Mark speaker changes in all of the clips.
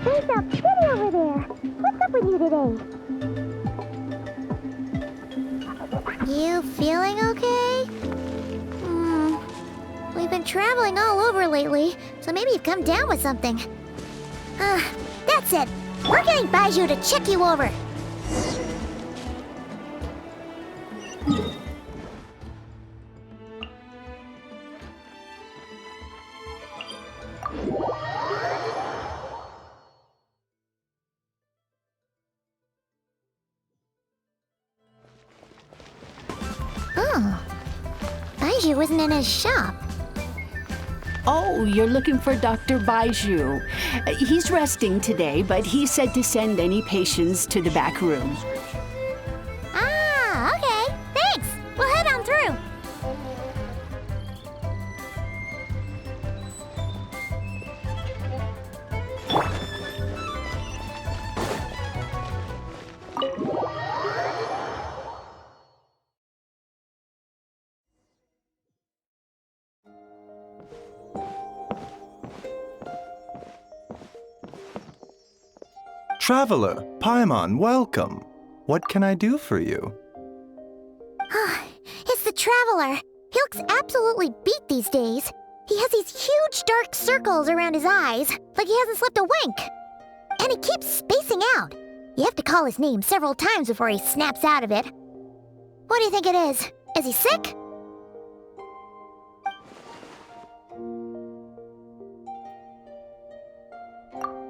Speaker 1: There's a kitty over there. What's up with you today? You feeling okay? We've been traveling all over lately, so maybe you've come down with something. That's it. We're getting Baiju to check you over. Oh, Baiju isn't in his shop.
Speaker 2: Oh, you're looking for Dr. Baiju. He's resting today, but he said to send any patients to the back room.
Speaker 1: Ah, okay. Thanks. We'll head on through.
Speaker 3: Traveler, Paimon, welcome. What can I do for you?
Speaker 1: It's the Traveler. He looks absolutely beat these days. He has these huge dark circles around his eyes, like he hasn't slept a wink. And he keeps spacing out. You have to call his name several times before he snaps out of it. What do you think it is? Is he sick?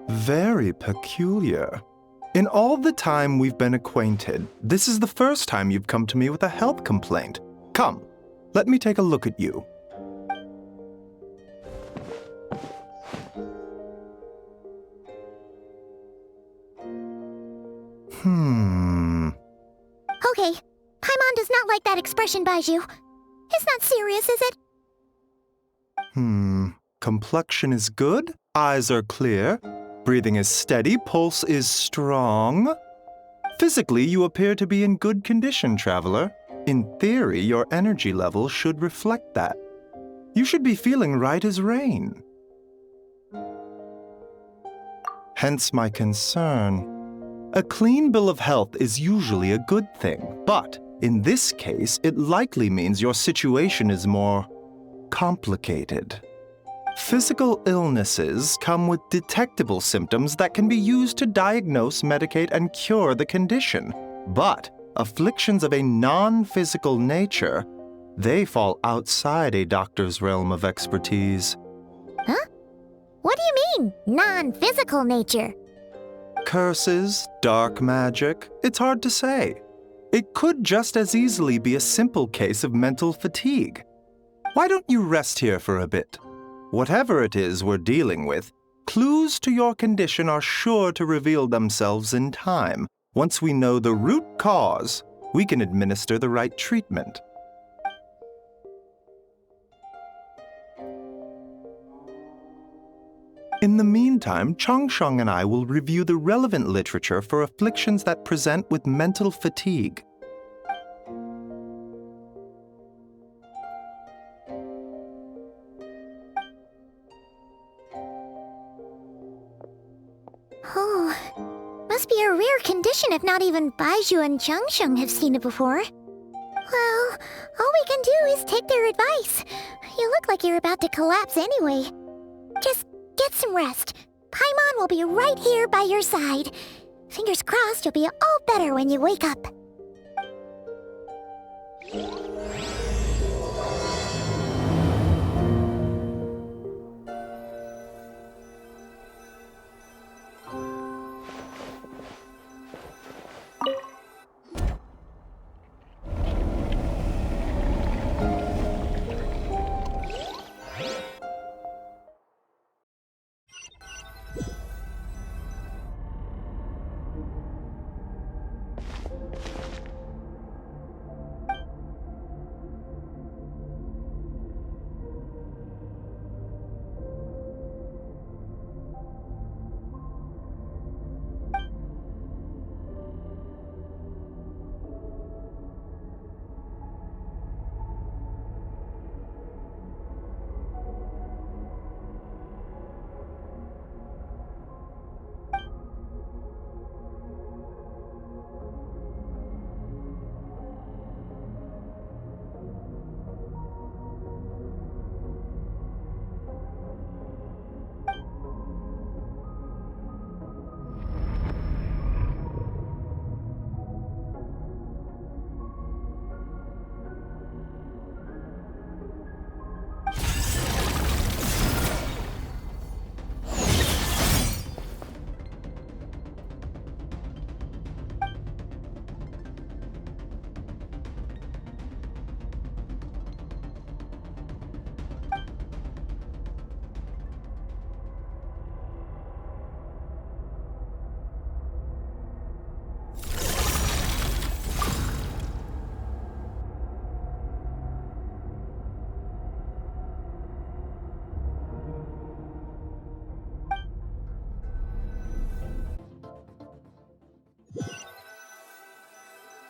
Speaker 3: Very peculiar. In all the time we've been acquainted, this is the first time you've come to me with a health complaint. Come, let me take a look at you.
Speaker 1: Okay, Paimon does not like that expression, Baiju. It's not serious, is it?
Speaker 3: Complexion is good, eyes are clear, breathing is steady, pulse is strong. Physically, you appear to be in good condition, Traveler. In theory, your energy level should reflect that. You should be feeling right as rain. Hence my concern. A clean bill of health is usually a good thing, but in this case, it likely means your situation is more complicated. Physical illnesses come with detectable symptoms that can be used to diagnose, medicate, and cure the condition. But afflictions of a non-physical nature, they fall outside a doctor's realm of expertise.
Speaker 1: Huh? What do you mean, non-physical nature?
Speaker 3: Curses, dark magic, it's hard to say. It could just as easily be a simple case of mental fatigue. Why don't you rest here for a bit? Whatever it is we're dealing with, clues to your condition are sure to reveal themselves in time. Once we know the root cause, we can administer the right treatment. In the meantime, Changsheng and I will review the relevant literature for afflictions that present with mental fatigue.
Speaker 1: Oh, must be a rare condition if not even Baiju and Changsheng have seen it before. Well, all we can do is take their advice. You look like you're about to collapse anyway. Just get some rest. Paimon will be right here by your side. Fingers crossed you'll be all better when you wake up.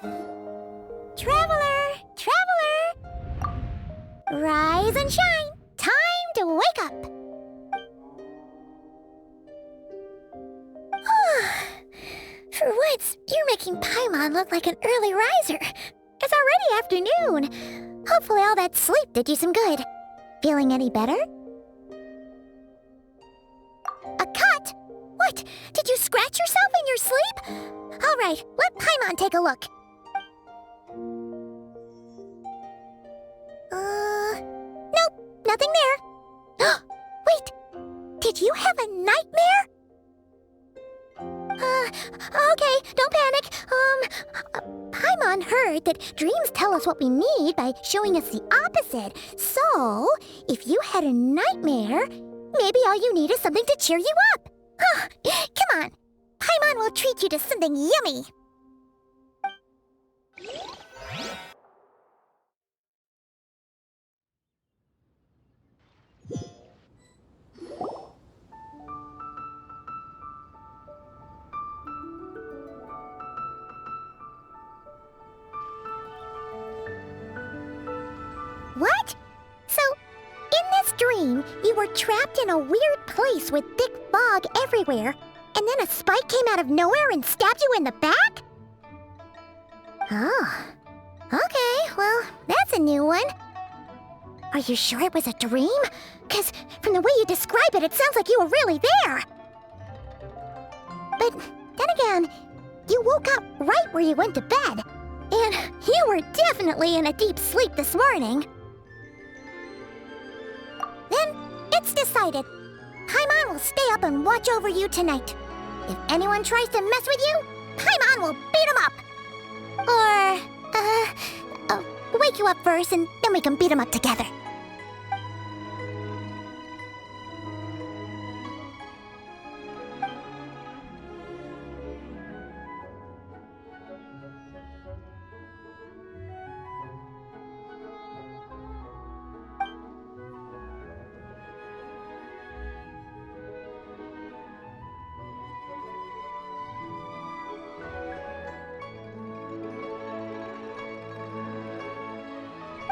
Speaker 1: Traveler! Traveler! Rise and shine! Time to wake up! For once, you're making Paimon look like an early riser. It's already afternoon. Hopefully all that sleep did you some good. Feeling any better? A cut? What? Did you scratch yourself in your sleep? All right, let Paimon take a look. Nope, nothing there. Wait, did you have a nightmare? Okay, don't panic. Paimon heard that dreams tell us what we need by showing us the opposite. So, if you had a nightmare, maybe all you need is something to cheer you up. Come on, Paimon will treat you to something yummy. What? So, in this dream, you were trapped in a weird place with thick fog everywhere, and then a spike came out of nowhere and stabbed you in the back? Oh. Okay, well, that's a new one. Are you sure it was a dream? 'Cause from the way you describe it, it sounds like you were really there. But then again, you woke up right where you went to bed. And you were definitely in a deep sleep this morning. Then, it's decided. Paimon will stay up and watch over you tonight. If anyone tries to mess with you, Paimon will beat him up. Or, wake you up first and then we can beat him up together.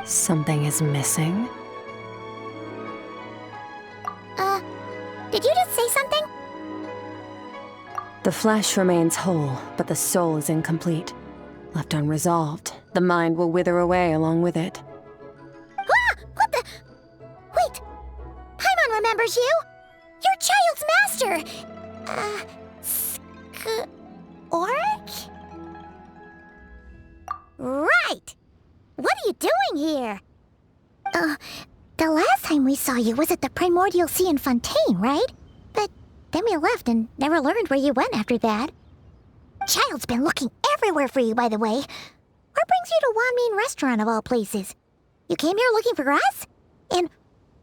Speaker 4: Something is missing?
Speaker 1: Did you just say something?
Speaker 4: The flesh remains whole, but the soul is incomplete. Left unresolved, the mind will wither away along with it.
Speaker 1: Ah! What the? Wait! Paimon remembers you! Your child's master! Skirk? Right! What are you doing here? The last time we saw you was at the Primordial Sea in Fontaine, right? But then we left and never learned where you went after that. Child's been looking everywhere for you, by the way. What brings you to Wanmean Restaurant of all places? You came here looking for us? And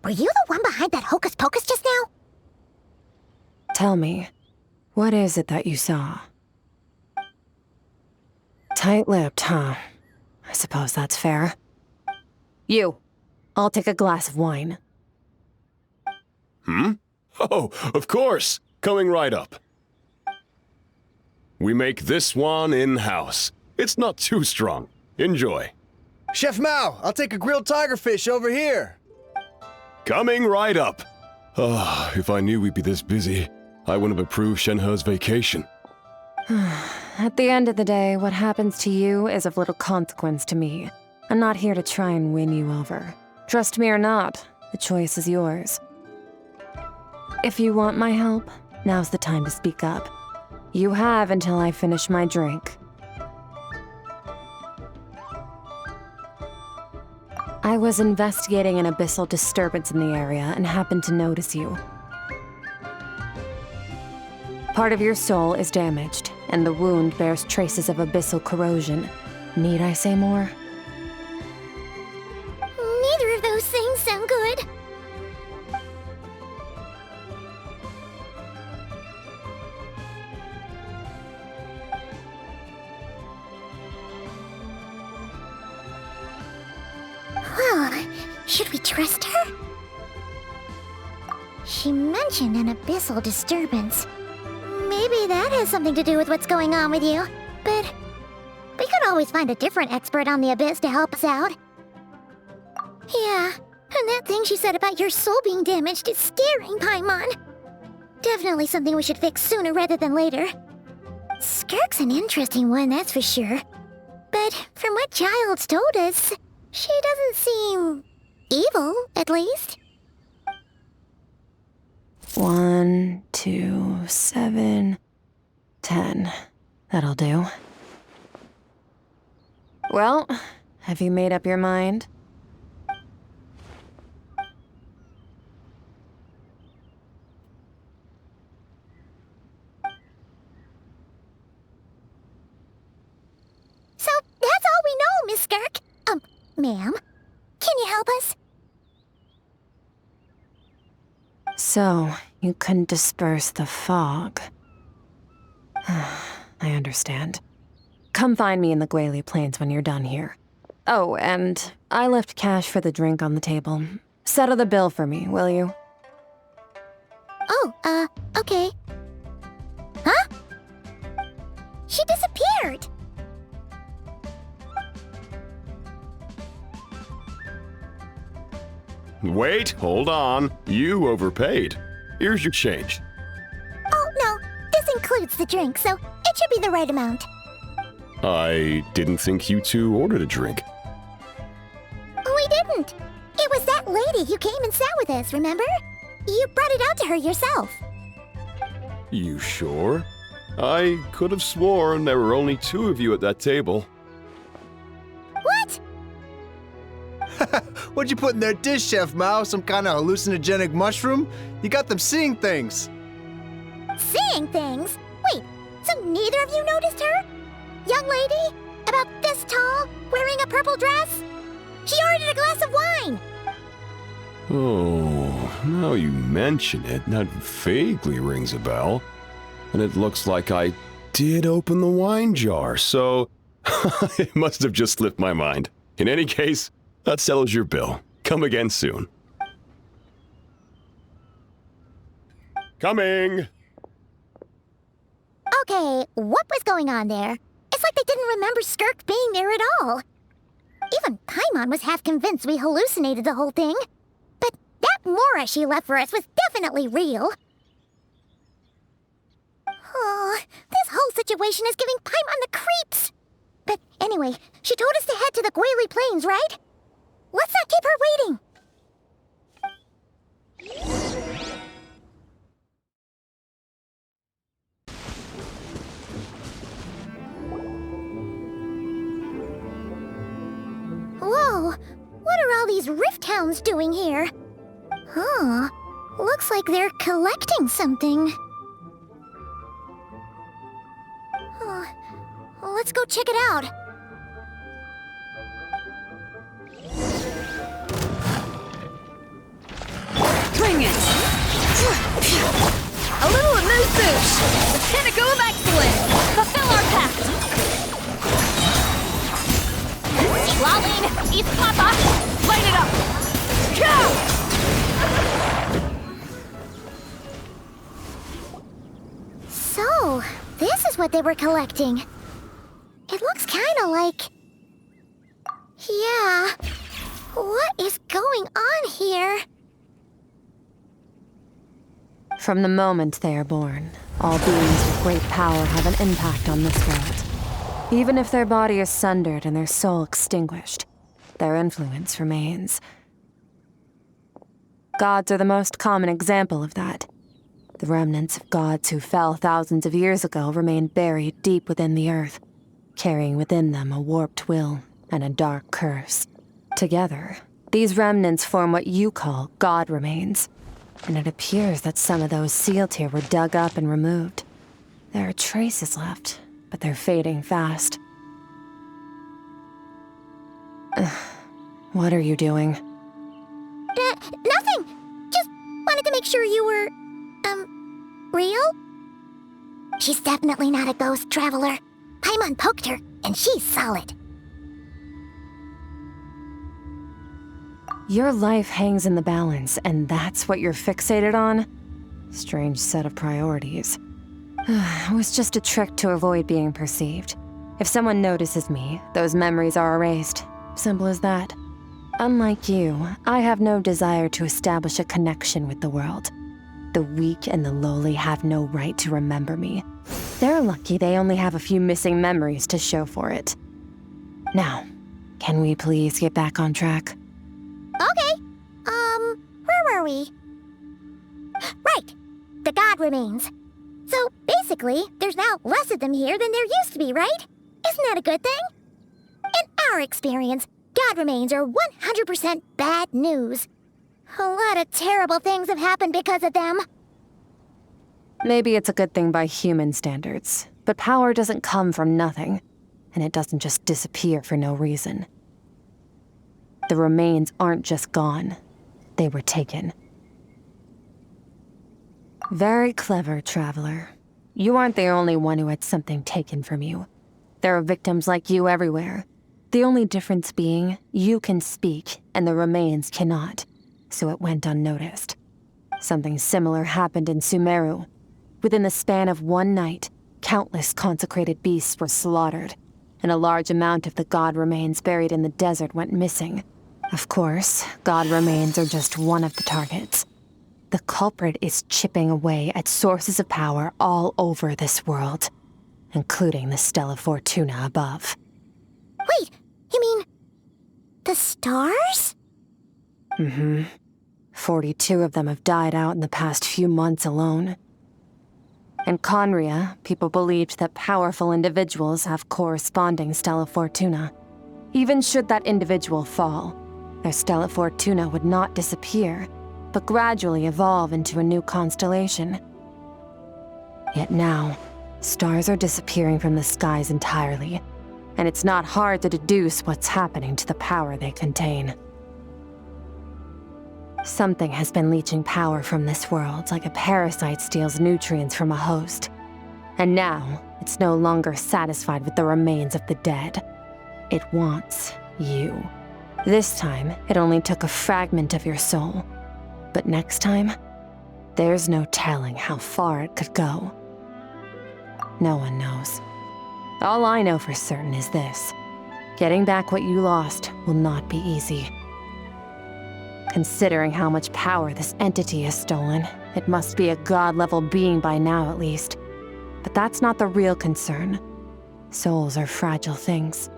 Speaker 1: were you the one behind that hocus pocus just now?
Speaker 4: Tell me, what is it that you saw? Tight-lipped, huh? I suppose that's fair. You, I'll take a glass of wine.
Speaker 5: Oh, of course. Coming right up. We make this one in-house. It's not too strong. Enjoy.
Speaker 6: Chef Mao, I'll take a grilled tigerfish over here.
Speaker 5: Coming right up. If I knew we'd be this busy, I wouldn't have approved Shenhe's vacation.
Speaker 4: At the end of the day, what happens to you is of little consequence to me. I'm not here to try and win you over. Trust me or not, the choice is yours. If you want my help, now's the time to speak up. You have until I finish my drink. I was investigating an abyssal disturbance in the area and happened to notice you. Part of your soul is damaged, and the wound bears traces of abyssal corrosion. Need I say more?
Speaker 1: Neither of those things sound good. Well, should we trust her? She mentioned an abyssal disturbance. Maybe that has something to do with what's going on with you. But we could always find a different expert on the abyss to help us out. Yeah, and that thing she said about your soul being damaged is scaring, Paimon. Definitely something we should fix sooner rather than later. Skirk's an interesting one, that's for sure. But from what Child's told us, she doesn't seem evil, at least.
Speaker 4: 1, 2, 7, 10. That'll do. Well, have you made up your mind?
Speaker 1: So, that's all we know, Miss Skirk. Ma'am, can you help us?
Speaker 4: So, you couldn't disperse the fog. I understand. Come find me in the Guili Plains when you're done here. Oh, and I left cash for the drink on the table. Settle the bill for me, will you?
Speaker 1: Oh, okay. Huh? She disappeared!
Speaker 5: Wait, hold on. You overpaid. Here's your change.
Speaker 1: Oh, no. This includes the drink, so it should be the right amount.
Speaker 5: I didn't think you two ordered a drink.
Speaker 1: We didn't. It was that lady who came and sat with us, remember? You brought it out to her yourself.
Speaker 5: You sure? I could have sworn there were only 2 of you at that table.
Speaker 1: What?
Speaker 6: What'd you put in their dish, Chef Mao? Some kind of hallucinogenic mushroom? You got them seeing things.
Speaker 1: Seeing things? Wait, so neither of you noticed her? Young lady? About this tall, wearing a purple dress? She ordered a glass of wine!
Speaker 5: Oh, now you mention it, that vaguely rings a bell. And it looks like I did open the wine jar, so it must have just slipped my mind. In any case, that settles your bill. Come again soon. Coming!
Speaker 1: Okay, what was going on there? It's like they didn't remember Skirk being there at all. Even Paimon was half convinced we hallucinated the whole thing. But that Mora she left for us was definitely real. Oh, this whole situation is giving Paimon the creeps. But anyway, she told us to head to the Guili Plains, right? Let's not keep her waiting. Whoa, what are all these rift hounds doing here? Huh, looks like they're collecting something. Let's go check it out.
Speaker 7: Bring it! A little amuse-bouche! The pinnacle of excellence! Fulfill our pact! Lolene! Eat Papa! Light it up! Go!
Speaker 1: So, this is what they were collecting. It looks kinda like... Yeah. What is going on here?
Speaker 4: From the moment they are born, all beings with great power have an impact on this world. Even if their body is sundered and their soul extinguished, their influence remains. Gods are the most common example of that. The remnants of gods who fell thousands of years ago remain buried deep within the earth, carrying within them a warped will and a dark curse. Together, these remnants form what you call god remains, and it appears that some of those sealed here were dug up and removed. There are traces left, but they're fading fast. What are you doing?
Speaker 1: Nothing! Just wanted to make sure you were, real? She's definitely not a ghost traveler. Paimon poked her, and she's solid.
Speaker 4: Your life hangs in the balance, and that's what you're fixated on? Strange set of priorities. It was just a trick to avoid being perceived. If someone notices me, those memories are erased. Simple as that. Unlike you, I have no desire to establish a connection with the world. The weak and the lowly have no right to remember me. They're lucky they only have a few missing memories to show for it. Now, can we please get back on track?
Speaker 1: Okay. Where were we? Right. The god remains. So, basically, there's now less of them here than there used to be, right? Isn't that a good thing? In our experience, god remains are 100% bad news. A lot of terrible things have happened because of them.
Speaker 4: Maybe it's a good thing by human standards, but power doesn't come from nothing, and it doesn't just disappear for no reason. The remains aren't just gone, they were taken. Very clever, traveler. You aren't the only one who had something taken from you. There are victims like you everywhere. The only difference being, you can speak, and the remains cannot, so it went unnoticed. Something similar happened in Sumeru. Within the span of one night, countless consecrated beasts were slaughtered, and a large amount of the god remains buried in the desert went missing. Of course, god remains are just one of the targets. The culprit is chipping away at sources of power all over this world, including the Stella Fortuna above.
Speaker 1: Wait, you mean... the stars?
Speaker 4: 42 of them have died out in the past few months alone. In Conria, people believed that powerful individuals have corresponding Stella Fortuna. Even should that individual fall, their Stella Fortuna would not disappear, but gradually evolve into a new constellation. Yet now, stars are disappearing from the skies entirely, and it's not hard to deduce what's happening to the power they contain. Something has been leeching power from this world like a parasite steals nutrients from a host. And now, it's no longer satisfied with the remains of the dead. It wants you. This time, it only took a fragment of your soul. But next time, there's no telling how far it could go. No one knows. All I know for certain is this. Getting back what you lost will not be easy. Considering how much power this entity has stolen, it must be a god-level being by now at least. But that's not the real concern. Souls are fragile things,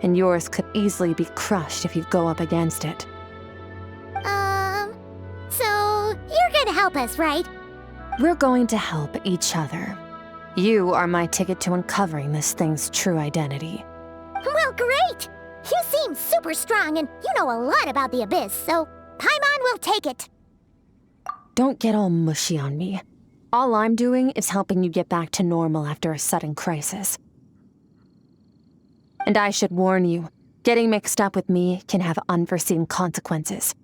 Speaker 4: and yours could easily be crushed if you go up against it.
Speaker 1: So you're gonna help us, right?
Speaker 4: We're going to help each other. You are my ticket to uncovering this thing's true identity.
Speaker 1: Well, great! You seem super strong and you know a lot about the Abyss, so Paimon will take it.
Speaker 4: Don't get all mushy on me. All I'm doing is helping you get back to normal after a sudden crisis. And I should warn you, getting mixed up with me can have unforeseen consequences.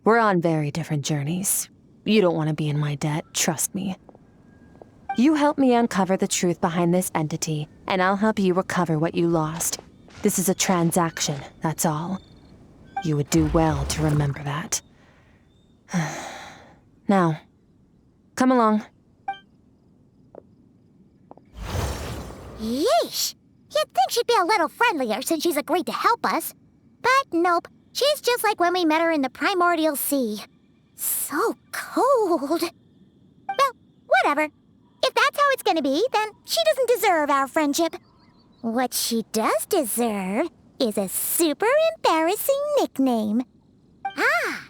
Speaker 4: We're on very different journeys. You don't want to be in my debt, trust me. You help me uncover the truth behind this entity, and I'll help you recover what you lost. This is a transaction, that's all. You would do well to remember that. Now, come along.
Speaker 1: Yeesh! You'd think she'd be a little friendlier since she's agreed to help us. But nope, she's just like when we met her in the Primordial Sea. So cold. Well, whatever. If that's how it's gonna be, then she doesn't deserve our friendship. What she does deserve is a super embarrassing nickname. Ah,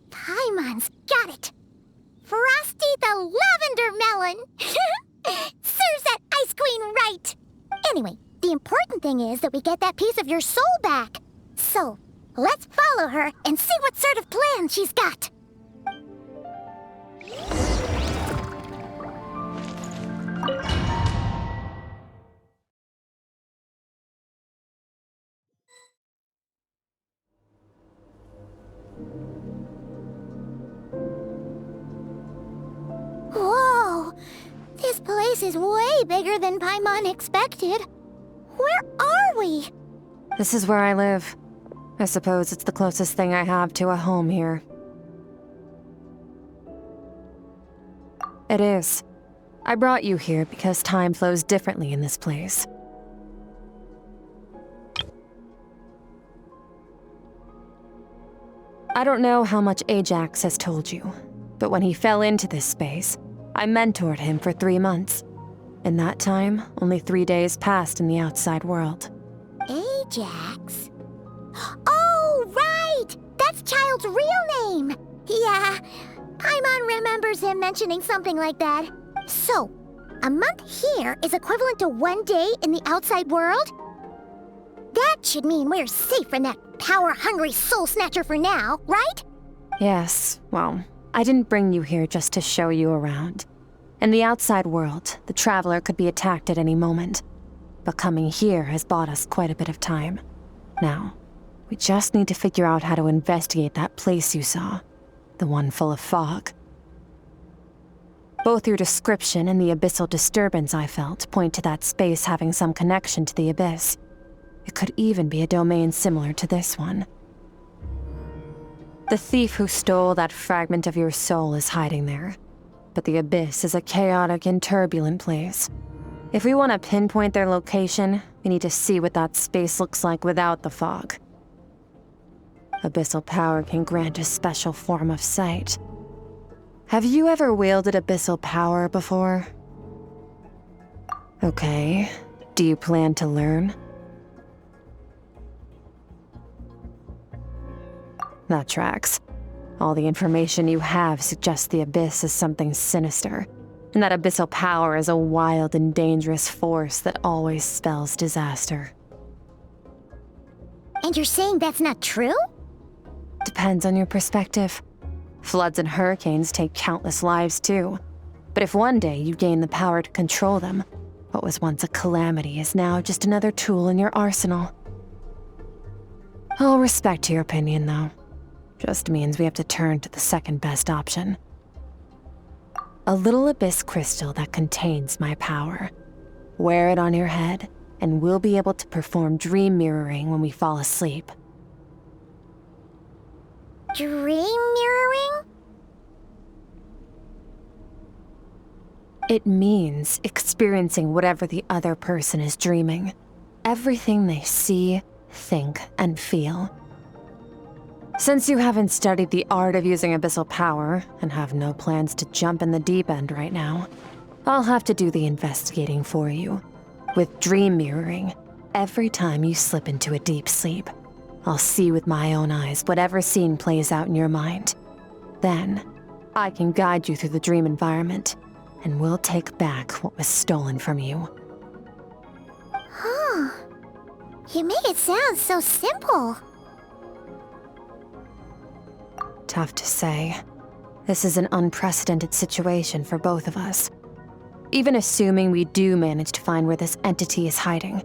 Speaker 1: Paimon's got it. Frosty the Lavender Melon. Serves that Ice Queen right. Anyway, the important thing is that we get that piece of your soul back. So, let's follow her and see what sort of plan she's got. Whoa! This place is way bigger than Paimon expected. Where are we?
Speaker 4: This is where I live. I suppose it's the closest thing I have to a home here. It is. I brought you here because time flows differently in this place. I don't know how much Ajax has told you, but when he fell into this space, I mentored him for 3 months. In that time, only 3 days passed in the outside world.
Speaker 1: Ajax? Oh, right! That's Child's real name! Yeah, Paimon remembers him mentioning something like that. So, a month here is equivalent to 1 day in the outside world? That should mean we're safe from that power-hungry soul snatcher for now, right?
Speaker 4: Yes, well, I didn't bring you here just to show you around. In the outside world, the Traveler could be attacked at any moment. But coming here has bought us quite a bit of time. Now, we just need to figure out how to investigate that place you saw. The one full of fog. Both your description and the abyssal disturbance I felt point to that space having some connection to the abyss. It could even be a domain similar to this one. The thief who stole that fragment of your soul is hiding there. But the abyss is a chaotic and turbulent place. If we want to pinpoint their location, we need to see what that space looks like without the fog. Abyssal power can grant a special form of sight. Have you ever wielded abyssal power before? Okay, do you plan to learn? That tracks. All the information you have suggests the abyss is something sinister, and that abyssal power is a wild and dangerous force that always spells disaster.
Speaker 1: And you're saying that's not true?
Speaker 4: Depends on your perspective. Floods and hurricanes take countless lives too. But if one day you gain the power to control them, what was once a calamity is now just another tool in your arsenal. I'll respect your opinion, though. Just means we have to turn to the second best option. A little abyss crystal that contains my power. Wear it on your head, and we'll be able to perform dream mirroring when we fall asleep.
Speaker 1: Dream mirroring?
Speaker 4: It means experiencing whatever the other person is dreaming. Everything they see, think, and feel. Since you haven't studied the art of using abyssal power, and have no plans to jump in the deep end right now, I'll have to do the investigating for you. With dream mirroring, every time you slip into a deep sleep, I'll see with my own eyes whatever scene plays out in your mind. Then, I can guide you through the dream environment, and we'll take back what was stolen from you.
Speaker 1: Huh. You make it sound so simple.
Speaker 4: Tough to say. This is an unprecedented situation for both of us. Even assuming we do manage to find where this entity is hiding,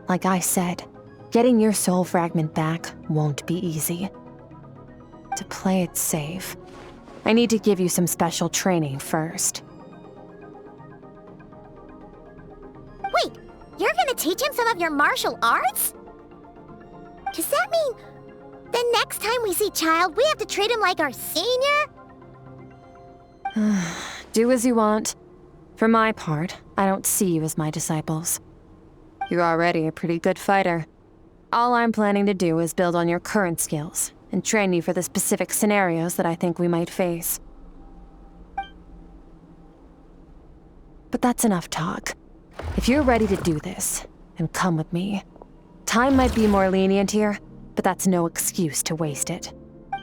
Speaker 4: like I said, getting your soul fragment back won't be easy. To play it safe, I need to give you some special training first.
Speaker 1: Wait, you're gonna teach him some of your martial arts? Does that mean the next time we see Child, we have to treat him like our senior?
Speaker 4: Do as you want. For my part, I don't see you as my disciples. You're already a pretty good fighter. All I'm planning to do is build on your current skills and train you for the specific scenarios that I think we might face. But that's enough talk. If you're ready to do this, then come with me. Time might be more lenient here, but that's no excuse to waste it.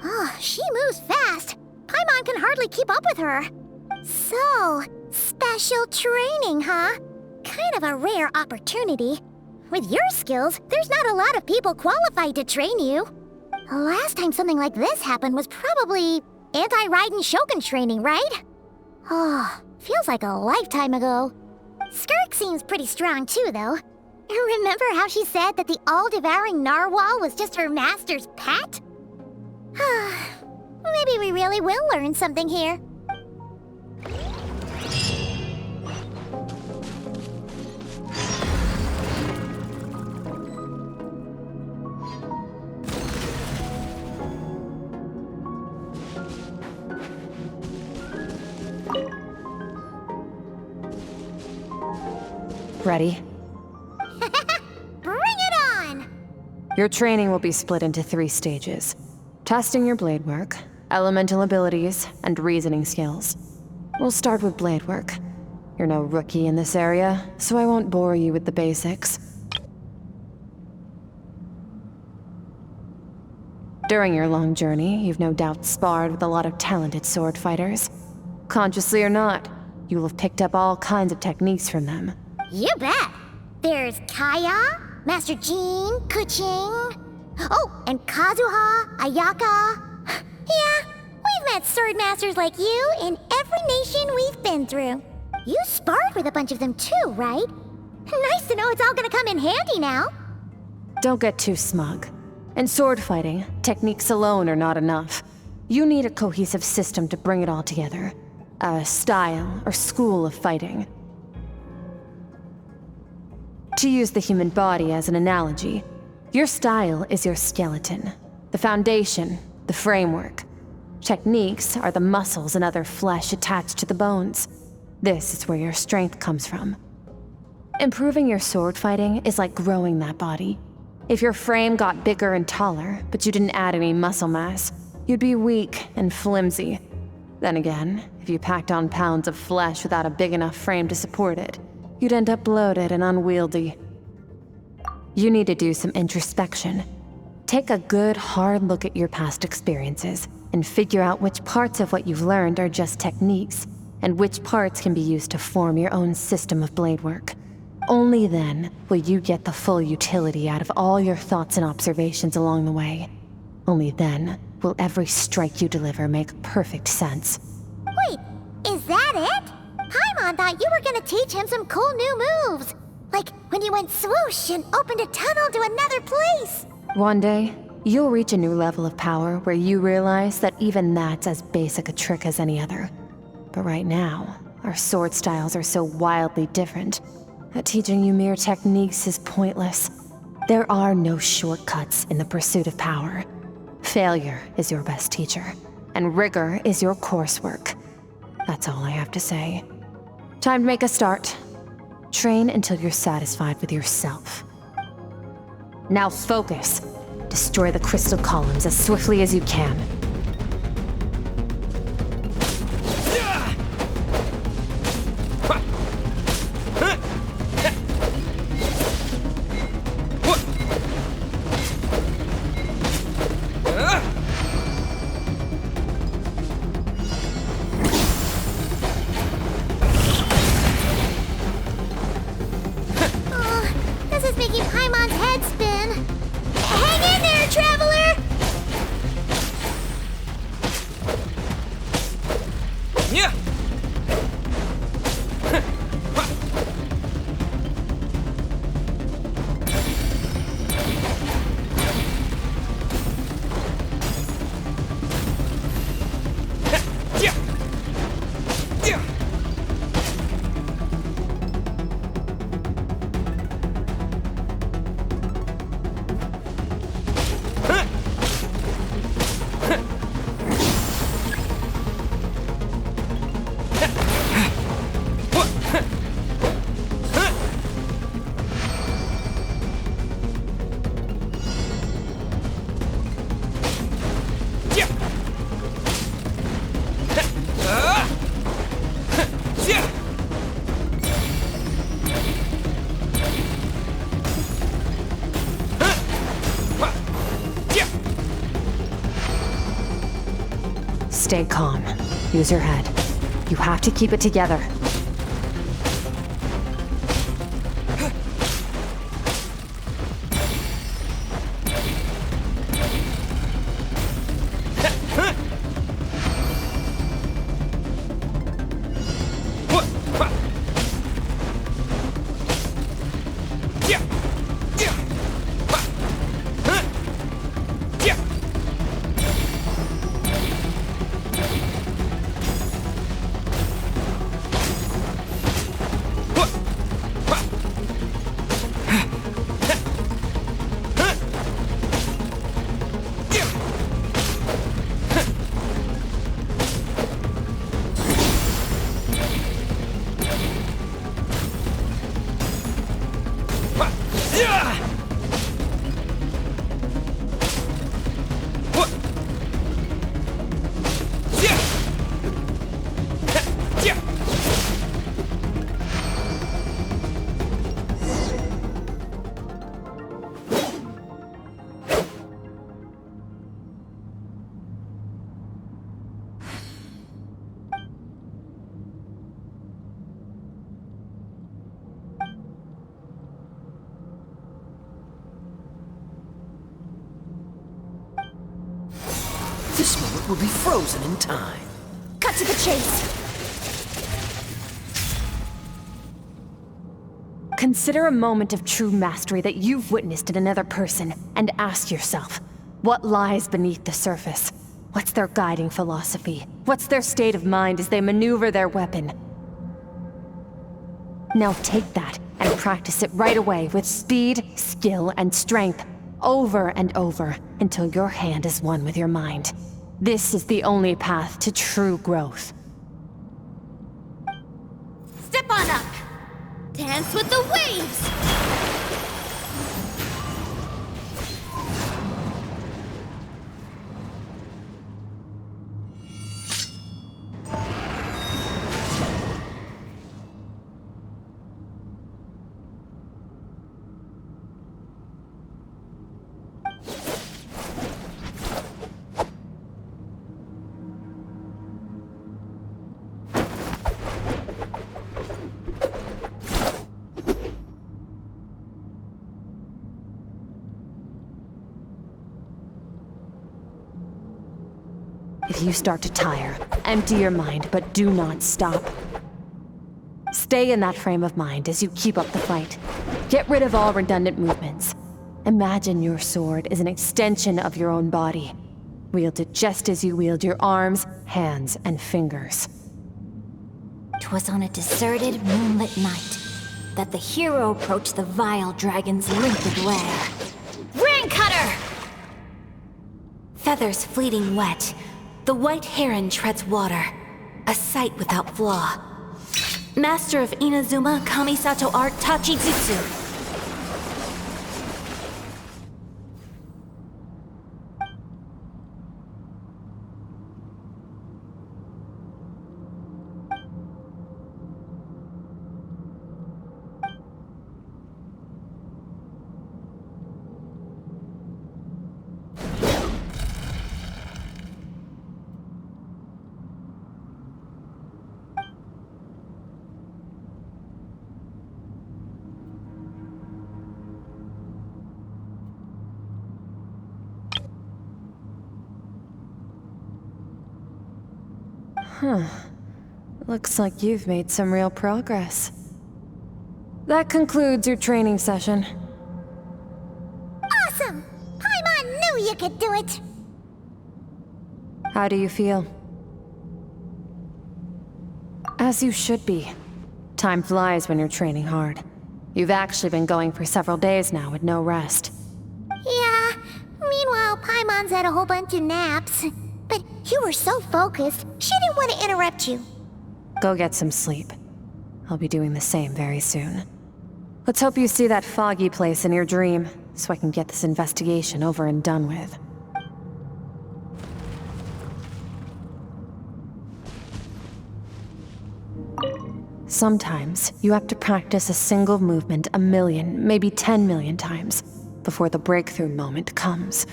Speaker 1: Oh, she moves fast. Paimon can hardly keep up with her. So, special training, huh? Kind of a rare opportunity. With your skills, there's not a lot of people qualified to train you. The last time something like this happened was probably anti-Raiden Shogun training, right? Oh, feels like a lifetime ago. Skirk seems pretty strong too, though. Remember how she said that the all-devouring narwhal was just her master's pet? Maybe we really will learn something here.
Speaker 4: Ready?
Speaker 1: Bring it on!
Speaker 4: Your training will be split into 3 stages. Testing your blade work, elemental abilities, and reasoning skills. We'll start with blade work. You're no rookie in this area, so I won't bore you with the basics. During your long journey, you've no doubt sparred with a lot of talented sword fighters. Consciously or not, you will have picked up all kinds of techniques from them.
Speaker 1: You bet. There's Kaya, Master Jean, Kuching. Oh, and Kazuha, Ayaka. Yeah, we've met sword masters like you in every nation we've been through. You sparred with a bunch of them too, right? Nice to know it's all gonna come in handy now.
Speaker 4: Don't get too smug. In sword fighting, techniques alone are not enough. You need a cohesive system to bring it all together. A style or school of fighting. To use the human body as an analogy, your style is your skeleton, the foundation, the framework. Techniques are the muscles and other flesh attached to the bones. This is where your strength comes from. Improving your sword fighting is like growing that body. If your frame got bigger and taller, but you didn't add any muscle mass, you'd be weak and flimsy. Then again, if you packed on pounds of flesh without a big enough frame to support it, you'd end up bloated and unwieldy. You need to do some introspection. Take a good, hard look at your past experiences and figure out which parts of what you've learned are just techniques, and which parts can be used to form your own system of blade work. Only then will you get the full utility out of all your thoughts and observations along the way. Only then will every strike you deliver make perfect sense.
Speaker 1: Wait, is that it? Paimon thought you were gonna teach him some cool new moves. Like when you went swoosh and opened a tunnel to another place.
Speaker 4: One day, you'll reach a new level of power where you realize that even that's as basic a trick as any other. But right now, our sword styles are so wildly different that teaching you mere techniques is pointless. There are no shortcuts in the pursuit of power. Failure is your best teacher, and rigor is your coursework. That's all I have to say. Time to make a start. Train until you're satisfied with yourself. Now focus. Destroy the crystal columns as swiftly as you can.
Speaker 1: This is making Paimon's head spin. Hang in there, traveler!
Speaker 8: Yeah.
Speaker 4: Stay calm. Use your head. You have to keep it together.
Speaker 8: This moment will be frozen in time.
Speaker 7: Cut to the chase.
Speaker 4: Consider a moment of true mastery that you've witnessed in another person, and ask yourself, what lies beneath the surface? What's their guiding philosophy? What's their state of mind as they maneuver their weapon? Now take that and practice it right away with speed, skill, and strength, over and over, until your hand is one with your mind. This is the only path to true growth.
Speaker 7: Step on up. Dance with the waves.
Speaker 4: If you start to tire, empty your mind, but do not stop. Stay in that frame of mind as you keep up the fight. Get rid of all redundant movements. Imagine your sword is an extension of your own body. Wield it just as you wield your arms, hands, and fingers.
Speaker 9: 'Twas on a deserted, moonlit night that the hero approached the vile dragon's limpid lair.
Speaker 7: Ring cutter!
Speaker 9: Feathers fleeting wet, the white heron treads water, a sight without flaw. Master of Inazuma Kamisato art Tachijutsu.
Speaker 4: Looks like you've made some real progress. That concludes your training session.
Speaker 1: Awesome! Paimon knew you could do it!
Speaker 4: How do you feel? As you should be. Time flies when you're training hard. You've actually been going for several days now with no rest.
Speaker 1: Yeah, meanwhile Paimon's had a whole bunch of naps. But you were so focused, she didn't want to interrupt you.
Speaker 4: Go get some sleep. I'll be doing the same very soon. Let's hope you see that foggy place in your dream, so I can get this investigation over and done with. Sometimes, you have to practice a single movement 1 million, maybe 10 million times, before the breakthrough moment comes.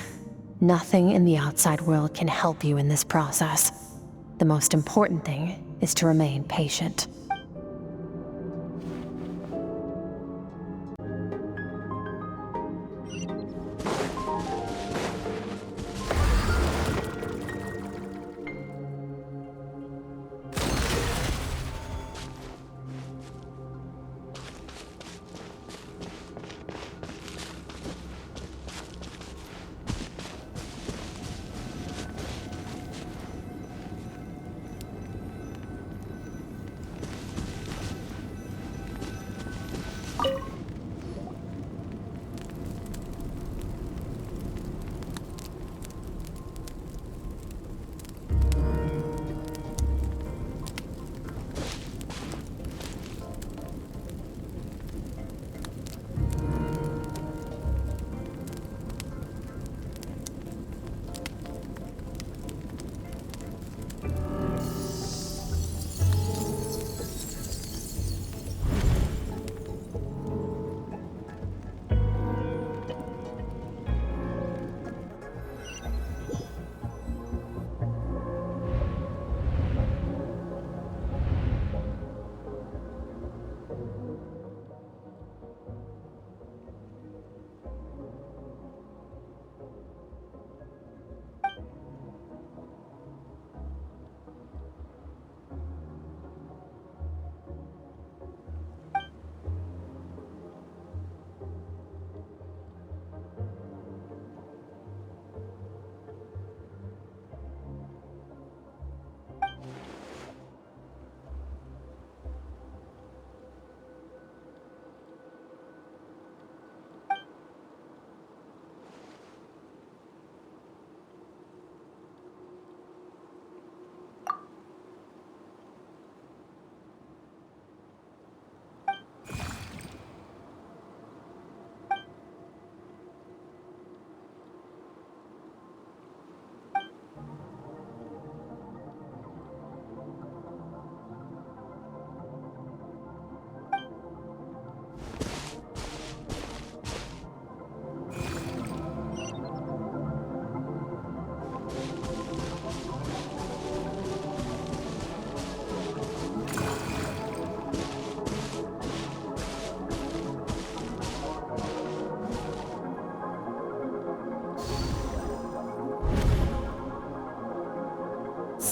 Speaker 4: Nothing in the outside world can help you in this process. The most important thing is to remain patient.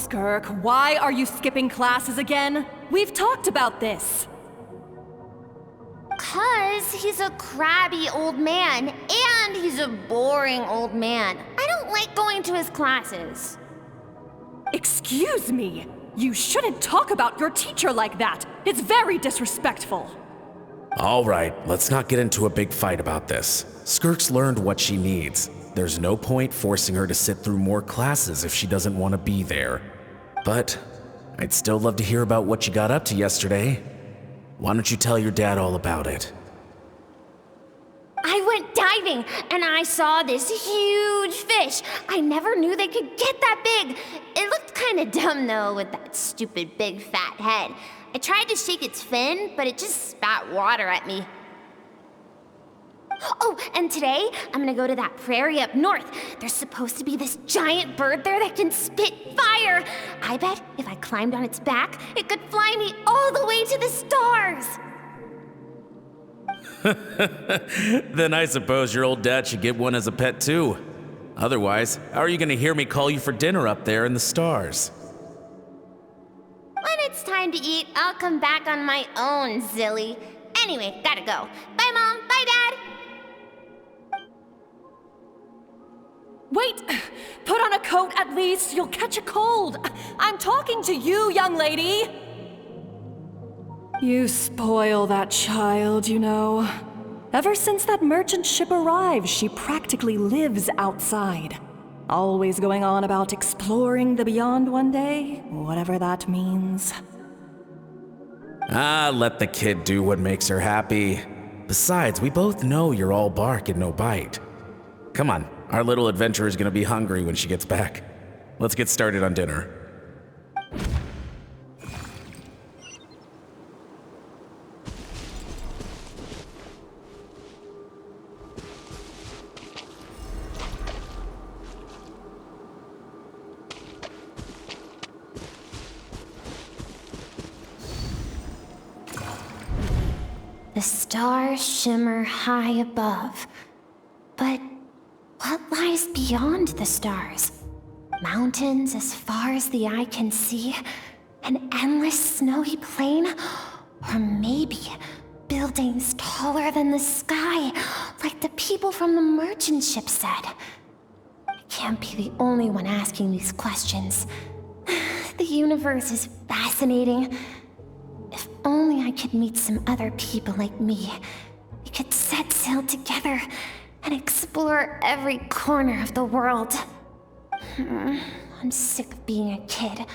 Speaker 7: Skirk, why are you skipping classes again? We've talked about this.
Speaker 10: 'Cause he's a crabby old man, and he's a boring old man. I don't like going to his classes.
Speaker 7: Excuse me? You shouldn't talk about your teacher like that. It's very disrespectful.
Speaker 8: All right, let's not get into a big fight about this. Skirk's learned what she needs. There's no point forcing her to sit through more classes if she doesn't want to be there. But I'd still love to hear about what you got up to yesterday. Why don't you tell your dad all about it?
Speaker 10: I went diving, and I saw this huge fish. I never knew they could get that big. It looked kind of dumb, though, with that stupid big fat head. I tried to shake its fin, but it just spat water at me. Oh, and today, I'm gonna go to that prairie up north. There's supposed to be this giant bird there that can spit fire. I bet if I climbed on its back, it could fly me all the way to the stars.
Speaker 8: Then I suppose your old dad should get one as a pet too. Otherwise, how are you gonna hear me call you for dinner up there in the stars?
Speaker 10: When it's time to eat, I'll come back on my own, Zilly. Anyway, gotta go. Bye, Mom. Bye, Dad.
Speaker 7: Wait! Put on a coat at least. You'll catch a cold. I'm talking to you, young lady. You spoil that child, you know. Ever since that merchant ship arrived, she practically lives outside. Always going on about exploring the beyond one day, whatever that means.
Speaker 8: Let the kid do what makes her happy. Besides, we both know you're all bark and no bite. Come on, our little adventurer's gonna be hungry when she gets back. Let's get started on dinner.
Speaker 10: The stars shimmer high above. But what lies beyond the stars? Mountains as far as the eye can see? An endless snowy plain? Or maybe buildings taller than the sky, like the people from the merchant ship said? I can't be the only one asking these questions. The universe is fascinating. If only I could meet some other people like me. We could set sail together and explore every corner of the world. I'm sick of being a kid.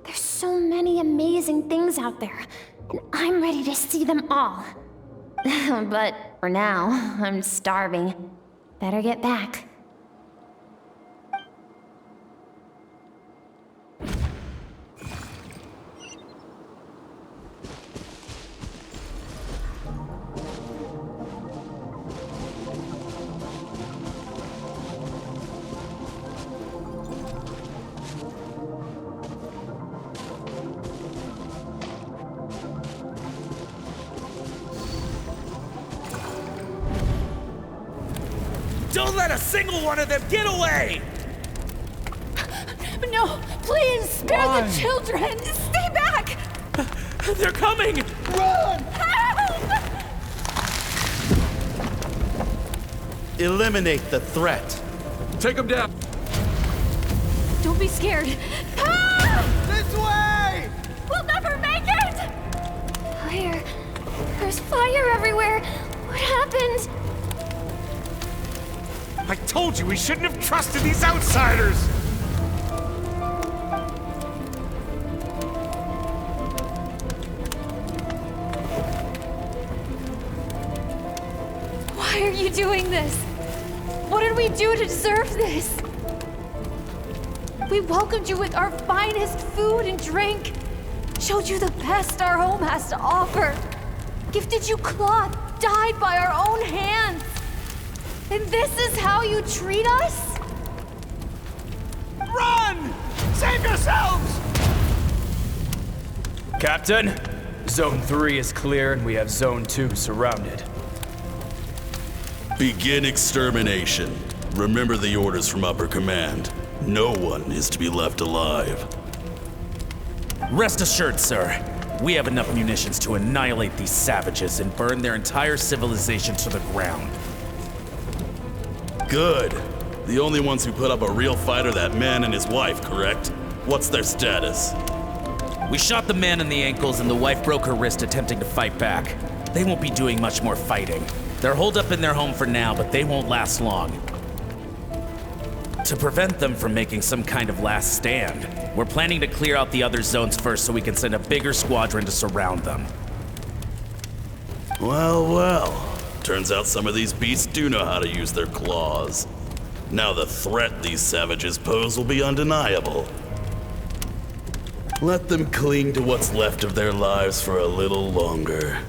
Speaker 10: There's so many amazing things out there, and I'm ready to see them all. But for now, I'm starving. Better get back.
Speaker 11: Don't let a single one of them get away!
Speaker 7: No, please, spare the children! Stay back!
Speaker 11: They're coming!
Speaker 12: Run!
Speaker 7: Help!
Speaker 12: Eliminate the threat.
Speaker 11: Take them down!
Speaker 7: Don't be scared.
Speaker 12: This way!
Speaker 7: We'll never make it!
Speaker 10: Fire. There's fire everywhere. What happened?
Speaker 11: I told you we shouldn't have trusted these outsiders!
Speaker 7: Why are you doing this? What did we do to deserve this? We welcomed you with our finest food and drink, showed you the best our home has to offer, gifted you cloth dyed by our own hands. And this is how you treat us?
Speaker 11: Run! Save yourselves!
Speaker 13: Captain, Zone 3 is clear and we have Zone 2 surrounded.
Speaker 14: Begin extermination. Remember the orders from upper command. No one is to be left alive.
Speaker 8: Rest assured, sir, we have enough munitions to annihilate these savages and burn their entire civilization to the ground.
Speaker 14: Good. The only ones who put up a real fight are that man and his wife, correct? What's their status?
Speaker 8: We shot the man in the ankles and the wife broke her wrist attempting to fight back. They won't be doing much more fighting. They're holed up in their home for now, but they won't last long. To prevent them from making some kind of last stand, we're planning to clear out the other zones first so we can send a bigger squadron to surround them.
Speaker 14: Well, well. Turns out some of these beasts do know how to use their claws. Now the threat these savages pose will be undeniable. Let them cling to what's left of their lives for a little longer.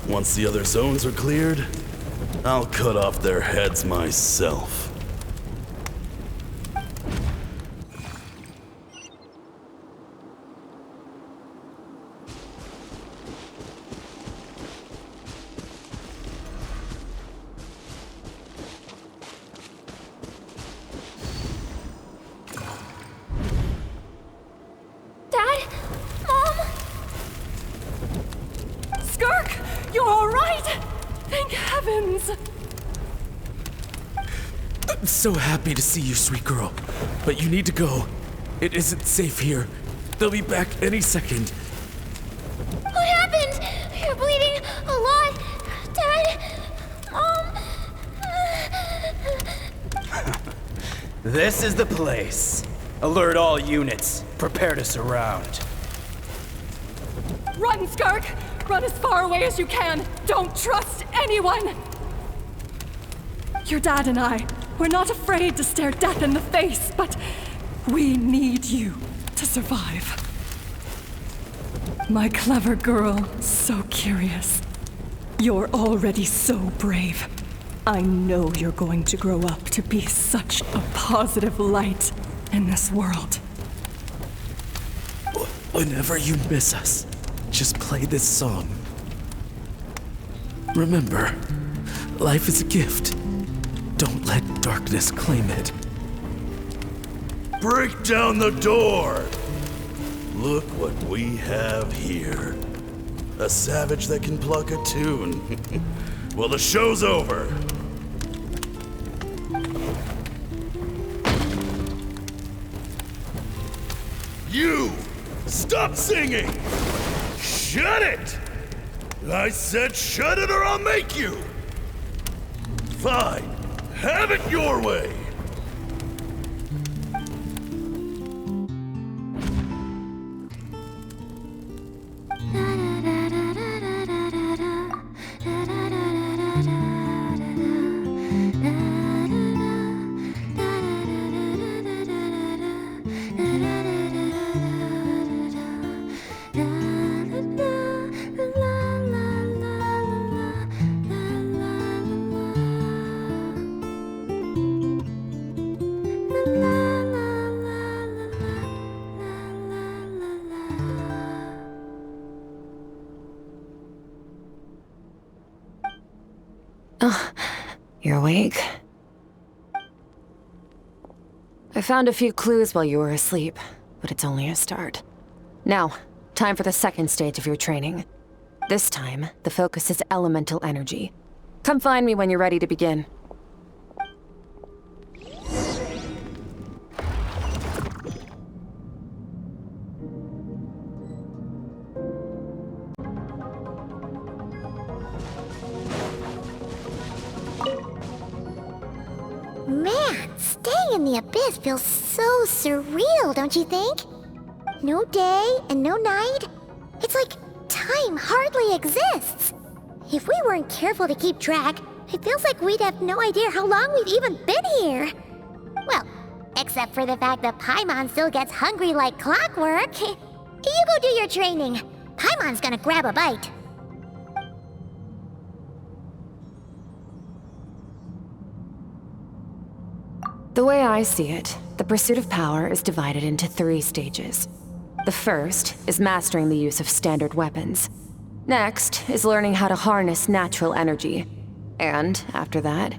Speaker 14: Once the other zones are cleared, I'll cut off their heads myself.
Speaker 7: Skirk! You're alright! Thank heavens!
Speaker 8: I'm so happy to see you, sweet girl. But you need to go. It isn't safe here. They'll be back any second.
Speaker 1: What happened? You're bleeding a lot. Dad? Mom?
Speaker 13: This is the place. Alert all units. Prepare to surround.
Speaker 7: Run, Skirk! Run as far away as you can! Don't trust anyone! Your dad and I, we're not afraid to stare death in the face, but we need you to survive. My clever girl, so curious. You're already so brave. I know you're going to grow up to be such a positive light in this world.
Speaker 8: Whenever you miss us, just play this song. Remember, life is a gift. Don't let darkness claim it.
Speaker 14: Break down the door! Look what we have here. A savage that can pluck a tune. Well, the show's over. You! Stop singing! Shut it! I said shut it or I'll make you! Fine. Have it your way!
Speaker 4: You're awake? I found a few clues while you were asleep, but it's only a start. Now, time for the second stage of your training. This time, the focus is elemental energy. Come find me when you're ready to begin.
Speaker 1: Man, staying in the abyss feels so surreal, don't you think? No day and no night. It's like time hardly exists. If we weren't careful to keep track, it feels like we'd have no idea how long we've even been here. Well, except for the fact that Paimon still gets hungry like clockwork. You go do your training. Paimon's gonna grab a bite.
Speaker 4: The way I see it, the pursuit of power is divided into 3 stages. The first is mastering the use of standard weapons. Next is learning how to harness natural energy. And after that,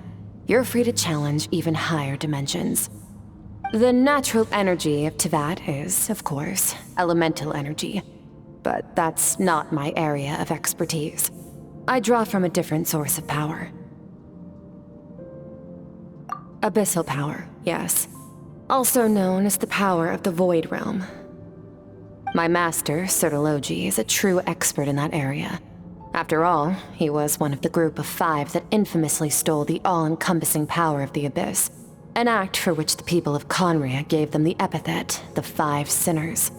Speaker 4: you're free to challenge even higher dimensions. The natural energy of teyvat is, of course, elemental energy. But that's not my area of expertise. I draw from a different source of power. Abyssal power, yes. Also known as the power of the Void Realm. My master, Sertologi, is a true expert in that area. After all, he was one of the group of 5 that infamously stole the all-encompassing power of the Abyss, an act for which the people of Conria gave them the epithet, the 5 Sinners.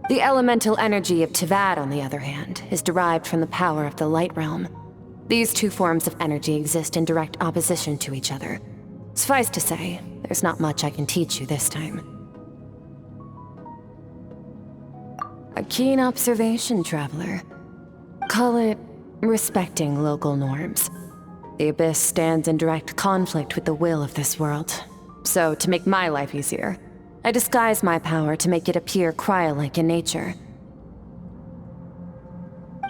Speaker 4: The elemental energy of teyvat, on the other hand, is derived from the power of the Light Realm. These 2 forms of energy exist in direct opposition to each other. Suffice to say, there's not much I can teach you this time. A keen observation, traveler. Call it respecting local norms. The Abyss stands in direct conflict with the will of this world. So, to make my life easier, I disguise my power to make it appear cryo-like in nature.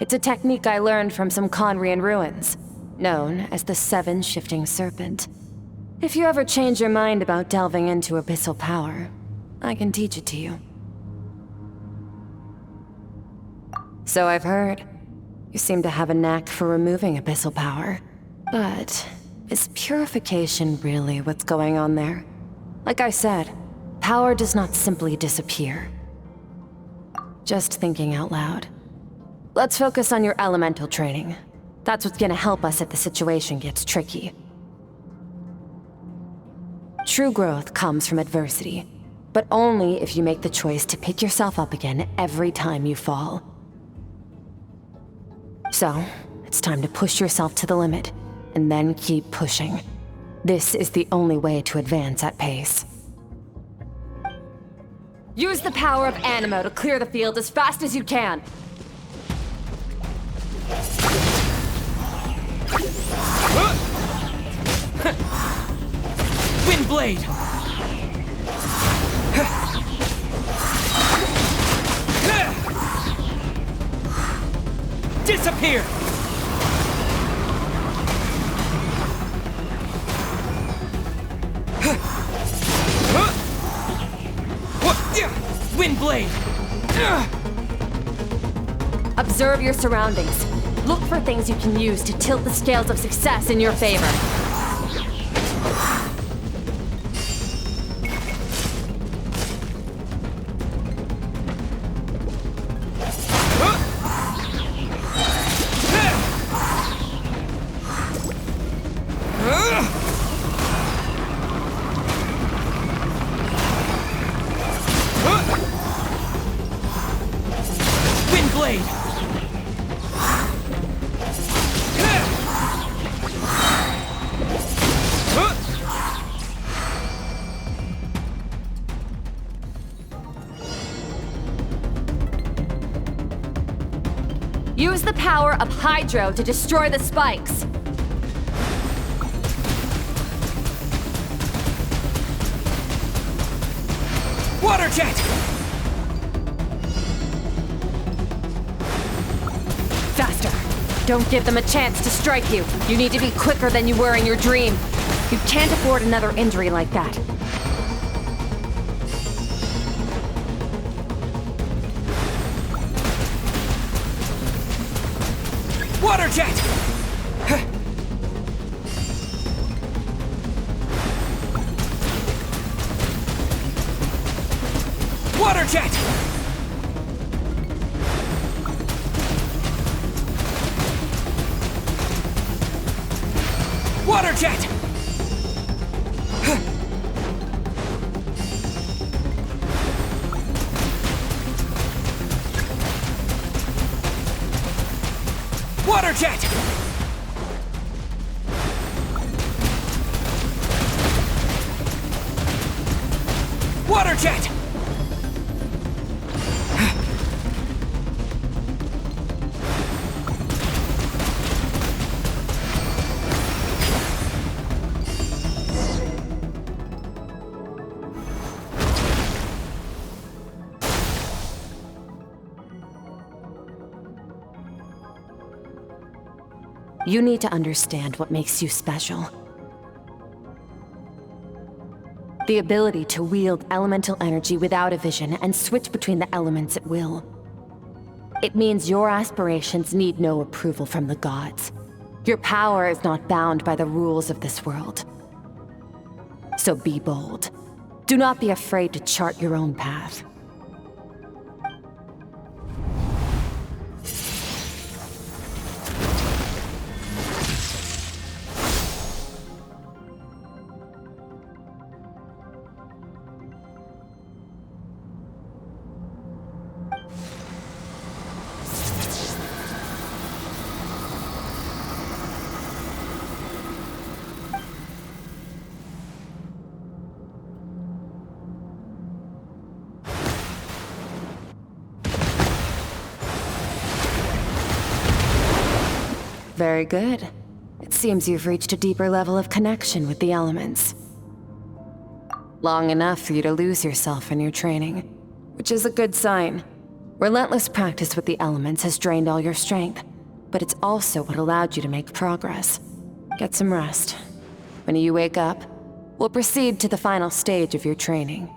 Speaker 4: It's a technique I learned from some Conrian ruins, known as the 7 Shifting Serpent. If you ever change your mind about delving into abyssal power, I can teach it to you. So I've heard. You seem to have a knack for removing abyssal power. But is purification really what's going on there? Like I said, power does not simply disappear. Just thinking out loud. Let's focus on your elemental training. That's what's gonna help us if the situation gets tricky. True growth comes from adversity, but only if you make the choice to pick yourself up again every time you fall. So, it's time to push yourself to the limit, and then keep pushing. This is the only way to advance at pace. Use the power of Animo to clear the field as fast as you can.
Speaker 13: Windblade! Disappear! Windblade!
Speaker 4: Observe your surroundings. Look for things you can use to tilt the scales of success in your favor. Use the power of Hydro to destroy the spikes.
Speaker 13: Water jet!
Speaker 4: Faster. Don't give them a chance to strike you. You need to be quicker than you were in your dream. You can't afford another injury like that.
Speaker 13: Water jet! Water jet! Water jet! Water jet! Water jet!
Speaker 4: You need to understand what makes you special. The ability to wield elemental energy without a vision and switch between the elements at will. It means your aspirations need no approval from the gods. Your power is not bound by the rules of this world. So be bold. Do not be afraid to chart your own path. Very good. It seems you've reached a deeper level of connection with the elements. Long enough for you to lose yourself in your training, which is a good sign. Relentless practice with the elements has drained all your strength, but it's also what allowed you to make progress. Get some rest. When you wake up, we'll proceed to the final stage of your training.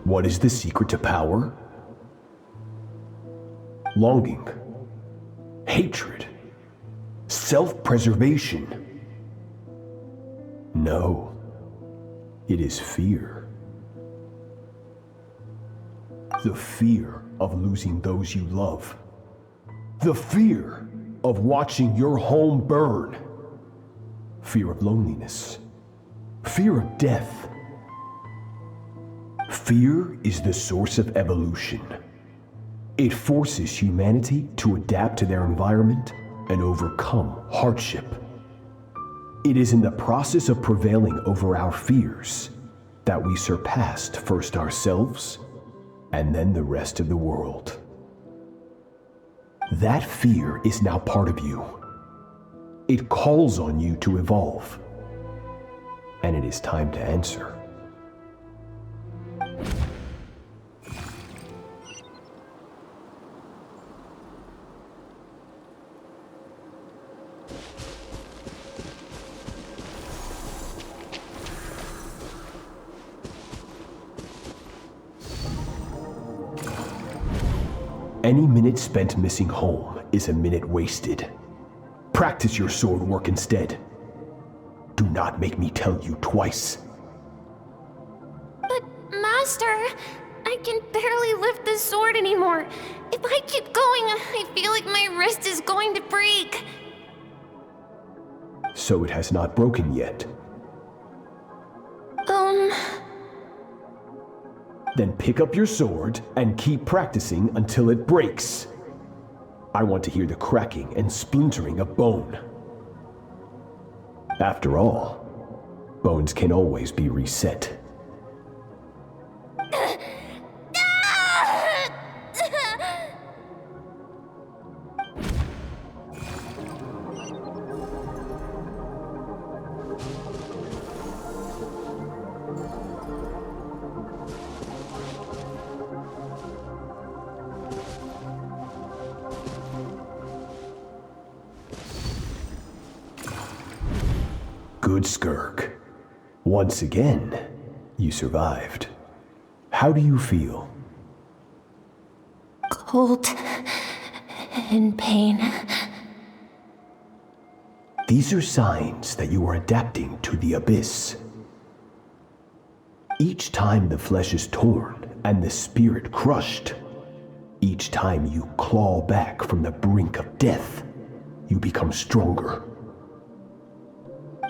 Speaker 15: What is the secret to power? Longing, hatred, self-preservation. No, it is fear. The fear of losing those you love. The fear of watching your home burn. Fear of loneliness. Fear of death. Fear is the source of evolution. It forces humanity to adapt to their environment and overcome hardship. It is in the process of prevailing over our fears that we surpassed first ourselves and then the rest of the world. That fear is now part of you. It calls on you to evolve. And it is time to answer. Any minute spent missing home is a minute wasted. Practice your sword work instead. Do not make me tell you twice.
Speaker 10: But, Master, I can barely lift the sword anymore. If I keep going, I feel like my wrist is going to break.
Speaker 15: So it has not broken yet. Then pick up your sword and keep practicing until it breaks. I want to hear the cracking and splintering of bone. After all, bones can always be reset. Good Skirk. Once again, you survived. How do you feel?
Speaker 10: cold and pain.
Speaker 15: These are signs that you are adapting to the abyss. Each time the flesh is torn and the spirit crushed, each time you claw back from the brink of death, you become stronger.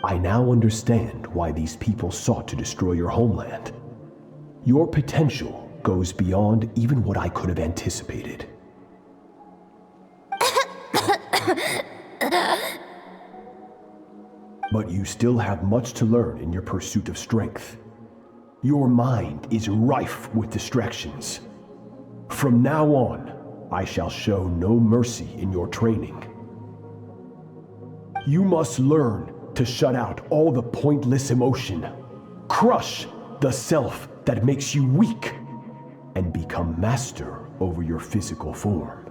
Speaker 15: I now understand why these people sought to destroy your homeland. Your potential goes beyond even what I could have anticipated. But you still have much to learn in your pursuit of strength. Your mind is rife with distractions. From now on, I shall show no mercy in your training. You must learn to shut out all the pointless emotion, crush the self that makes you weak, and become master over your physical form.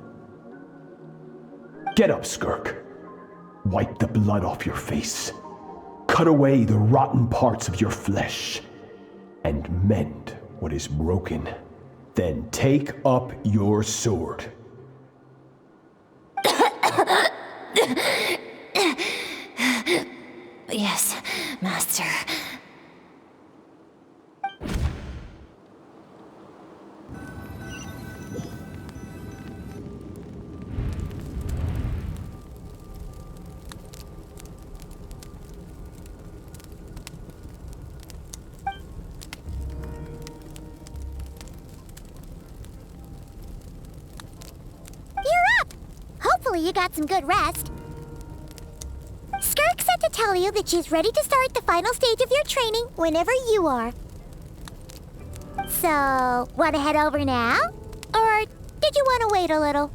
Speaker 15: Get up, Skirk. Wipe the blood off your face. Cut away the rotten parts of your flesh, and mend what is broken. Then take up your sword.
Speaker 10: Yes, Master.
Speaker 1: Hopefully you got some good rest. Skirk said to tell you that she's ready to start the final stage of your training whenever you are. So, want to head over now? Or did you want to wait a little?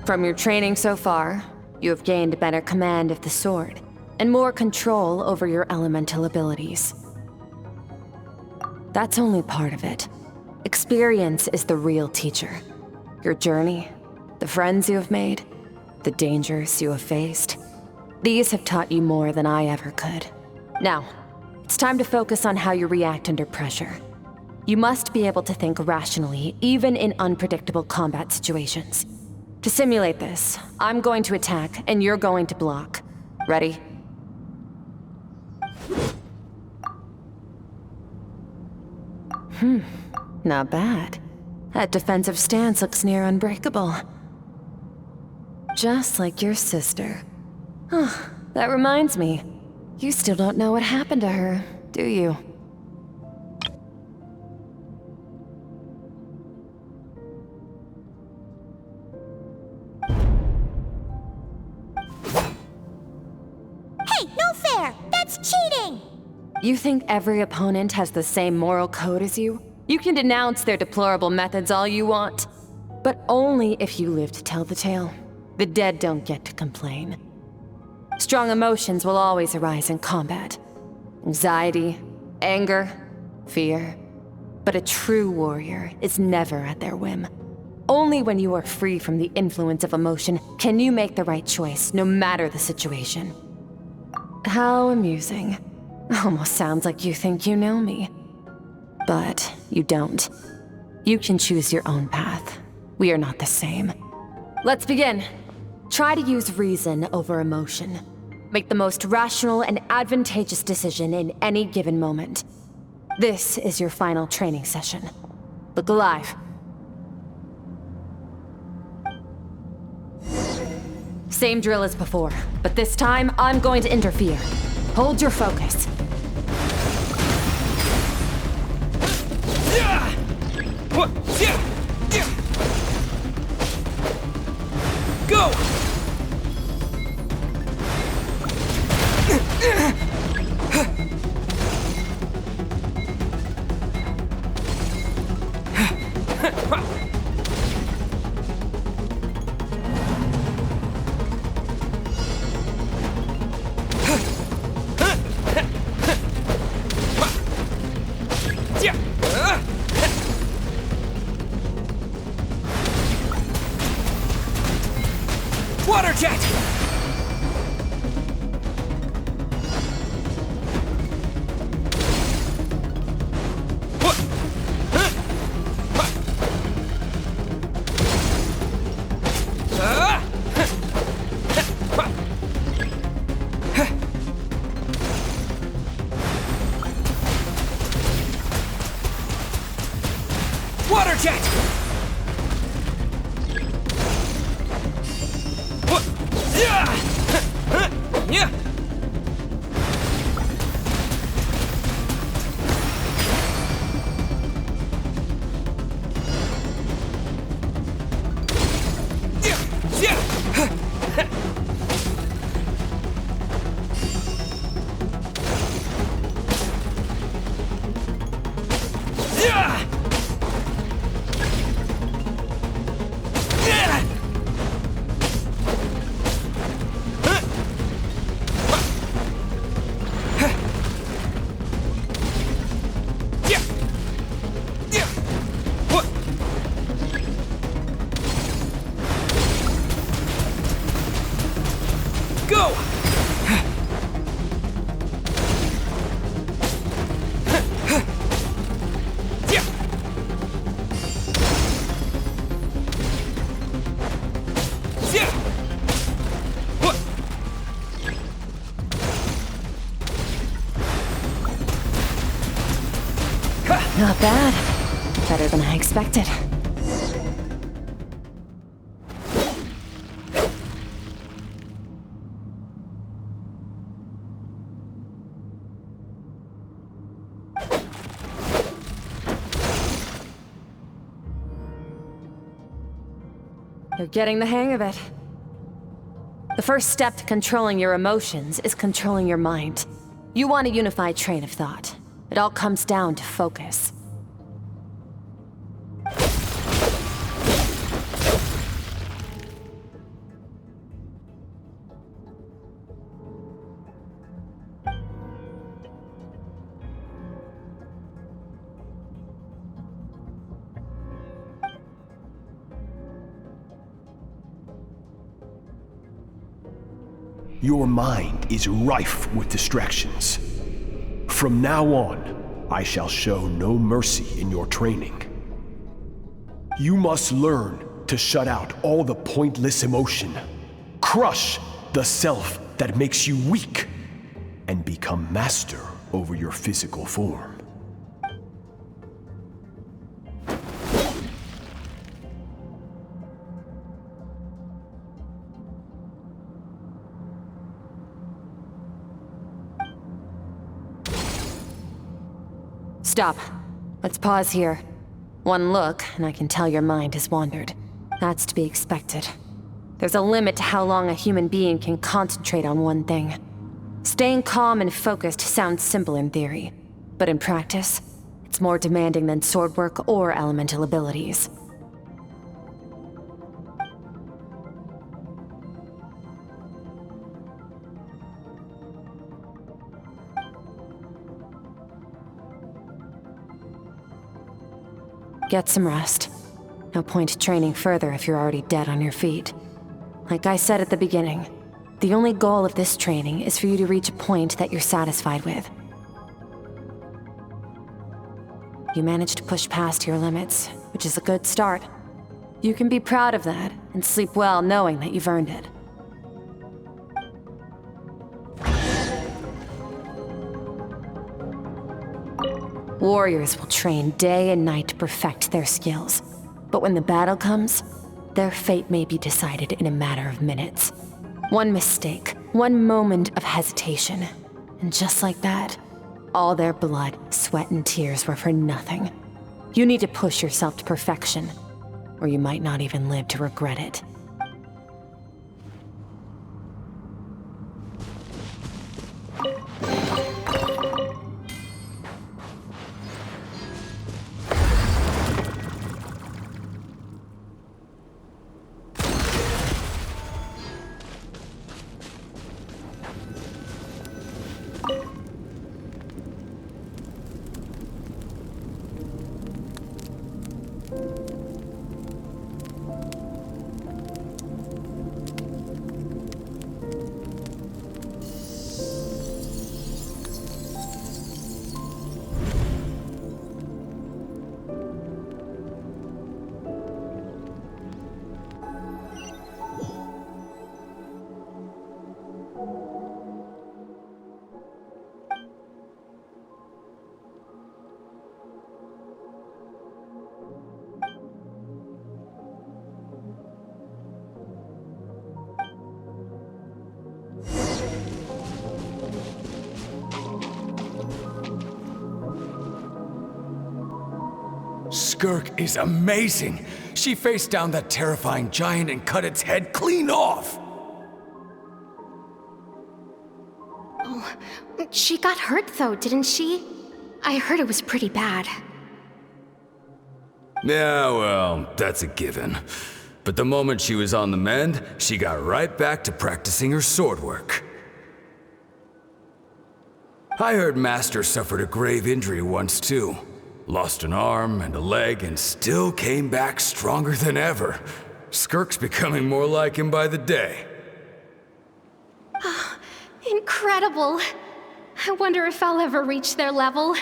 Speaker 4: From your training so far, you have gained better command of the sword, and more control over your elemental abilities. That's only part of it. Experience is the real teacher. Your journey, the friends you have made, the dangers you have faced. These have taught you more than I ever could. Now, it's time to focus on how you react under pressure. You must be able to think rationally, even in unpredictable combat situations. To simulate this, I'm going to attack, and you're going to block. Ready? Not bad. That defensive stance looks near unbreakable. Just like your sister. Oh, that reminds me. You still don't know what happened to her, do you?
Speaker 1: Cheating!
Speaker 4: You think every opponent has the same moral code as you? You can denounce their deplorable methods all you want, but only if you live to tell the tale. The dead don't get to complain. Strong emotions will always arise in combat. Anxiety, anger, fear. But a true warrior is never at their whim. Only when you are free from the influence of emotion can you make the right choice, no matter the situation. How amusing. Almost sounds like you think you know me. But you don't. You can choose your own path. We are not the same. Let's begin. Try to use reason over emotion. Make the most rational and advantageous decision in any given moment. This is your final training session. Look alive. Same drill as before, but this time I'm going to interfere. Hold your focus.
Speaker 11: Go!
Speaker 13: Water jet! Water jet! Yeah! Go!
Speaker 4: Not bad. Better than I expected. You're getting the hang of it. The first step to controlling your emotions is controlling your mind. You want a unified train of thought. It all comes down to focus.
Speaker 15: Your mind is rife with distractions. From now on, I shall show no mercy in your training. You must learn to shut out all the pointless emotion, crush the self that makes you weak, and become master over your physical form.
Speaker 4: Stop. Let's pause here. One look, and I can tell your mind has wandered. That's to be expected. There's a limit to how long a human being can concentrate on one thing. Staying calm and focused sounds simple in theory, but in practice, it's more demanding than sword work or elemental abilities. Get some rest. No point training further if you're already dead on your feet. Like I said at the beginning, the only goal of this training is for you to reach a point that you're satisfied with. You managed to push past your limits, which is a good start. You can be proud of that and sleep well knowing that you've earned it. Warriors will train day and night to perfect their skills. But when the battle comes, their fate may be decided in a matter of minutes. One mistake, one moment of hesitation, and just like that, all their blood, sweat, and tears were for nothing. You need to push yourself to perfection, or you might not even live to regret it.
Speaker 13: Skirk is amazing. She faced down that terrifying giant and cut its head clean off.
Speaker 10: Oh, she got hurt though, didn't she? I heard it was pretty bad.
Speaker 16: Yeah, well, that's a given. But the moment she was on the mend, she got right back to practicing her sword work. I heard Master suffered a grave injury once too. Lost an arm and a leg and still came back stronger than ever. Skirk's becoming more like him by the day.
Speaker 10: Oh, incredible. I wonder if I'll ever reach their level.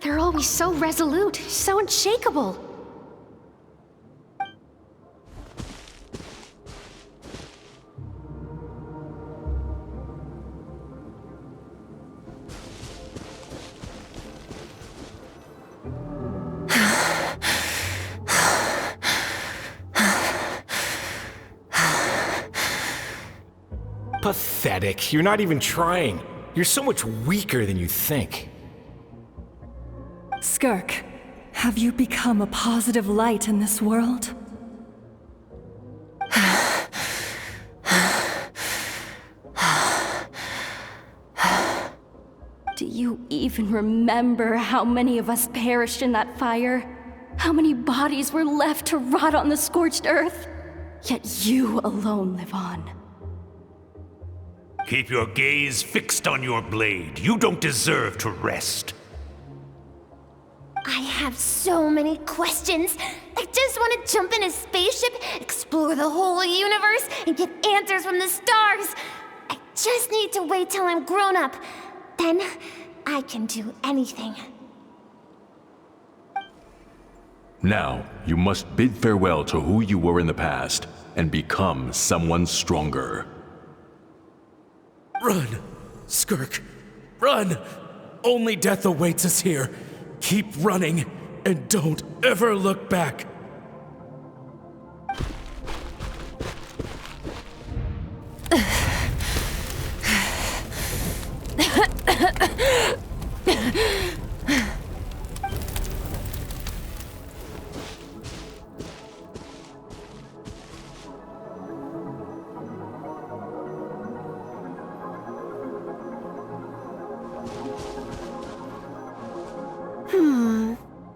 Speaker 10: They're always so resolute, so unshakable.
Speaker 12: Pathetic. You're not even trying. You're so much weaker than you think.
Speaker 17: Skirk, have you become a positive light in this world?
Speaker 7: Do you even remember how many of us perished in that fire? How many bodies were left to rot on the scorched earth? Yet you alone live on.
Speaker 14: Keep your gaze fixed on your blade. You don't deserve to rest.
Speaker 10: I have so many questions. I just want to jump in a spaceship, explore the whole universe, and get answers from the stars. I just need to wait till I'm grown up. Then I can do anything.
Speaker 18: Now, you must bid farewell to who you were in the past and become someone stronger.
Speaker 13: Run, Skirk, run! Only death awaits us here. Keep running, and don't ever look back.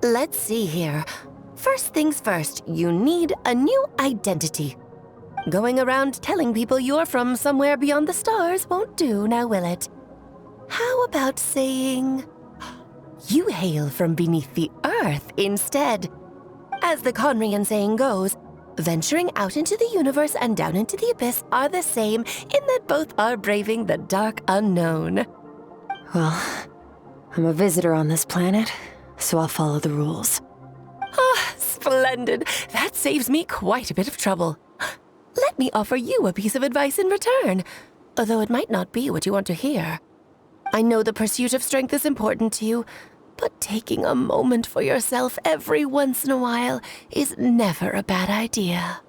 Speaker 19: Let's see here. First things first, you need a new identity. Going around telling people you're from somewhere beyond the stars won't do, now will it? How about saying you hail from beneath the earth instead? As the Conrian saying goes, venturing out into the universe and down into the abyss are the same in that both are braving the dark unknown.
Speaker 4: Well, I'm a visitor on this planet, so I'll follow the rules.
Speaker 19: Ah, splendid. That saves me quite a bit of trouble. Let me offer you a piece of advice in return, although it might not be what you want to hear. I know the pursuit of strength is important to you, but taking a moment for yourself every once in a while is never a bad idea.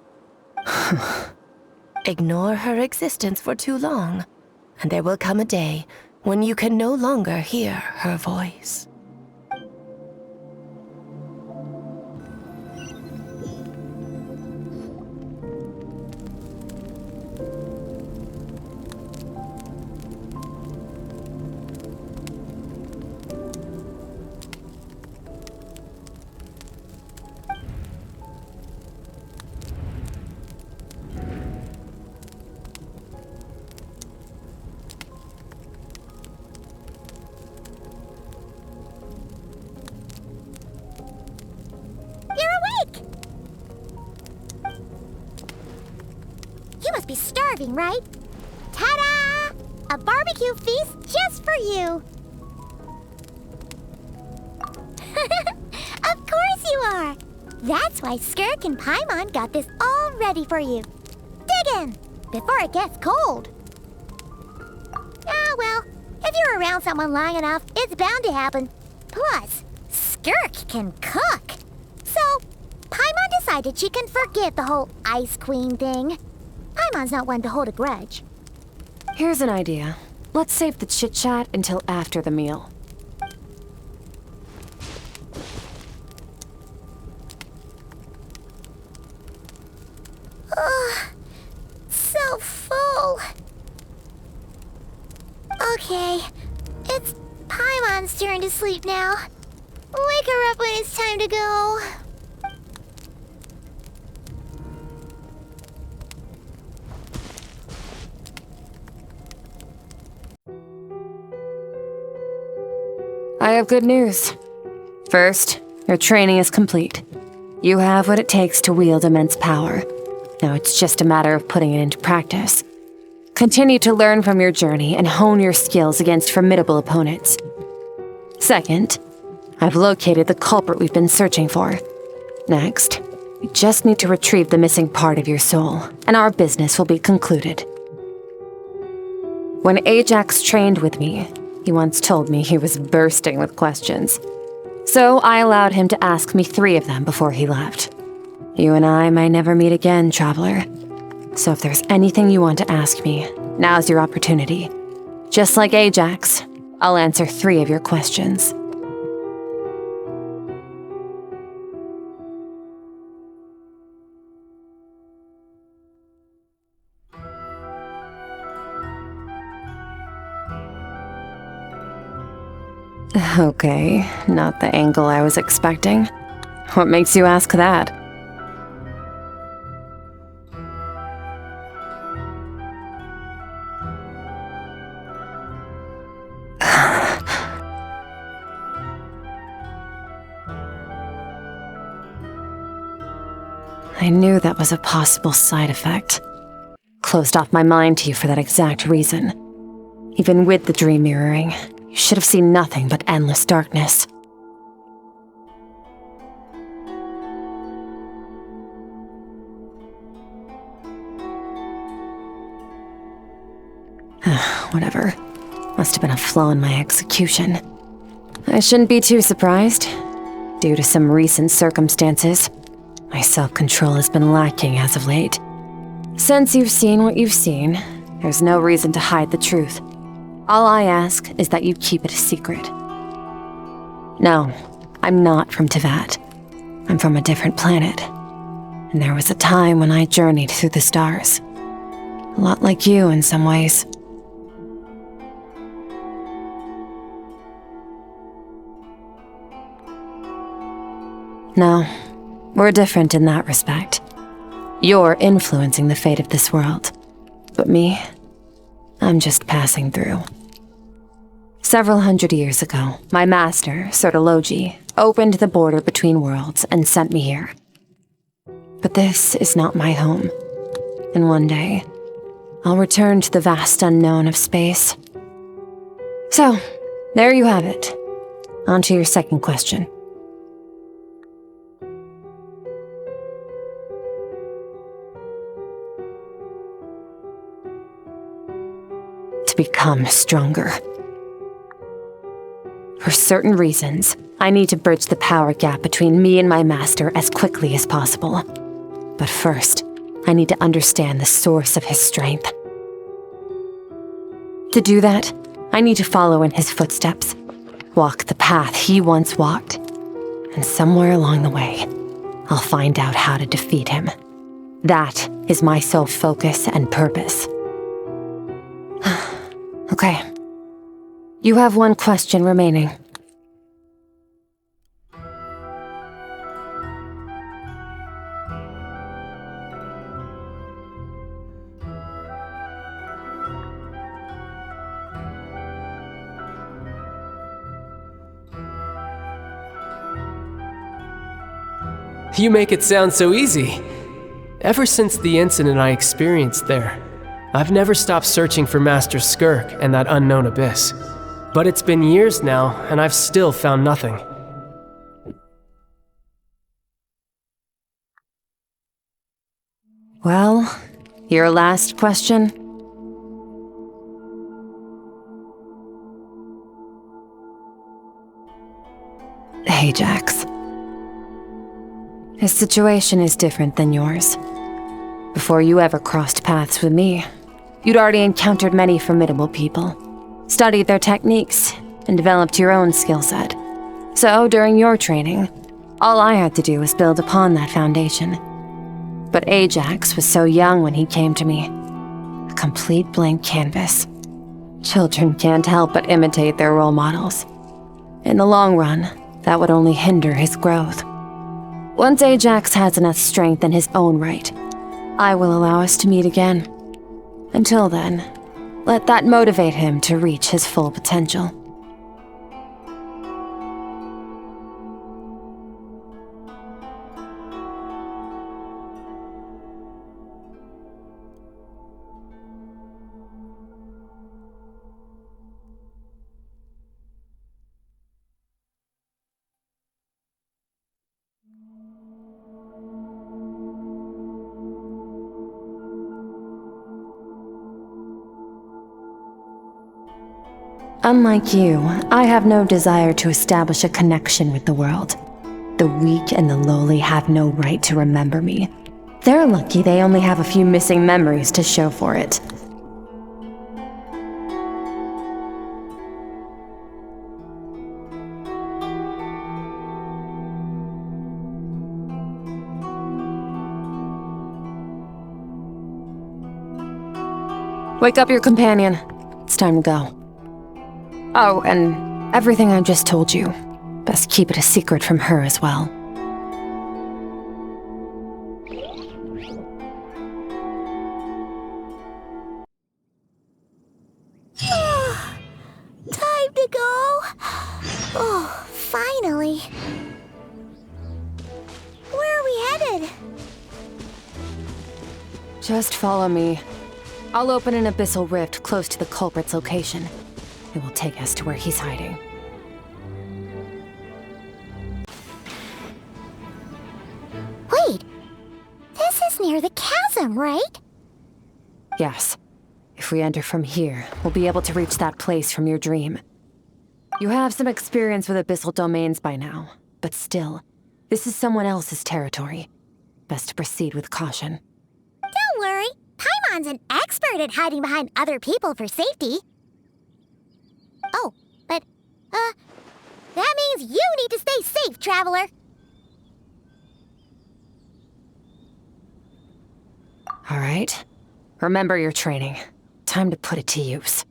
Speaker 19: Ignore her existence for too long, and there will come a day when you can no longer hear her voice.
Speaker 1: You must be starving, right? Ta-da! A barbecue feast just for you! Of course you are! That's why Skirk and Paimon got this all ready for you. Dig in, before it gets cold. Ah, well, if you're around someone long enough, it's bound to happen. Plus, Skirk can cook. So, Paimon decided she can forget the whole Ice Queen thing. Paimon's not one to hold a grudge.
Speaker 4: Here's an idea. Let's save the chit-chat until after the meal.
Speaker 1: So full. Okay, it's Paimon's turn to sleep now. Wake her up when it's time to go.
Speaker 4: I have good news. First, your training is complete. You have what it takes to wield immense power. Now it's just a matter of putting it into practice. Continue to learn from your journey and hone your skills against formidable opponents. Second, I've located the culprit we've been searching for. Next, we just need to retrieve the missing part of your soul, and our business will be concluded. When Ajax trained with me, he once told me he was bursting with questions. So I allowed him to ask me 3 of them before he left. You and I may never meet again, traveler. So if there's anything you want to ask me, now's your opportunity. Just like Ajax, I'll answer 3 of your questions. Okay, not the angle I was expecting. What makes you ask that? I knew that was a possible side effect. Closed off my mind to you for that exact reason. Even with the dream mirroring, you should have seen nothing but endless darkness. Whatever. Must have been a flaw in my execution. I shouldn't be too surprised. Due to some recent circumstances, my self-control has been lacking as of late. Since you've seen what you've seen, there's no reason to hide the truth. All I ask is that you keep it a secret. No, I'm not from Teyvat. I'm from a different planet. And there was a time when I journeyed through the stars. A lot like you in some ways. No, we're different in that respect. You're influencing the fate of this world. But me, I'm just passing through. Several hundred years ago, my master, Sertologi, opened the border between worlds and sent me here. But this is not my home. And one day, I'll return to the vast unknown of space. So, there you have it. On to your second question. To become stronger. For certain reasons, I need to bridge the power gap between me and my master as quickly as possible. But first, I need to understand the source of his strength. To do that, I need to follow in his footsteps, walk the path he once walked, and somewhere along the way, I'll find out how to defeat him. That is my sole focus and purpose. Okay. You have one question remaining.
Speaker 20: You make it sound so easy. Ever since the incident I experienced there, I've never stopped searching for Master Skirk and that unknown abyss. But it's been years now, and I've still found nothing.
Speaker 4: Well, your last question? Ajax. His situation is different than yours. Before you ever crossed paths with me, you'd already encountered many formidable people, studied their techniques, and developed your own skill set. So, during your training, all I had to do was build upon that foundation. But Ajax was so young when he came to me. A complete blank canvas. Children can't help but imitate their role models. In the long run, that would only hinder his growth. Once Ajax has enough strength in his own right, I will allow us to meet again. Until then, let that motivate him to reach his full potential. Unlike you, I have no desire to establish a connection with the world. The weak and the lowly have no right to remember me. They're lucky they only have a few missing memories to show for it. Wake up your companion. It's time to go. Oh, and everything I just told you, best keep it a secret from her as well.
Speaker 1: Time to go. Oh, finally. Where are we headed?
Speaker 4: Just follow me. I'll open an abyssal rift close to the culprit's location. It will take us to where he's hiding.
Speaker 1: Wait, this is near the chasm, right?
Speaker 4: Yes. If we enter from here, we'll be able to reach that place from your dream. You have some experience with abyssal domains by now, but still, this is someone else's territory. Best to proceed with caution.
Speaker 1: Don't worry, Paimon's an expert at hiding behind other people for safety. Oh, but, that means you need to stay safe, traveler.
Speaker 4: All right. Remember your training. Time to put it to use.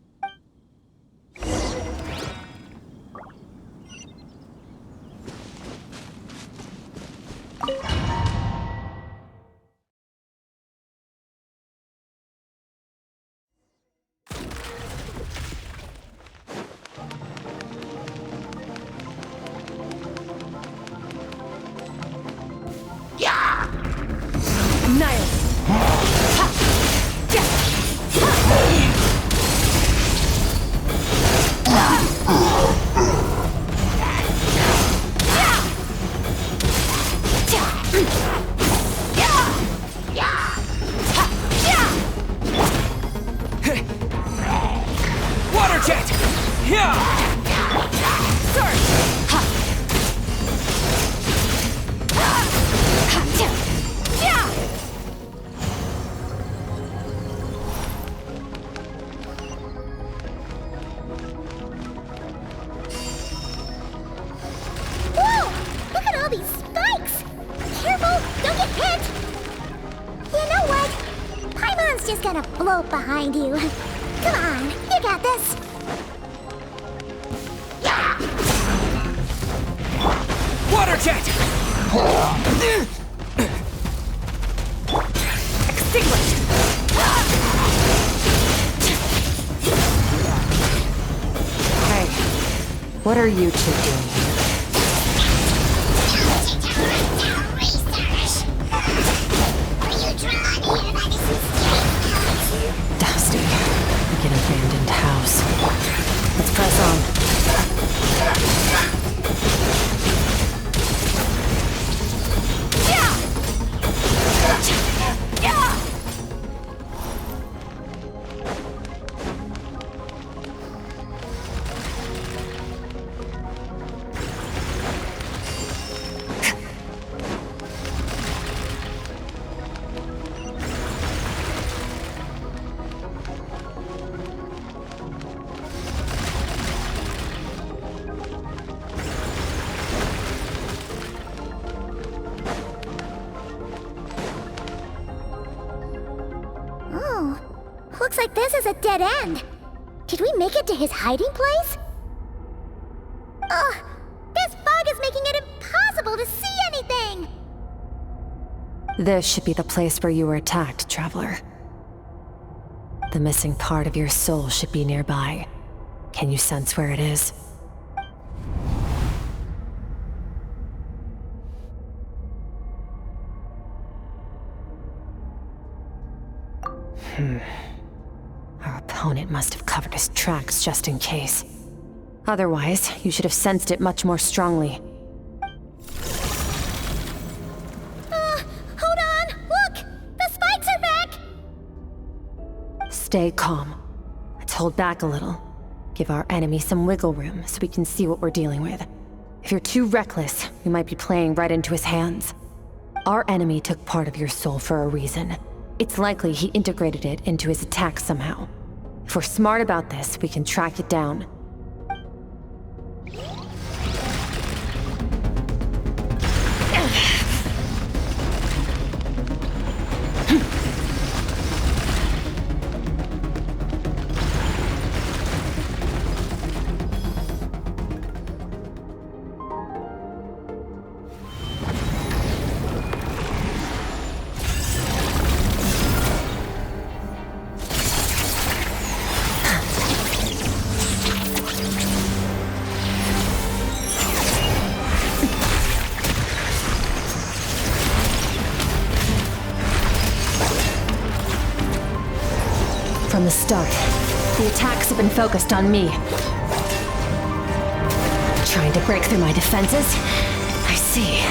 Speaker 11: Water jet!
Speaker 1: Whoa! Look at all these spikes! Careful! Don't get hit! You know what? Paimon's just gonna float behind you. Come on, you got this!
Speaker 11: Water jet!
Speaker 1: Extinguished!
Speaker 4: Hey, what are you two doing here? Dusty, like an abandoned house. Let's press on.
Speaker 1: Oh, looks like this is a dead end. Did we make it to his hiding place? Ugh, this fog is making it impossible to see anything!
Speaker 4: This should be the place where you were attacked, Traveler. The missing part of your soul should be nearby. Can you sense where it is? Our opponent must have covered his tracks just in case. Otherwise, you should have sensed it much more strongly.
Speaker 1: Hold on! Look! The spikes are back!
Speaker 4: Stay calm. Let's hold back a little. Give our enemy some wiggle room so we can see what we're dealing with. If you're too reckless, we might be playing right into his hands. Our enemy took part of your soul for a reason. It's likely he integrated it into his attack somehow. If we're smart about this, we can track it down. From the start, the attacks have been focused on me. Trying to break through my defenses? I see.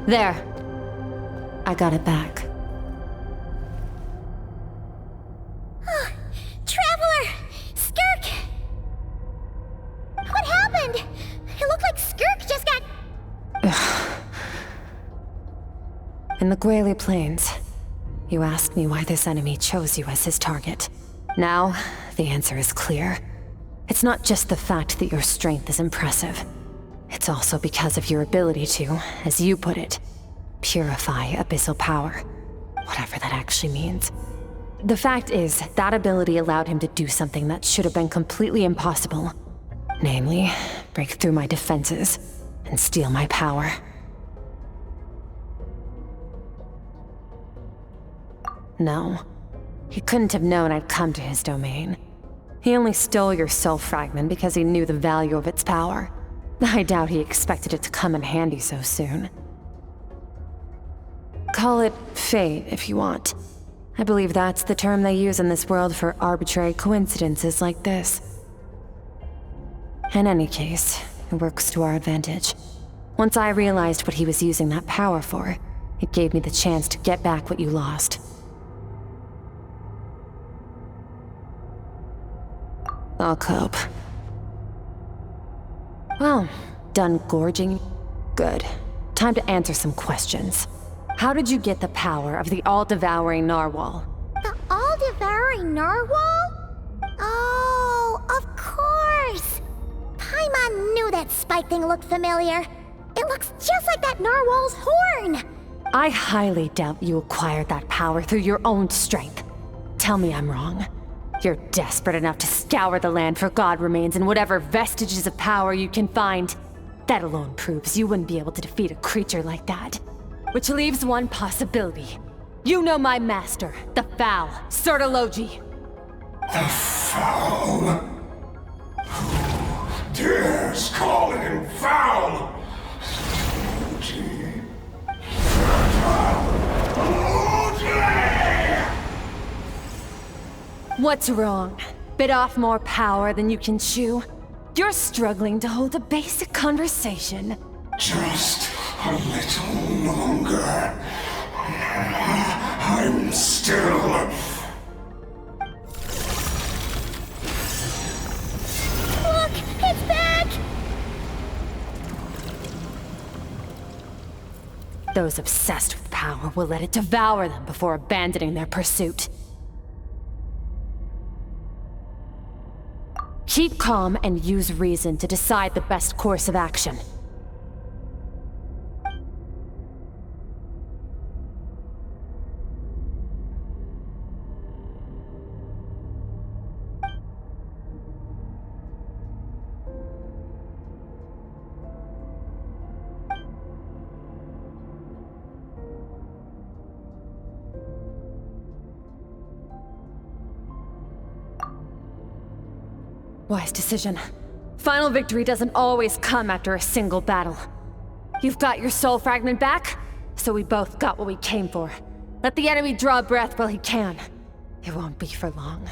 Speaker 4: There. I got it back.
Speaker 1: Traveler! Skirk! What happened? It looked like Skirk just got...
Speaker 4: In the Gueli Plains, you asked me why this enemy chose you as his target. Now, the answer is clear. It's not just the fact that your strength is impressive. It's also because of your ability to, as you put it, purify abyssal power. Whatever that actually means. The fact is, that ability allowed him to do something that should have been completely impossible. Namely, break through my defenses and steal my power. No, he couldn't have known I'd come to his domain. He only stole your soul fragment because he knew the value of its power. I doubt he expected it to come in handy so soon. Call it fate if you want. I believe that's the term they use in this world for arbitrary coincidences like this. In any case, it works to our advantage. Once I realized what he was using that power for, it gave me the chance to get back what you lost. I'll cope. Well, done gorging? Good. Time to answer some questions. How did you get the power of the all-devouring narwhal?
Speaker 1: The all-devouring narwhal? Oh, of course! Paimon knew that spike thing looked familiar. It looks just like that narwhal's horn!
Speaker 4: I highly doubt you acquired that power through your own strength. Tell me I'm wrong. You're desperate enough to scour the land for god remains and whatever vestiges of power you can find. That alone proves you wouldn't be able to defeat a creature like that. Which leaves one possibility. You know my master, the Foul, Sertologi.
Speaker 14: The Foul? Who dares call him Foul?
Speaker 4: What's wrong? Bit off more power than you can chew? You're struggling to hold a basic conversation.
Speaker 14: Just a little longer. I'm still...
Speaker 1: Look! It's back!
Speaker 4: Those obsessed with power will let it devour them before abandoning their pursuit. Keep calm and use reason to decide the best course of action. Wise decision. Final victory doesn't always come after a single battle. You've got your soul fragment back, so we both got what we came for. Let the enemy draw breath while he can. It won't be for long.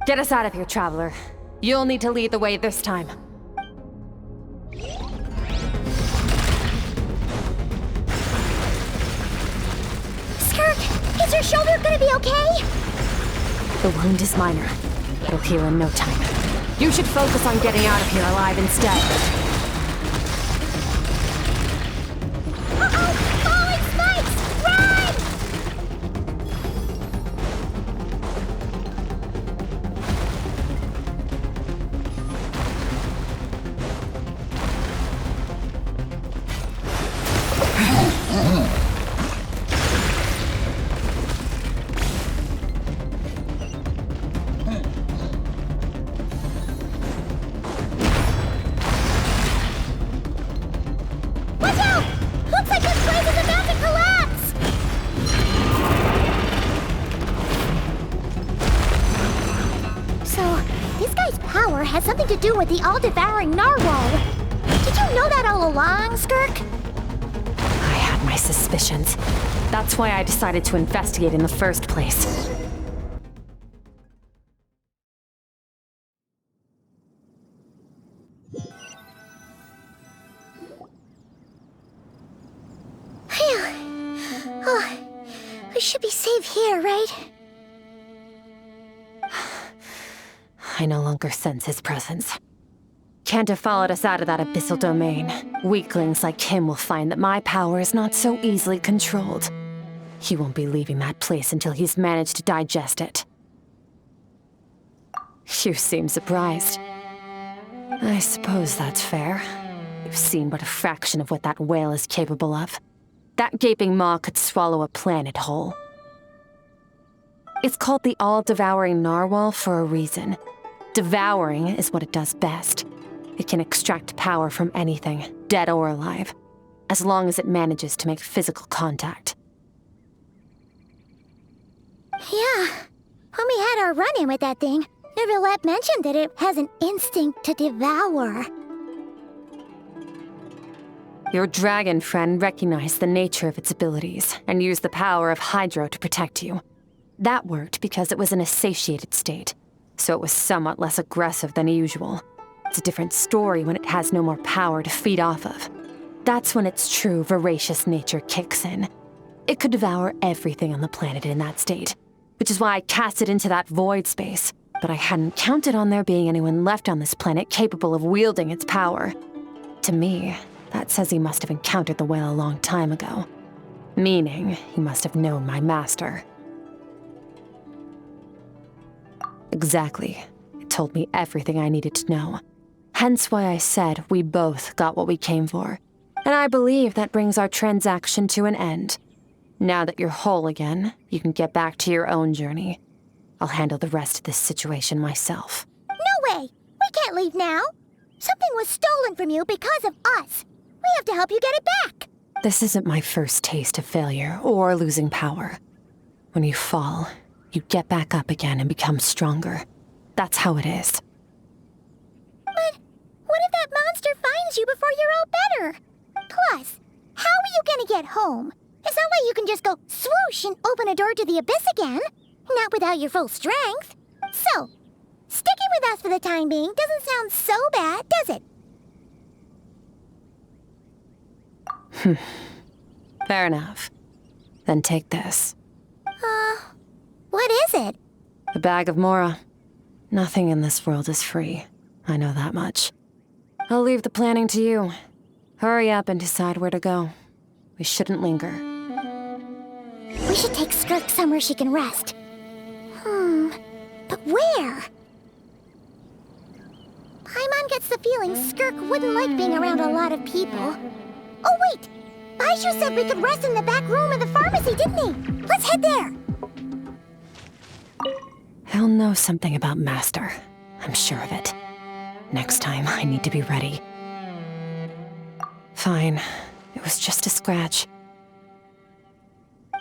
Speaker 4: Get us out of here, Traveler. You'll need to lead the way this time.
Speaker 1: Skirk, is your shoulder gonna be okay?
Speaker 4: The wound is minor. It'll heal in no time. You should focus on getting out of here alive instead.
Speaker 1: Uh-oh! Falling spikes! Run! Watch out! Looks like this place is about to collapse! So, this guy's power has something to do with the all-devouring narwhal. Did you know that all along, Skirk?
Speaker 4: I had my suspicions. That's why I decided to investigate in the first place.
Speaker 1: Phew. Oh, we should be safe here, right?
Speaker 4: I no longer sense his presence. Can't have followed us out of that abyssal domain. Weaklings like him will find that my power is not so easily controlled. He won't be leaving that place until he's managed to digest it. You seem surprised. I suppose that's fair. You've seen but a fraction of what that whale is capable of. That gaping maw could swallow a planet whole. It's called the all-devouring narwhal for a reason. Devouring is what it does best. It can extract power from anything, dead or alive, as long as it manages to make physical contact.
Speaker 1: Yeah. When we had our run-in with that thing, Neverlet mentioned that it has an instinct to devour.
Speaker 4: Your dragon friend recognized the nature of its abilities and used the power of Hydro to protect you. That worked because it was in a satiated state, so it was somewhat less aggressive than usual. It's a different story when it has no more power to feed off of. That's when its true voracious nature kicks in. It could devour everything on the planet in that state, which is why I cast it into that void space, but I hadn't counted on there being anyone left on this planet capable of wielding its power. To me, that says he must have encountered the whale a long time ago. Meaning, he must have known my master. Exactly. It told me everything I needed to know. Hence why I said we both got what we came for. And I believe that brings our transaction to an end. Now that you're whole again, you can get back to your own journey. I'll handle the rest of this situation myself.
Speaker 1: No way! We can't leave now! Something was stolen from you because of us! We have to help you get it back!
Speaker 4: This isn't my first taste of failure or losing power. When you fall, you get back up again and become stronger. That's how it is.
Speaker 1: But what if that monster finds you before you're all better? Plus, how are you gonna get home? It's not like you can just go swoosh and open a door to the abyss again. Not without your full strength. So, sticking with us for the time being doesn't sound so bad, does it?
Speaker 4: Fair enough. Then take this.
Speaker 1: What is it?
Speaker 4: A bag of Mora. Nothing in this world is free. I know that much. I'll leave the planning to you. Hurry up and decide where to go. We shouldn't linger.
Speaker 1: We should take Skirk somewhere she can rest. But where? Paimon gets the feeling Skirk wouldn't like being around a lot of people. Oh wait! Baizhu said we could rest in the back room of the pharmacy, didn't he? Let's head there!
Speaker 4: He'll know something about Master. I'm sure of it. Next time, I need to be ready. Fine. It was just a scratch.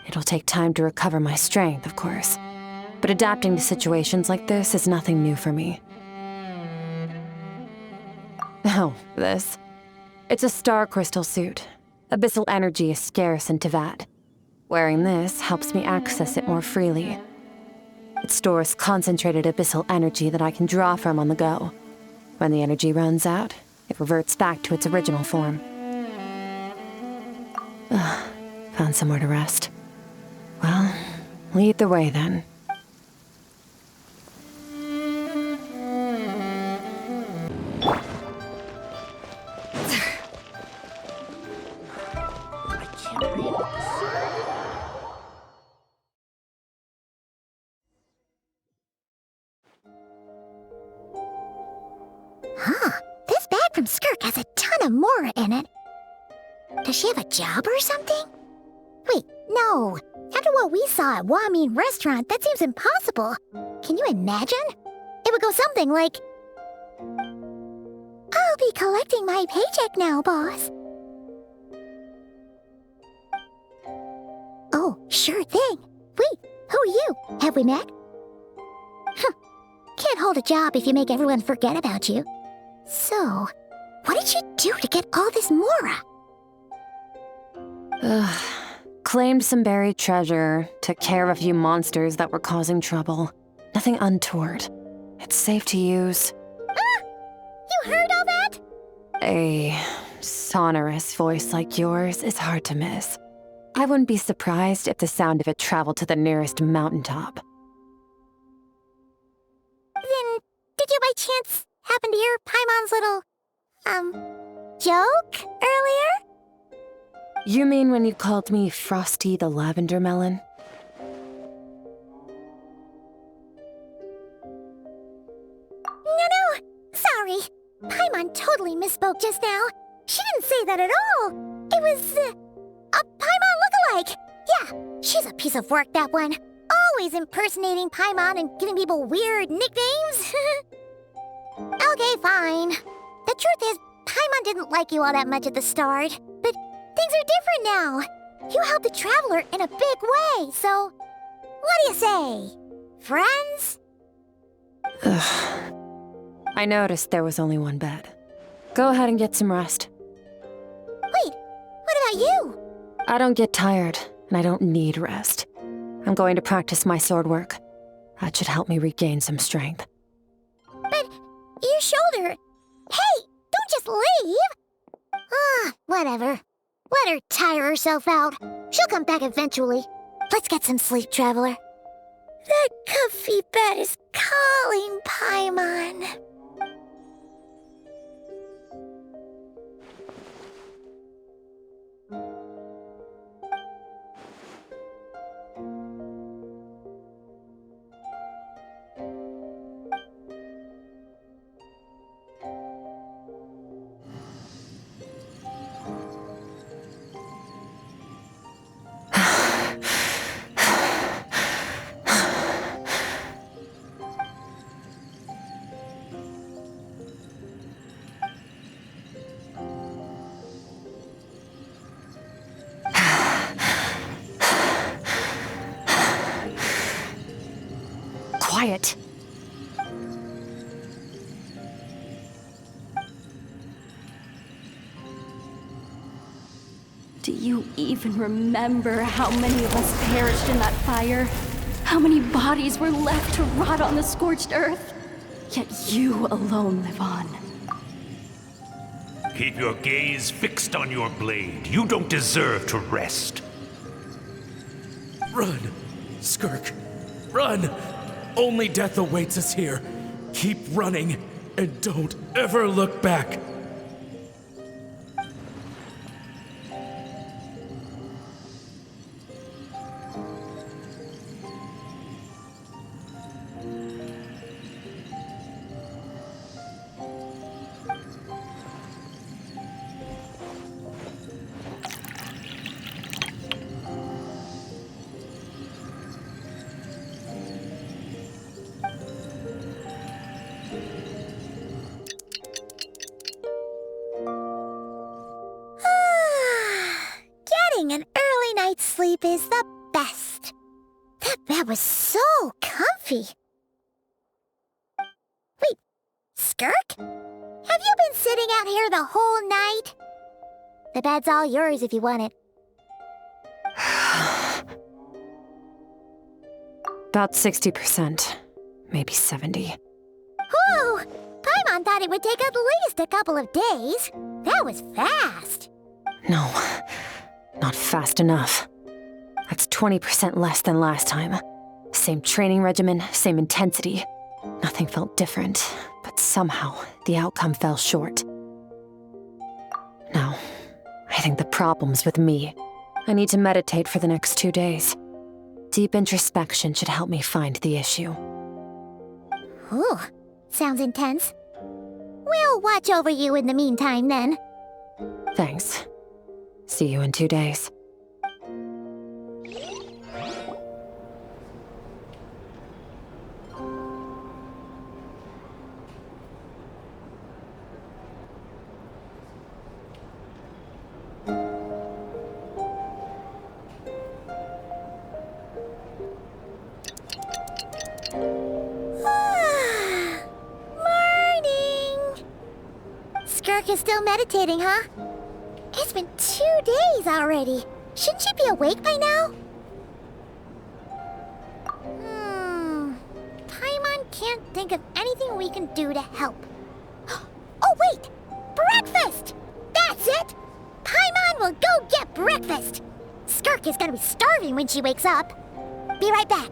Speaker 4: It'll take time to recover my strength, of course. But adapting to situations like this is nothing new for me. Oh, this. It's a star crystal suit. Abyssal energy is scarce in Teyvat. Wearing this helps me access it more freely. It stores concentrated abyssal energy that I can draw from on the go. When the energy runs out, it reverts back to its original form. Found somewhere to rest. Well, lead the way then.
Speaker 1: This bag from Skirk has a ton of Mora in it. Does she have a job or something? Wait, no. After what we saw at Wamin Restaurant, that seems impossible. Can you imagine? It would go something like, I'll be collecting my paycheck now, boss. Oh, sure thing. Wait, who are you? Have we met? Can't hold a job if you make everyone forget about you. So, what did you do to get all this Mora?
Speaker 4: Claimed some buried treasure, took care of a few monsters that were causing trouble. Nothing untoward. It's safe to use.
Speaker 1: You heard all that?
Speaker 4: A sonorous voice like yours is hard to miss. I wouldn't be surprised if the sound of it traveled to the nearest mountaintop.
Speaker 1: Then, did you by chance happen to hear Paimon's little, joke earlier?
Speaker 4: You mean when you called me Frosty the Lavender Melon?
Speaker 1: No, sorry. Paimon totally misspoke just now. She didn't say that at all. It was, a Paimon lookalike. Yeah, she's a piece of work, that one. Always impersonating Paimon and giving people weird nicknames. Okay, fine. The truth is, Paimon didn't like you all that much at the start, but things are different now. You helped the Traveler in a big way, so what do you say? Friends?
Speaker 4: I noticed there was only one bed. Go ahead and get some rest.
Speaker 1: Wait, what about you?
Speaker 4: I don't get tired, and I don't need rest. I'm going to practice my sword work. That should help me regain some strength.
Speaker 1: But your shoulder... Hey, don't just leave! Whatever. Let her tire herself out. She'll come back eventually. Let's get some sleep, Traveler. That comfy bed is calling, Paimon.
Speaker 4: Quiet.
Speaker 7: Do you even remember how many of us perished in that fire? How many bodies were left to rot on the scorched earth? Yet you alone live on.
Speaker 14: Keep your gaze fixed on your blade. You don't deserve to rest.
Speaker 13: Run, Skirk. Run! Only death awaits us here. Keep running, and don't ever look back.
Speaker 1: Getting an early night's sleep is the best. That bed was so comfy. Wait, Skirk? Have you been sitting out here the whole night? The bed's all yours if you want it.
Speaker 4: About 60%, maybe 70.
Speaker 1: Whew! Paimon thought it would take at least a couple of days. That was fast.
Speaker 4: No, not fast enough. That's 20% less than last time. Same training regimen, same intensity. Nothing felt different, but somehow the outcome fell short. No, I think the problem's with me. I need to meditate for the next 2 days. Deep introspection should help me find the issue.
Speaker 1: Ooh, sounds intense. We'll watch over you in the meantime, then.
Speaker 4: Thanks. See you in 2 days.
Speaker 1: Morning! Skirk is still meditating, huh? It's been 2 days already. Shouldn't she be awake by now? Paimon can't think of anything we can do to help. Oh, wait! Breakfast! That's it! Paimon will go get breakfast! Skirk is gonna be starving when she wakes up. Be right back.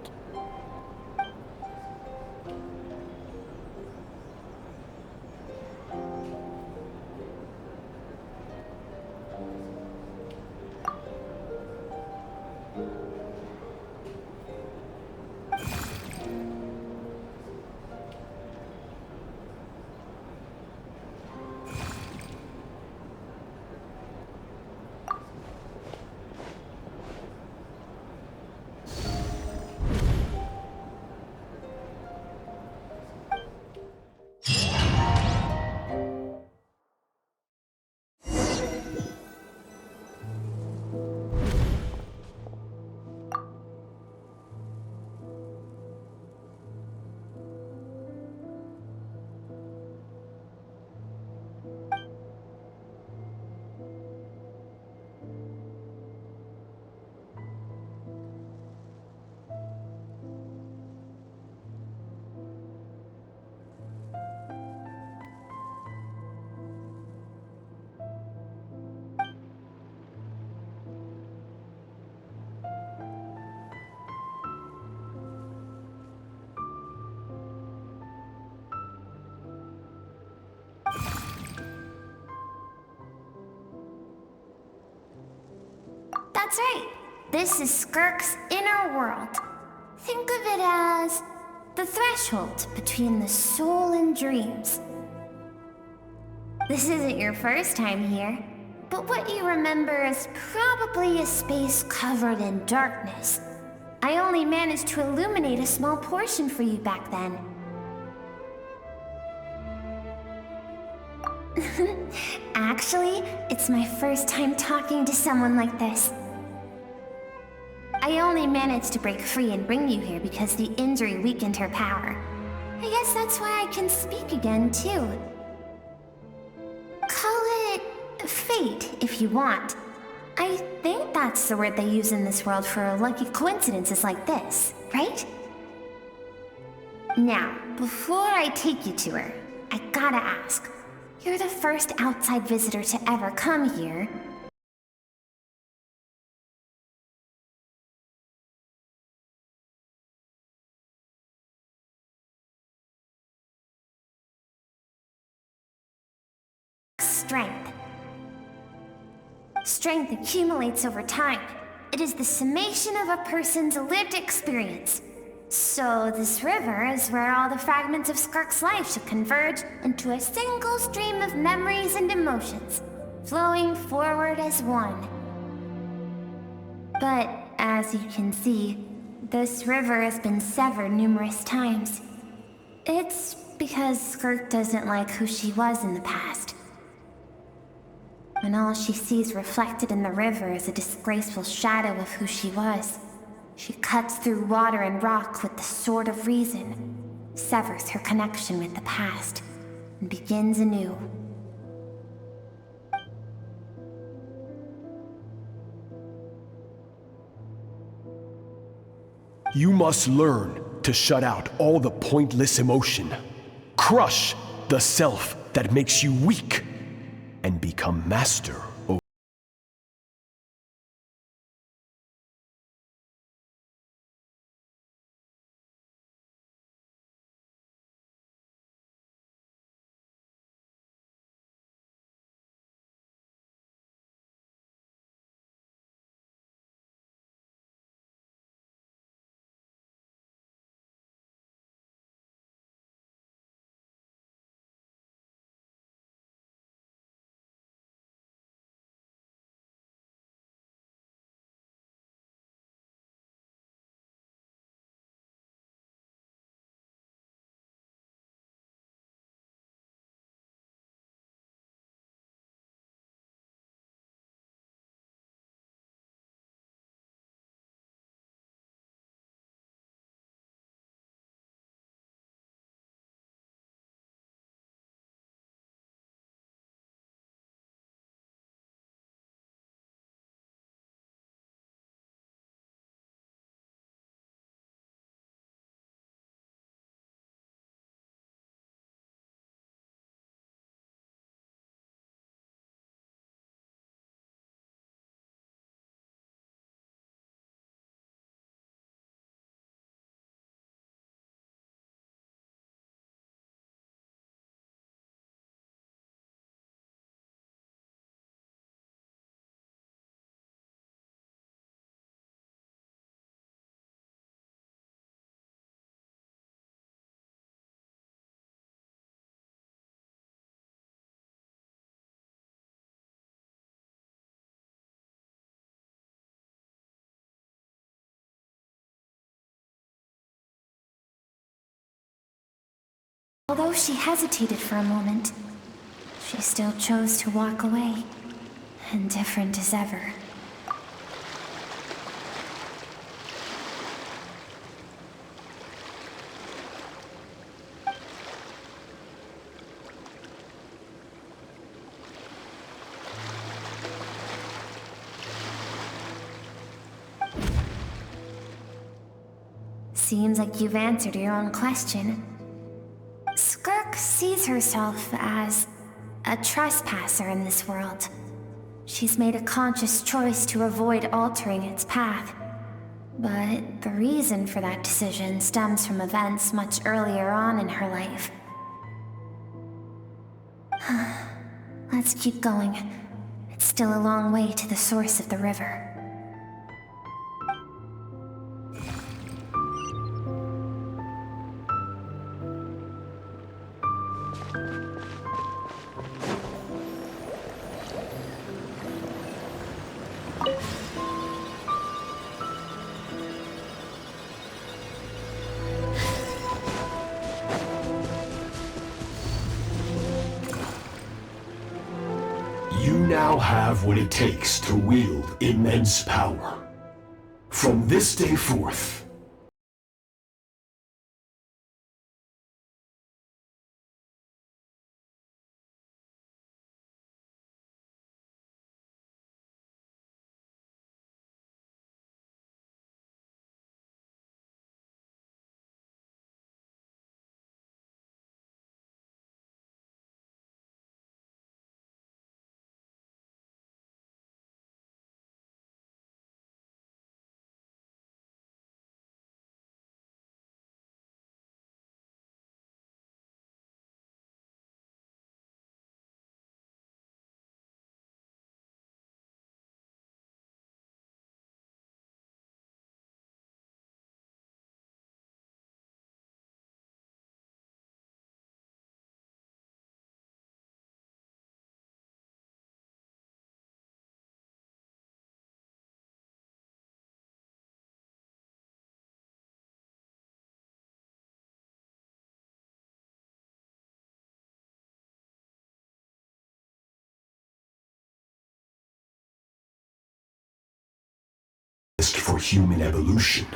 Speaker 10: That's right. This is Skirk's inner world. Think of it as the threshold between the soul and dreams. This isn't your first time here, but what you remember is probably a space covered in darkness. I only managed to illuminate a small portion for you back then. Actually, it's my first time talking to someone like this. I only managed to break free and bring you here because the injury weakened her power. I guess that's why I can speak again, too. Call it fate, if you want. I think that's the word they use in this world for lucky coincidences like this. right? Now, before I take you to her, I gotta ask. You're the first outside visitor to ever come here. Strength. Strength accumulates over time. It is the summation of a person's lived experience. So this river is where all the fragments of Skirk's life should converge into a single stream of memories and emotions, flowing forward as one. But as you can see, this river has been severed numerous times. It's because Skirk doesn't like who she was in the past. And all she sees reflected in the river is a disgraceful shadow of who she was. She cuts through water and rock with the sword of reason, severs her connection with the past, and begins anew.
Speaker 15: You must learn to shut out all the pointless emotion. Crush the self that makes you weak, and become master over.
Speaker 10: Although she hesitated for a moment, she still chose to walk away, indifferent as ever. Seems like you've answered your own question. Skirk sees herself as a trespasser in this world. She's made a conscious choice to avoid altering its path. But the reason for that decision stems from events much earlier on in her life. Let's keep going. It's still a long way to the source of the river.
Speaker 15: You now have what it takes to wield immense power. From this day forth, for human evolution.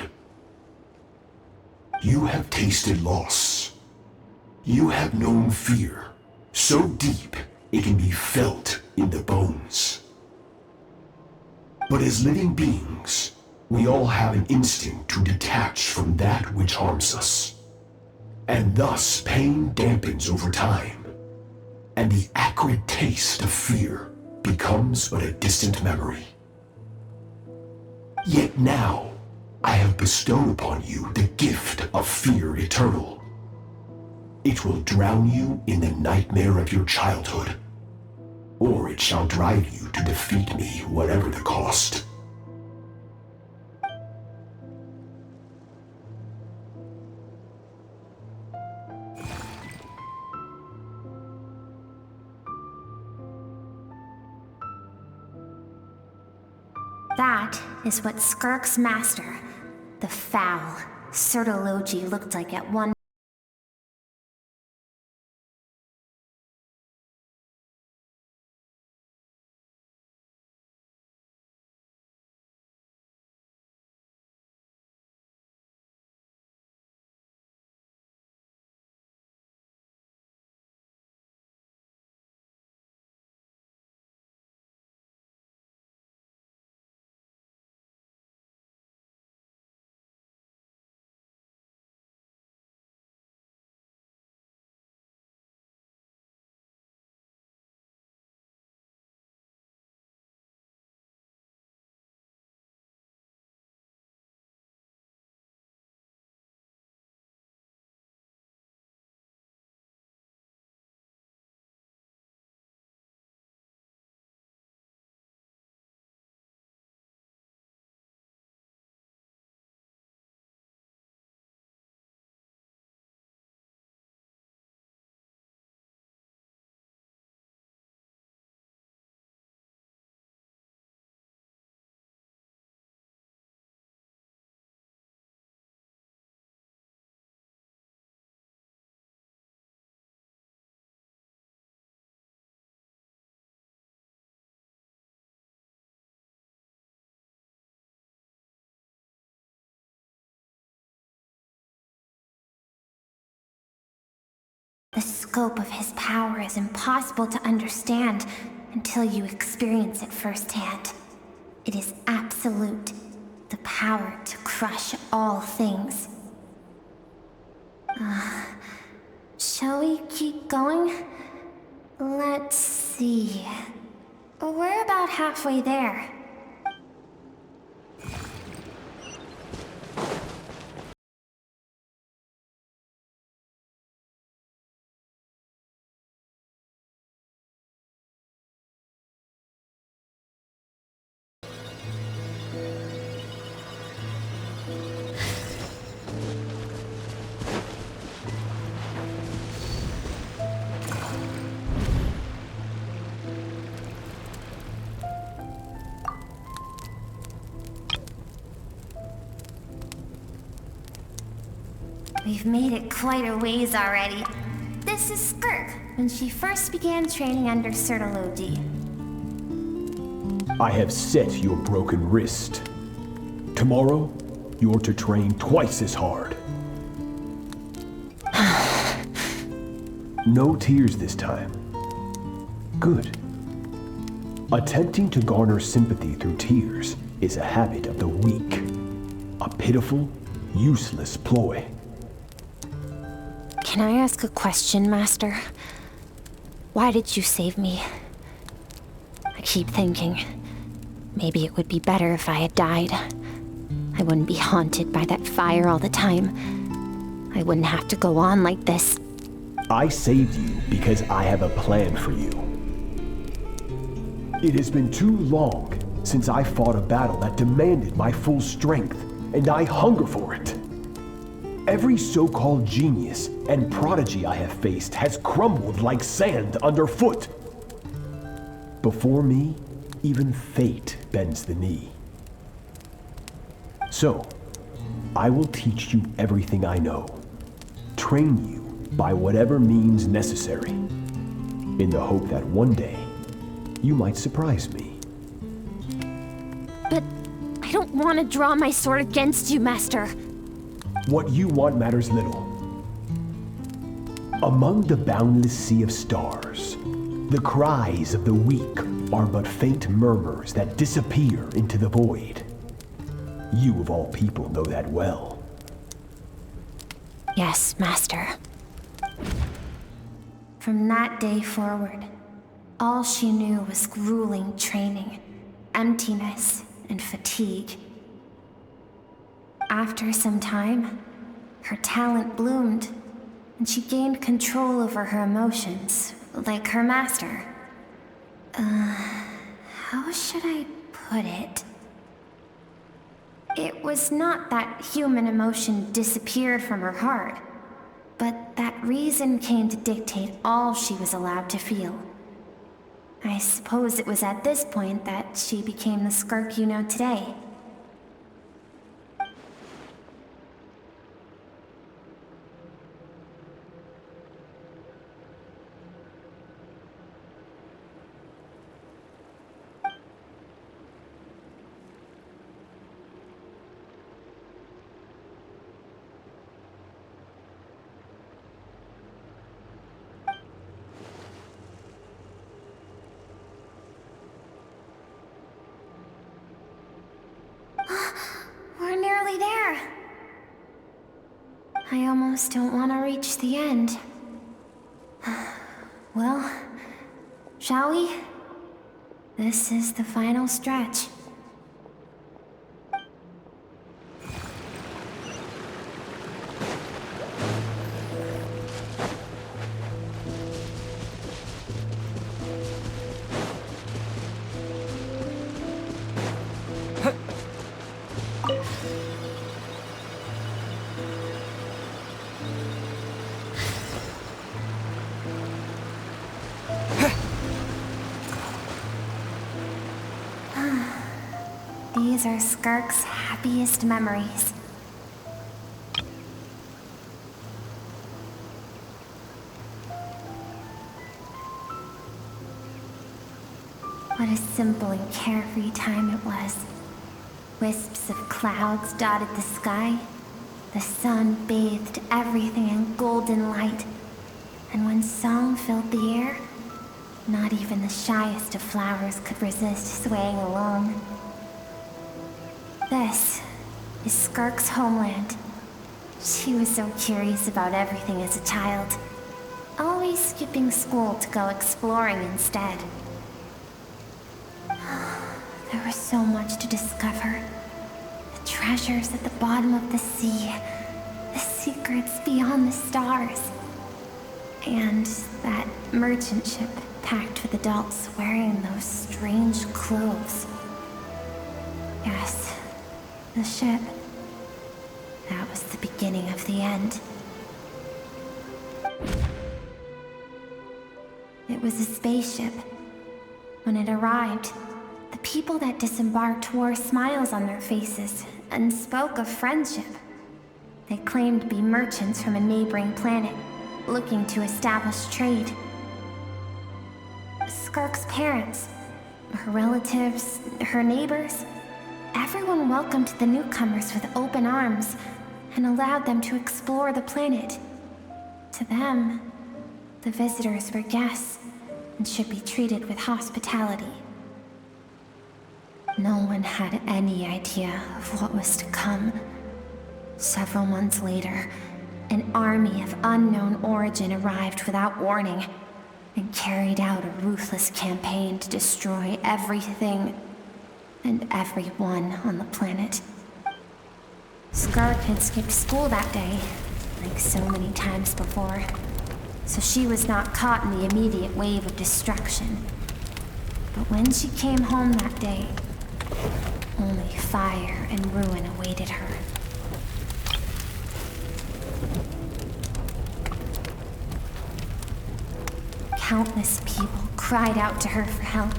Speaker 15: You have tasted loss. You have known fear, so deep it can be felt in the bones. But as living beings, we all have an instinct to detach from that which harms us. And thus pain dampens over time, and the acrid taste of fear becomes but a distant memory. Yet now, I have bestowed upon you the gift of fear eternal. It will drown you in the nightmare of your childhood, or it shall drive you to defeat me, whatever the cost.
Speaker 10: That is what Skirk's master, the foul Sertologi, looked like at one. The scope of his power is impossible to understand until you experience it firsthand. It is absolute, the power to crush all things. Shall we keep going? Let's see. We're about halfway there. We've made it quite a ways already. This is Skirk, when she first began training under Sertologi.
Speaker 15: I have set your broken wrist. Tomorrow, you're to train twice as hard. No tears this time. Good. Attempting to garner sympathy through tears is a habit of the weak. A pitiful, useless ploy.
Speaker 10: Can I ask a question, Master? Why did you save me? I keep thinking, maybe it would be better if I had died. I wouldn't be haunted by that fire all the time. I wouldn't have to go on like this.
Speaker 15: I saved you because I have a plan for you. It has been too long since I fought a battle that demanded my full strength, and I hunger for it. Every so-called genius and prodigy I have faced has crumbled like sand underfoot. Before me, even fate bends the knee. So, I will teach you everything I know, train you by whatever means necessary, in the hope that one day, you might surprise me.
Speaker 10: But I don't want to draw my sword against you, Master.
Speaker 15: What you want matters little. Among the boundless sea of stars, the cries of the weak are but faint murmurs that disappear into the void. You of all people know that well.
Speaker 10: Yes, Master. From that day forward, all she knew was grueling training, emptiness, and fatigue. After some time, her talent bloomed, and she gained control over her emotions, like her master. How should I put it? It was not that human emotion disappeared from her heart, but that reason came to dictate all she was allowed to feel. I suppose it was at this point that she became the Skirk you know today. We're nearly there. I almost don't want to reach the end. Well, shall we? This is the final stretch. These are Skirk's happiest memories. What a simple and carefree time it was. Wisps of clouds dotted the sky. The sun bathed everything in golden light. And when song filled the air, not even the shyest of flowers could resist swaying along. This is Skirk's homeland. She was so curious about everything as a child, always skipping school to go exploring instead. There was so much to discover. The treasures at the bottom of the sea, the secrets beyond the stars, and that merchant ship packed with adults wearing those strange clothes. Yes. The ship. That was the beginning of the end. It was a spaceship. When it arrived, the people that disembarked wore smiles on their faces and spoke of friendship. They claimed to be merchants from a neighboring planet, looking to establish trade. Skirk's parents, her relatives, her neighbors, everyone welcomed the newcomers with open arms and allowed them to explore the planet. To them, the visitors were guests and should be treated with hospitality. No one had any idea of what was to come. Several months later, an army of unknown origin arrived without warning and carried out a ruthless campaign to destroy everything and everyone on the planet. Skirk had skipped school that day, like so many times before, so she was not caught in the immediate wave of destruction. But when she came home that day, only fire and ruin awaited her. Countless people cried out to her for help.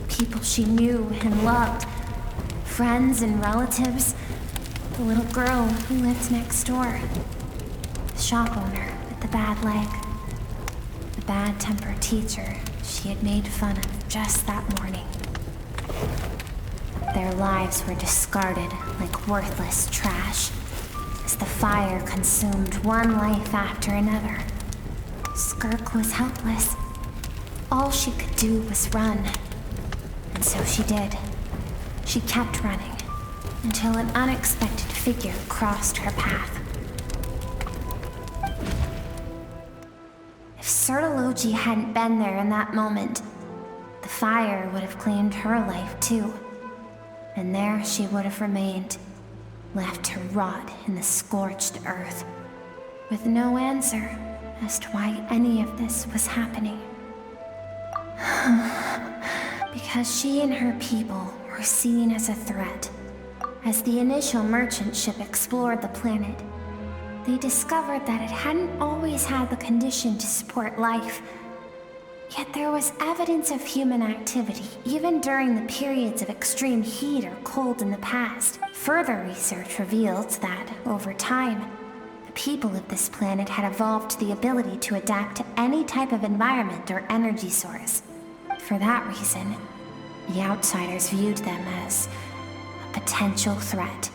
Speaker 10: People she knew and loved. Friends and relatives. The little girl who lived next door. The shop owner with the bad leg. The bad-tempered teacher she had made fun of just that morning. their lives were discarded like worthless trash, as the fire consumed one life after another. Skirk was helpless. All she could do was run. And so she did. She kept running, until an unexpected figure crossed her path. If Sertology hadn't been there in that moment, the fire would have claimed her life too. And there she would have remained, left to rot in the scorched earth, with no answer as to why any of this was happening. Because she and her people were seen as a threat. As the initial merchant ship explored the planet, they discovered that it hadn't always had the condition to support life. Yet there was evidence of human activity, even during the periods of extreme heat or cold in the past. Further research revealed that, over time, the people of this planet had evolved the ability to adapt to any type of environment or energy source. For that reason, the outsiders viewed them as a potential threat,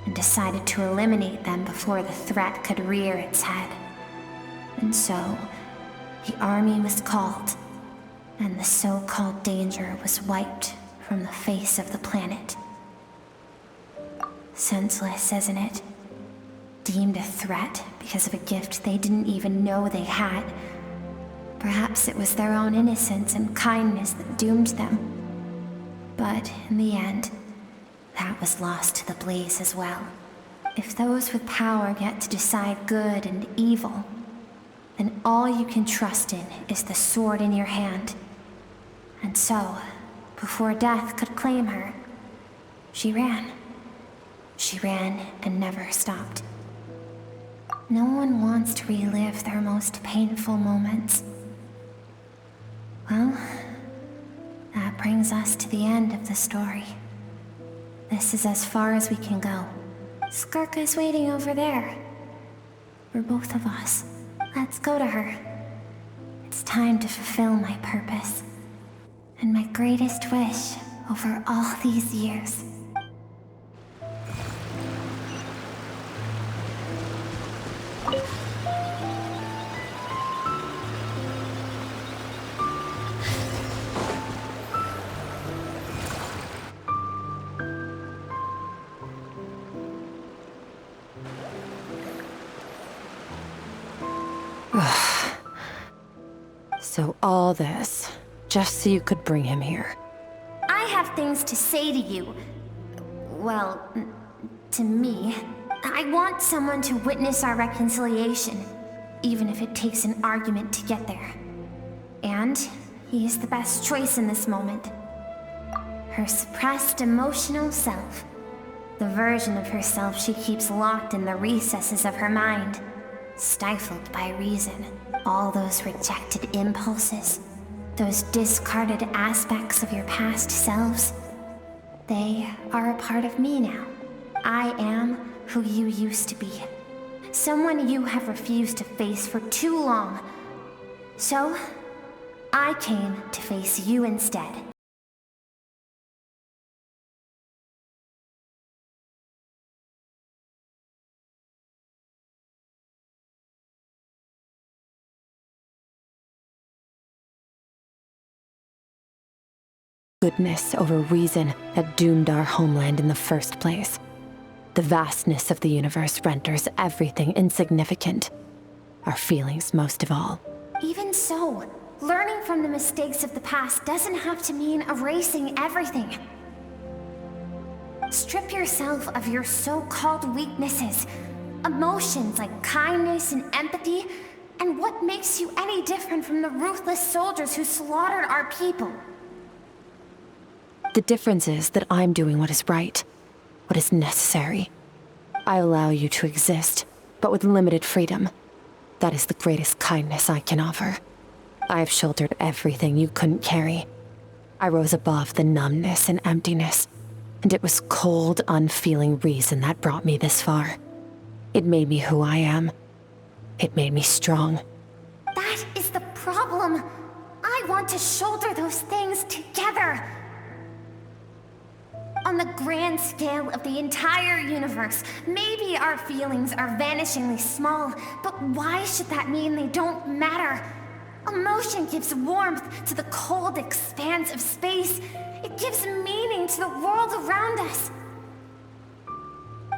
Speaker 10: and decided to eliminate them before the threat could rear its head. And so, the army was called, and the so-called danger was wiped from the face of the planet. Senseless, isn't it? Deemed a threat because of a gift they didn't even know they had. Perhaps it was their own innocence and kindness that doomed them. But in the end, that was lost to the blaze as well. If those with power get to decide good and evil, then all you can trust in is the sword in your hand. And so, before death could claim her, she ran. She ran and never stopped. No one wants to relive their most painful moments. Well, that brings us to the end of the story. This is as far as we can go. Skirk is waiting over there. For both of us. Let's go to her. It's time to fulfill my purpose. And my greatest wish over all these years.
Speaker 4: So all this, just so you could bring him here.
Speaker 10: I have things to say to you. Well, to me. I want someone to witness our reconciliation, even if it takes an argument to get there. And he is the best choice in this moment. Her suppressed emotional self. The version of herself she keeps locked in the recesses of her mind, stifled by reason. All those rejected impulses, those discarded aspects of your past selves, they are a part of me now. I am who you used to be. Someone you have refused to face for too long. So, I came to face you instead.
Speaker 4: Goodness over reason that doomed our homeland in the first place. The vastness of the universe renders everything insignificant. Our feelings most of all.
Speaker 10: Even so, learning from the mistakes of the past doesn't have to mean erasing everything. Strip yourself of your so-called weaknesses, emotions like kindness and empathy, and what makes you any different from the ruthless soldiers who slaughtered our people?
Speaker 4: The difference is that I'm doing what is right, what is necessary. I allow you to exist, but with limited freedom. That is the greatest kindness I can offer. I have shouldered everything you couldn't carry. I rose above the numbness and emptiness, and it was cold, unfeeling reason that brought me this far. It made me who I am. It made me strong.
Speaker 10: That is the problem. I want to shoulder those things together. On the grand scale of the entire universe, maybe our feelings are vanishingly small, but why should that mean they don't matter? Emotion gives warmth to the cold expanse of space. It gives meaning to the world around us.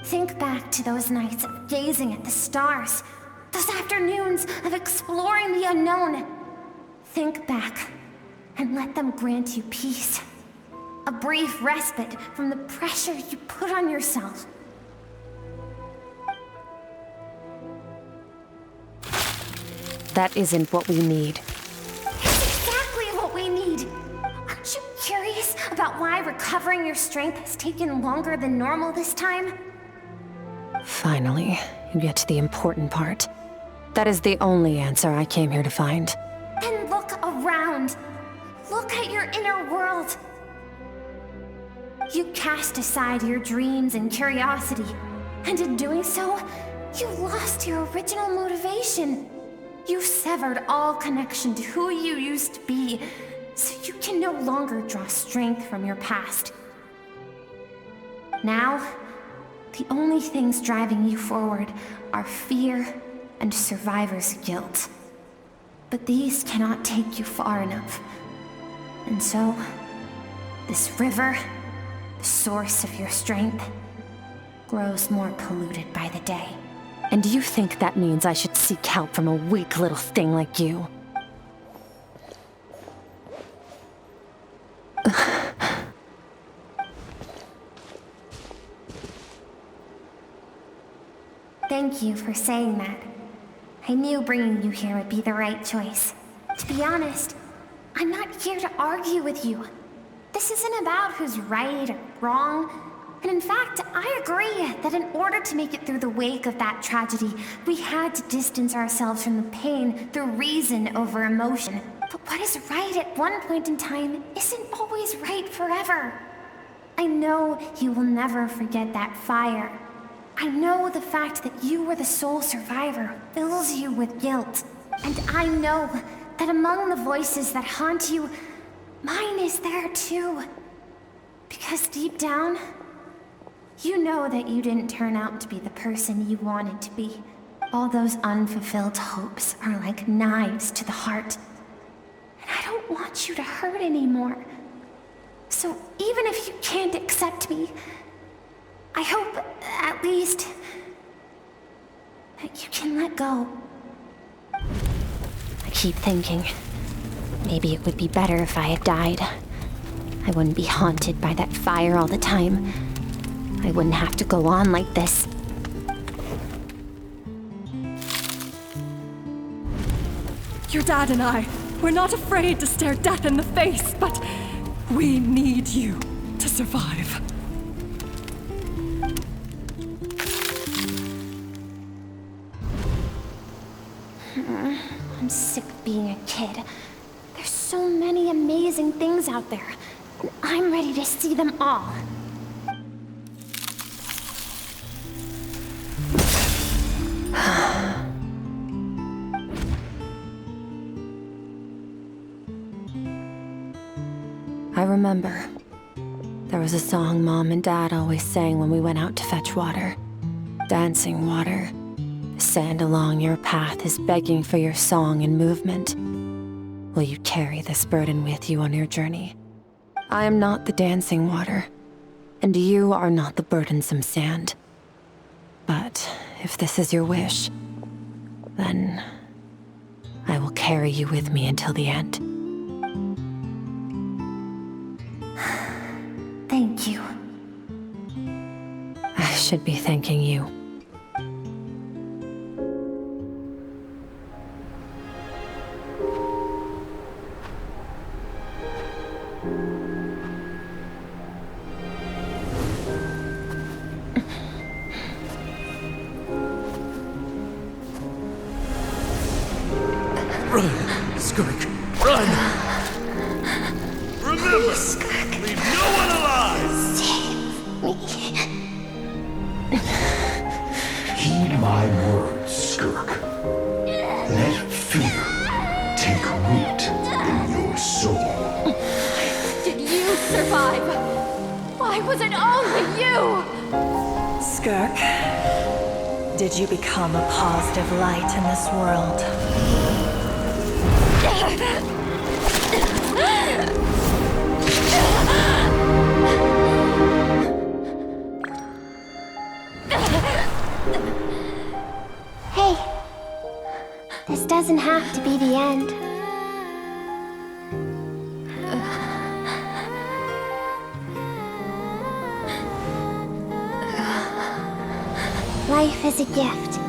Speaker 10: Think back to those nights of gazing at the stars, those afternoons of exploring the unknown. Think back and let them grant you peace. A brief respite from the pressure you put on yourself.
Speaker 4: That isn't what we need.
Speaker 10: It's exactly what we need. Aren't you curious about why recovering your strength has taken longer than normal this time?
Speaker 4: Finally, you get to the important part. That is the only answer I came here to find.
Speaker 10: Then look around. Look at your inner world. You cast aside your dreams and curiosity, and in doing so, you lost your original motivation. You severed all connection to who you used to be, so you can no longer draw strength from your past. Now, the only things driving you forward are fear and survivor's guilt. But these cannot take you far enough. And so, this river, the source of your strength, grows more polluted by the day.
Speaker 4: And do you think that means I should seek help from a weak little thing like you?
Speaker 10: Thank you for saying that. I knew bringing you here would be the right choice. To be honest, I'm not here to argue with you. This isn't about who's right or wrong. And in fact, I agree that in order to make it through the wake of that tragedy, we had to distance ourselves from the pain through reason over emotion. But what is right at one point in time isn't always right forever. I know you will never forget that fire. I know the fact that you were the sole survivor fills you with guilt. And I know that among the voices that haunt you, mine is there too. Because deep down, you know that you didn't turn out to be the person you wanted to be. All those unfulfilled hopes are like knives to the heart. And I don't want you to hurt anymore. So even if you can't accept me, I hope, at least, that you can let go.
Speaker 4: I keep thinking, maybe it would be better if I had died. I wouldn't be haunted by that fire all the time. I wouldn't have to go on like this.
Speaker 17: Your dad and I, we're not afraid to stare death in the face, but we need you to survive.
Speaker 10: I'm sick of being a kid. There's so many amazing things out there, and I'm ready to see them all.
Speaker 4: I remember. There was a song Mom and Dad always sang when we went out to fetch water. Dancing water. The sand along your path is begging for your song and movement. Will you carry this burden with you on your journey? I am not the dancing water, and you are not the burdensome sand. But if this is your wish, then I will carry you with me until the end.
Speaker 10: Thank you.
Speaker 4: I should be thanking you.
Speaker 14: Run, Skirk, run! Remember, leave no one alive!
Speaker 15: Heed my words, Skirk. Let fear take root in your soul.
Speaker 7: Did you survive? Why was it only you?
Speaker 21: Skirk, did you become a positive light in this world?
Speaker 10: Hey, this doesn't have to be the end. Life is a gift.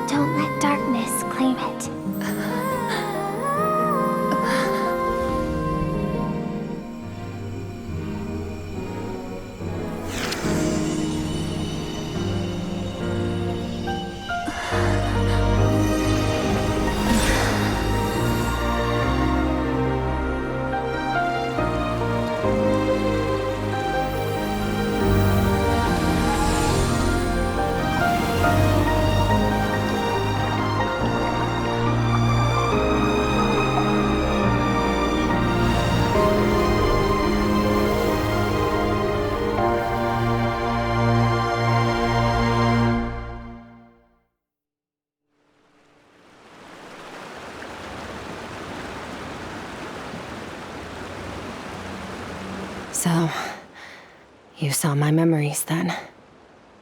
Speaker 10: Don't let darkness claim it.
Speaker 4: So, you saw my memories then.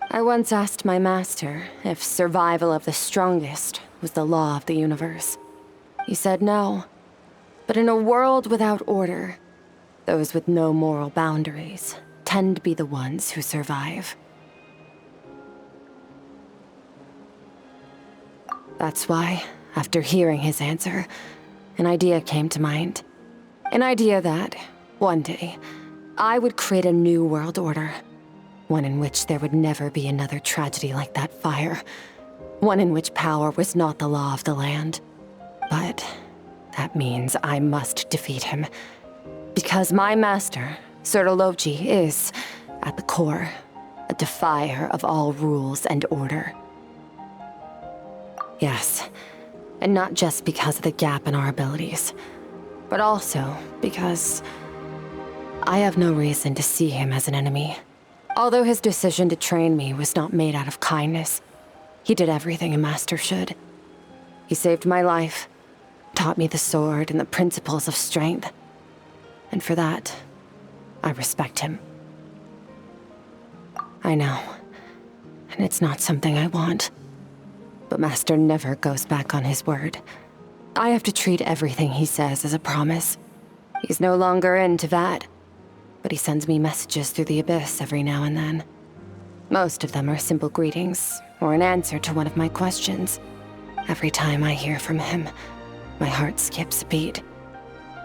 Speaker 4: I once asked my master if survival of the strongest was the law of the universe. He said no. But in a world without order, those with no moral boundaries tend to be the ones who survive. That's why, after hearing his answer, an idea came to mind. An idea that, one day, I would create a new world order. One in which there would never be another tragedy like that fire. One in which power was not the law of the land. But that means I must defeat him. Because my master, Sertologi, is, at the core, a defier of all rules and order. Yes, and not just because of the gap in our abilities, but also because I have no reason to see him as an enemy. Although his decision to train me was not made out of kindness, he did everything a master should. He saved my life, taught me the sword and the principles of strength. And for that, I respect him. I know, and it's not something I want. But Master never goes back on his word. I have to treat everything he says as a promise. He's no longer in teyvat, but he sends me messages through the abyss every now and then. Most of them are simple greetings, or an answer to one of my questions. Every time I hear from him, my heart skips a beat.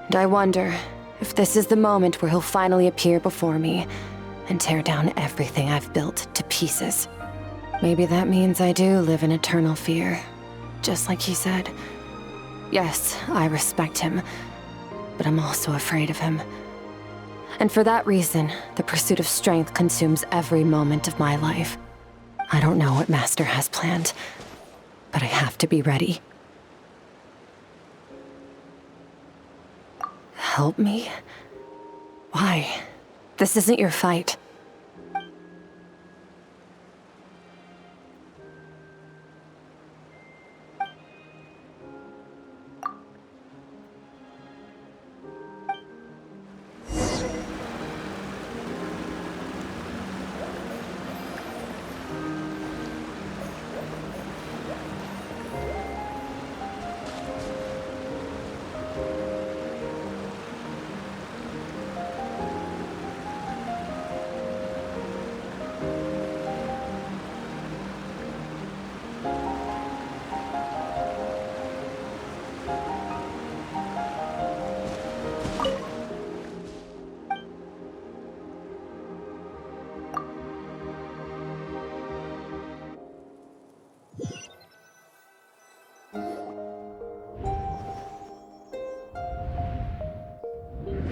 Speaker 4: And I wonder if this is the moment where he'll finally appear before me and tear down everything I've built to pieces. Maybe that means I do live in eternal fear, just like he said. Yes, I respect him, but I'm also afraid of him. And for that reason, the pursuit of strength consumes every moment of my life. I don't know what Master has planned, but I have to be ready. Help me? Why? This isn't your fight.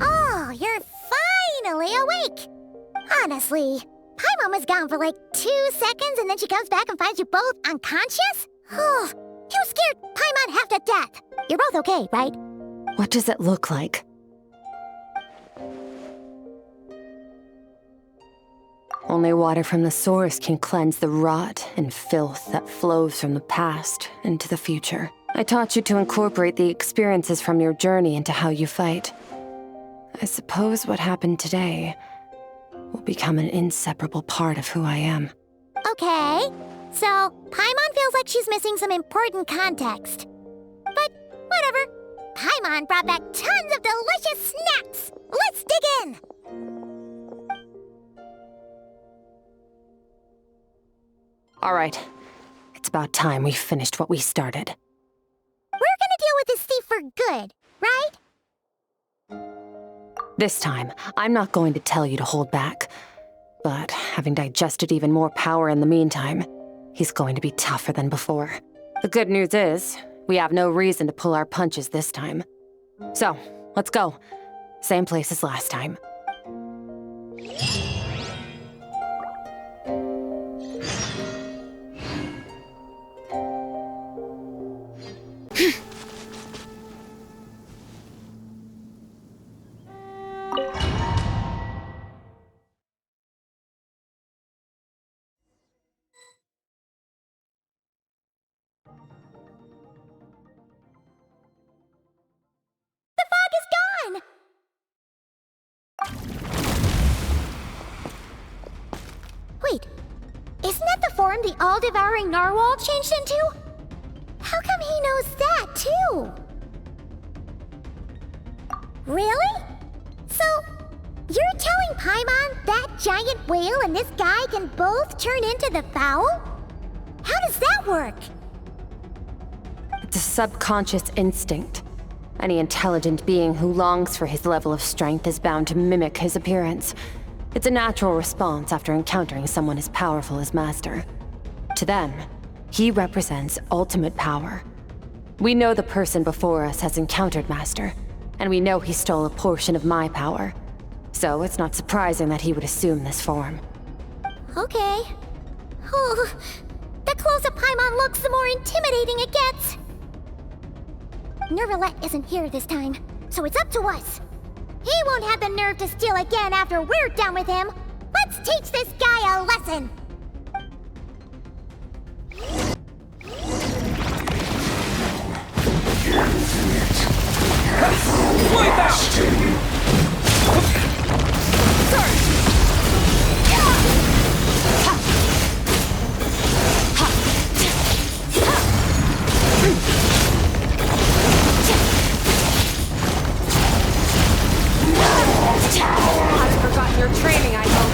Speaker 1: Oh, you're finally awake! Honestly, Paimon was gone for like 2 seconds and then she comes back and finds you both unconscious? Oh, you scared Paimon half to death! You're both okay, right?
Speaker 4: What does it look like? Only water from the source can cleanse the rot and filth that flows from the past into the future. I taught you to incorporate the experiences from your journey into how you fight. I suppose what happened today will become an inseparable part of who I am.
Speaker 1: Okay, so Paimon feels like she's missing some important context. But whatever. Paimon brought back tons of delicious snacks! Let's dig in!
Speaker 4: All right, it's about time we finished what we started.
Speaker 1: We're gonna deal with this thief for good, right?
Speaker 4: This time, I'm not going to tell you to hold back. But having digested even more power in the meantime, he's going to be tougher than before. The good news is, we have no reason to pull our punches this time. So, let's go. Same place as last time.
Speaker 1: Wait, isn't that the form the all-devouring narwhal changed into? How come he knows that, too? Really? So, you're telling Paimon that giant whale and this guy can both turn into the fowl? How does that work?
Speaker 4: It's a subconscious instinct. Any intelligent being who longs for his level of strength is bound to mimic his appearance. It's a natural response after encountering someone as powerful as Master. To them, he represents ultimate power. We know the person before us has encountered Master, and we know he stole a portion of my power. So it's not surprising that he would assume this form.
Speaker 1: Okay. Oh, the closer Paimon looks, the more intimidating it gets. Nervalette isn't here this time, so it's up to us. He won't have the nerve to steal again after we're done with him. Let's teach this guy a lesson.
Speaker 11: Wipe out!
Speaker 4: I've forgotten your training, I hope.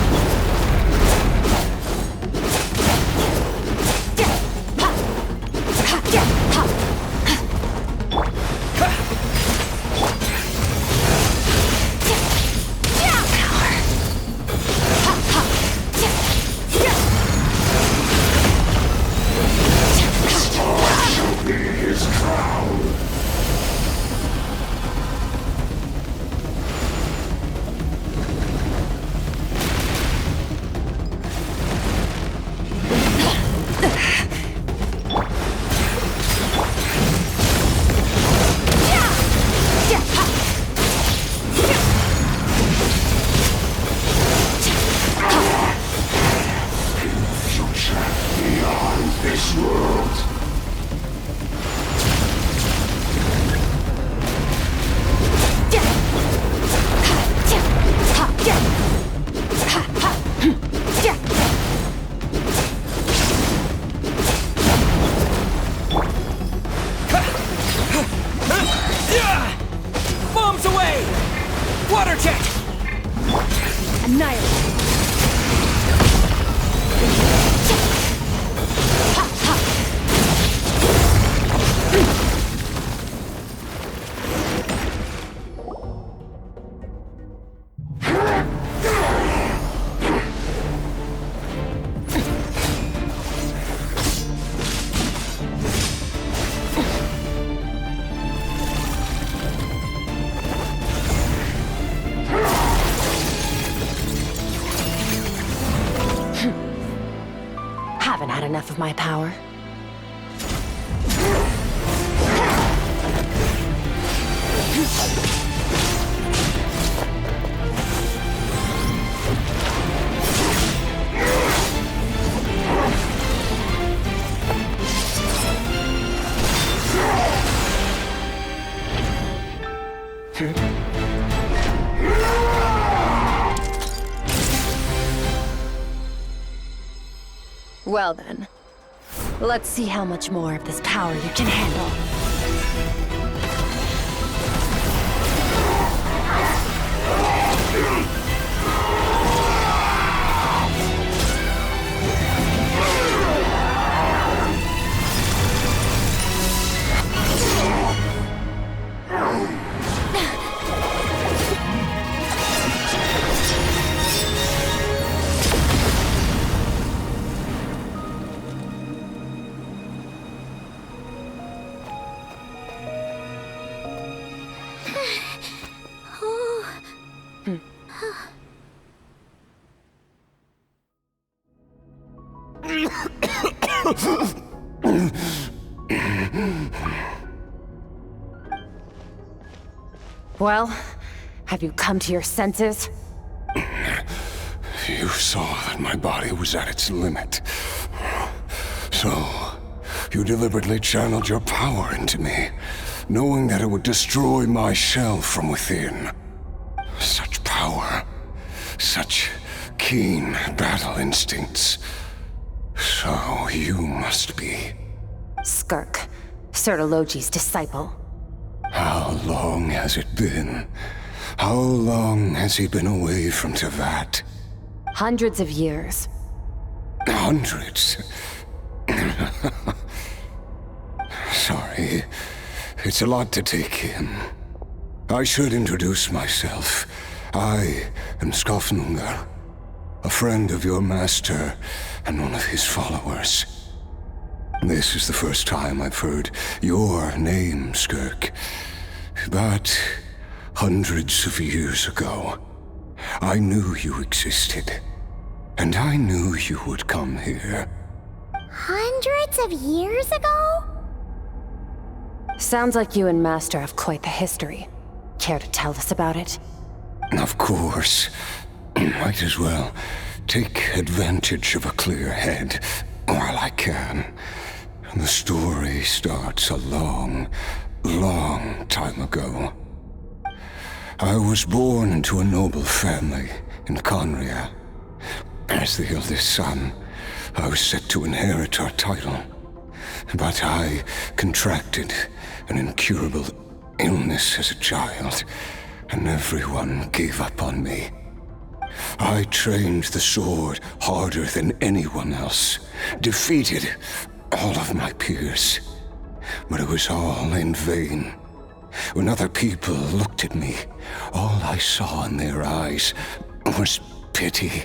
Speaker 11: Bombs away! Water jet!
Speaker 4: Annihilate! Haven't had enough of my power. Well then, let's see how much more of this power you can handle. Well, have you come to your senses?
Speaker 2: You saw that my body was at its limit. So, you deliberately channeled your power into me, knowing that it would destroy my shell from within. Such power, such keen battle instincts. So you must be...
Speaker 4: Skirk, Sertologi's disciple.
Speaker 2: How long has it been? How long has he been away from Teyvat?
Speaker 4: Hundreds of years.
Speaker 2: Hundreds? Sorry, it's a lot to take in. I should introduce myself. I am Skofnungr, a friend of your master and one of his followers. This is the first time I've heard your name, Skirk. But hundreds of years ago, I knew you existed. And I knew you would come here.
Speaker 1: Hundreds of years ago?
Speaker 4: Sounds like you and Master have quite the history. Care to tell us about it?
Speaker 2: Of course. Might as well take advantage of a clear head while I can. The story starts a long, long time ago. I was born into a noble family in Conria. As the eldest son, I was set to inherit our title. But I contracted an incurable illness as a child, and everyone gave up on me. I trained the sword harder than anyone else, defeated all of my peers. But it was all in vain. When other people looked at me, all I saw in their eyes was pity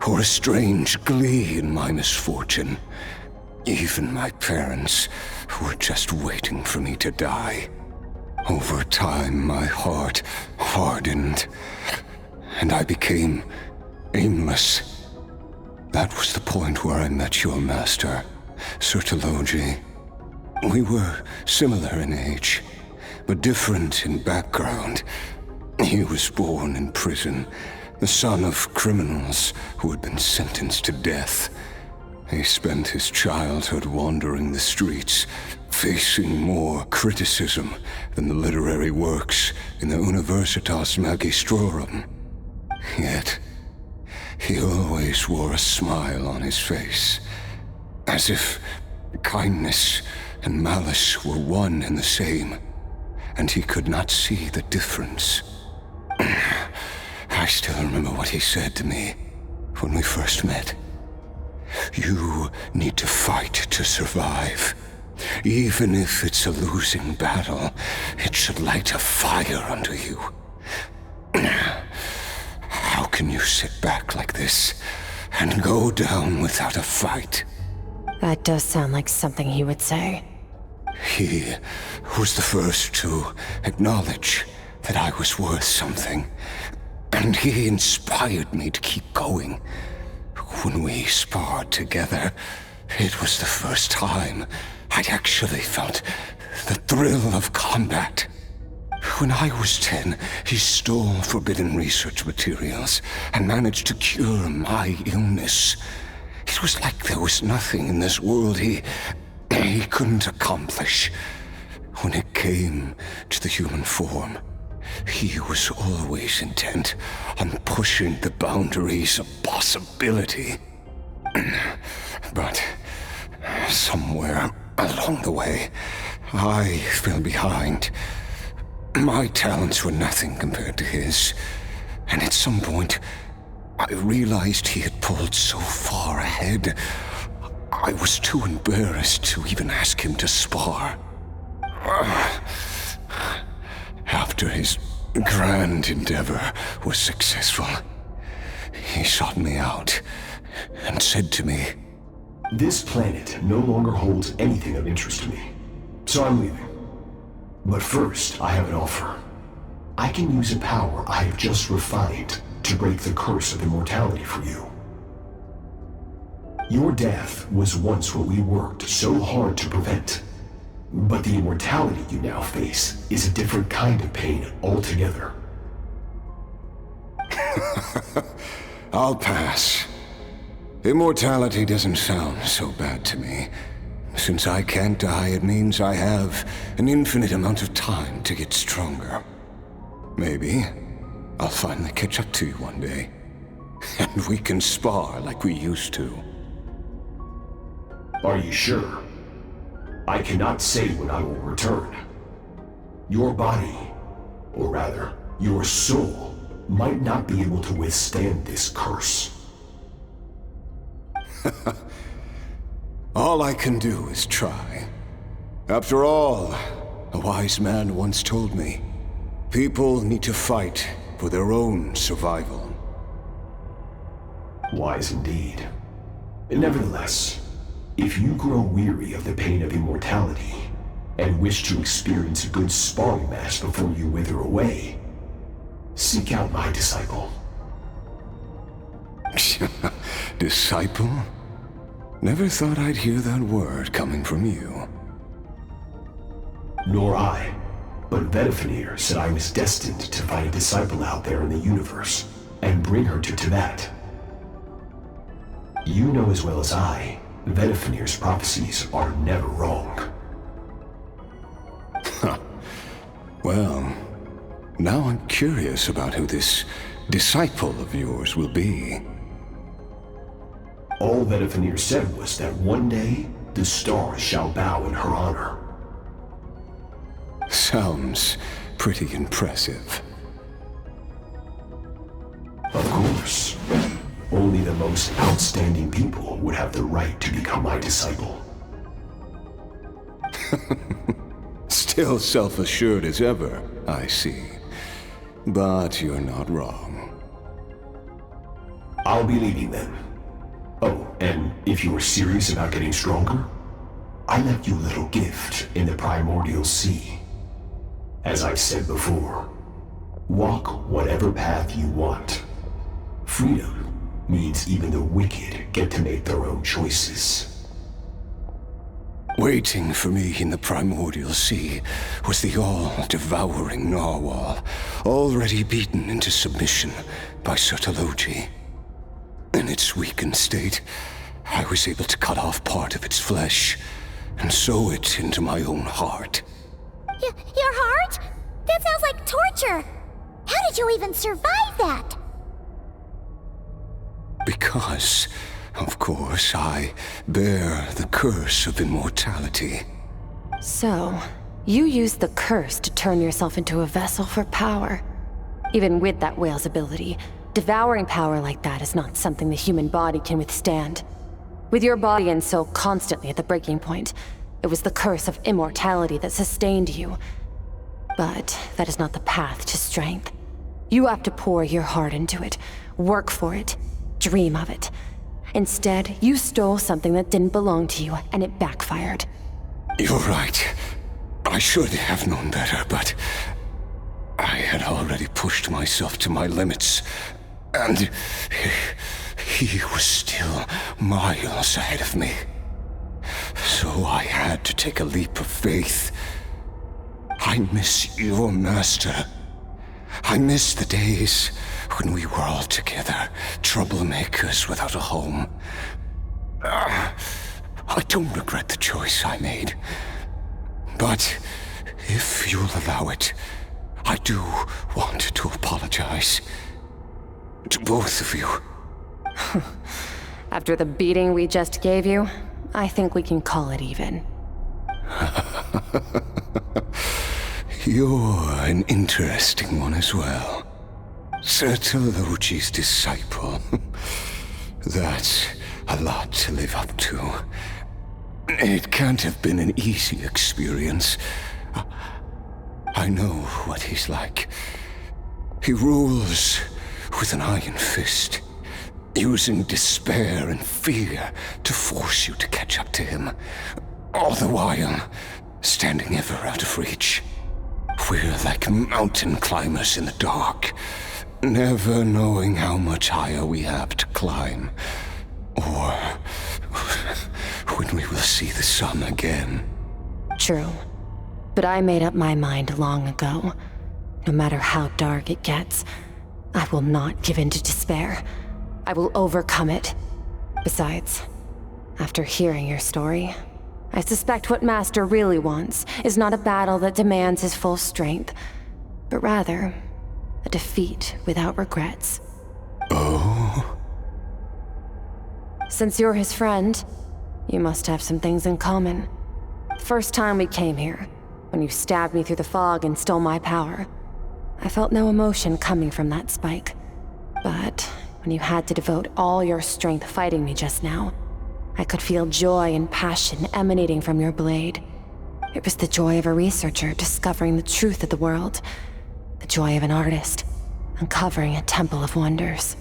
Speaker 2: or a strange glee in my misfortune. Even my parents were just waiting for me to die. Over time, my heart hardened, and I became aimless. That was the point where I met your master, Sertologi. We were similar in age, but different in background. He was born in prison, the son of criminals who had been sentenced to death. He spent his childhood wandering the streets, facing more criticism than the literary works in the Universitas Magistrorum. Yet, he always wore a smile on his face, as if kindness and malice were one and the same, and he could not see the difference. I still remember what he said to me when we first met. You need to fight to survive. Even if it's a losing battle, it should light a fire under you. How can you sit back like this and go down without a fight?
Speaker 4: That does sound like something he would say.
Speaker 2: He was the first to acknowledge that I was worth something, and he inspired me to keep going. When we sparred together, it was the first time I'd actually felt the thrill of combat. When I was 10, he stole forbidden research materials and managed to cure my illness. It was like there was nothing in this world he couldn't accomplish. When it came to the human form, he was always intent on pushing the boundaries of possibility. But somewhere along the way, I fell behind. My talents were nothing compared to his, and at some point, I realized he had pulled so far ahead, I was too embarrassed to even ask him to spar. After his grand endeavor was successful, he sought me out and said to me,
Speaker 15: "This planet no longer holds anything of interest to me, so I'm leaving. But first, I have an offer. I can use a power I have just refined to break the curse of immortality for you. Your death was once what we worked so hard to prevent. But the immortality you now face is a different kind of pain altogether."
Speaker 2: I'll pass. Immortality doesn't sound so bad to me. Since I can't die, it means I have an infinite amount of time to get stronger. Maybe I'll finally catch up to you one day, and we can spar like we used to.
Speaker 15: Are you sure? I cannot say when I will return. Your body, or rather, your soul, might not be able to withstand this curse.
Speaker 2: All I can do is try. After all, a wise man once told me, people need to fight for their own survival.
Speaker 15: Wise indeed. Nevertheless, if you grow weary of the pain of immortality, and wish to experience a good sparring match before you wither away, seek out my disciple.
Speaker 2: Disciple? Never thought I'd hear that word coming from you.
Speaker 15: Nor I, but Betwixt said I was destined to find a disciple out there in the universe, and bring her to teyvat. You know as well as I, Betwixt's prophecies are never wrong.
Speaker 2: Well, now I'm curious about who this disciple of yours will be.
Speaker 15: All Betwixt said was that one day, the stars shall bow in her honor.
Speaker 2: Sounds pretty impressive.
Speaker 15: Of course. Only the most outstanding people would have the right to become my disciple.
Speaker 2: Still self-assured as ever, I see. But you're not wrong.
Speaker 15: I'll be leaving then. Oh, and if you are serious about getting stronger, I left you a little gift in the primordial sea. As I've said before, walk whatever path you want. Freedom means even the wicked get to make their own choices.
Speaker 2: Waiting for me in the primordial sea was the all-devouring narwhal, already beaten into submission by Sertologi. In its weakened state, I was able to cut off part of its flesh and sew it into my own heart.
Speaker 1: Your heart? That sounds like torture! How did you even survive that?
Speaker 2: Because, of course, I bear the curse of immortality.
Speaker 4: So, you used the curse to turn yourself into a vessel for power. Even with that whale's ability, devouring power like that is not something the human body can withstand. With your body and soul constantly at the breaking point, it was the curse of immortality that sustained you. But that is not the path to strength. You have to pour your heart into it, work for it, dream of it. Instead, you stole something that didn't belong to you, and it backfired.
Speaker 2: You're right. I should have known better, but I had already pushed myself to my limits, and he was still miles ahead of me. So I had to take a leap of faith. I miss your master. I miss the days when we were all together, troublemakers without a home. I don't regret the choice I made. But if you'll allow it, I do want to apologize. To both of you.
Speaker 4: After the beating we just gave you, I think we can call it even.
Speaker 2: You're an interesting one as well. Sertologi's disciple. That's a lot to live up to. It can't have been an easy experience. I know what he's like. He rules with an iron fist, using despair and fear to force you to catch up to him, all the while standing ever out of reach. We're like mountain climbers in the dark, never knowing how much higher we have to climb, or when we will see the sun again.
Speaker 4: True. But I made up my mind long ago. No matter how dark it gets, I will not give in to despair. I will overcome it. Besides, after hearing your story, I suspect what Master really wants is not a battle that demands his full strength, but rather a defeat without regrets.
Speaker 2: Oh?
Speaker 4: Since you're his friend, you must have some things in common. The first time we came here, when you stabbed me through the fog and stole my power, I felt no emotion coming from that spike. But when you had to devote all your strength fighting me just now, I could feel joy and passion emanating from your blade. It was the joy of a researcher discovering the truth of the world, the joy of an artist uncovering a temple of wonders.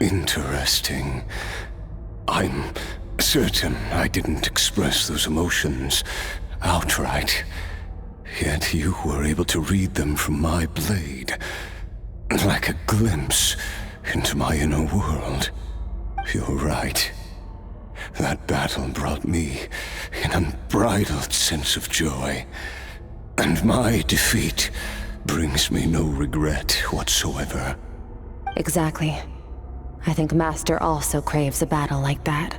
Speaker 2: Interesting. I'm certain I didn't express those emotions outright. Yet you were able to read them from my blade, like a glimpse into my inner world. You're right. That battle brought me an unbridled sense of joy, and my defeat brings me no regret whatsoever.
Speaker 4: Exactly. I think Master also craves a battle like that.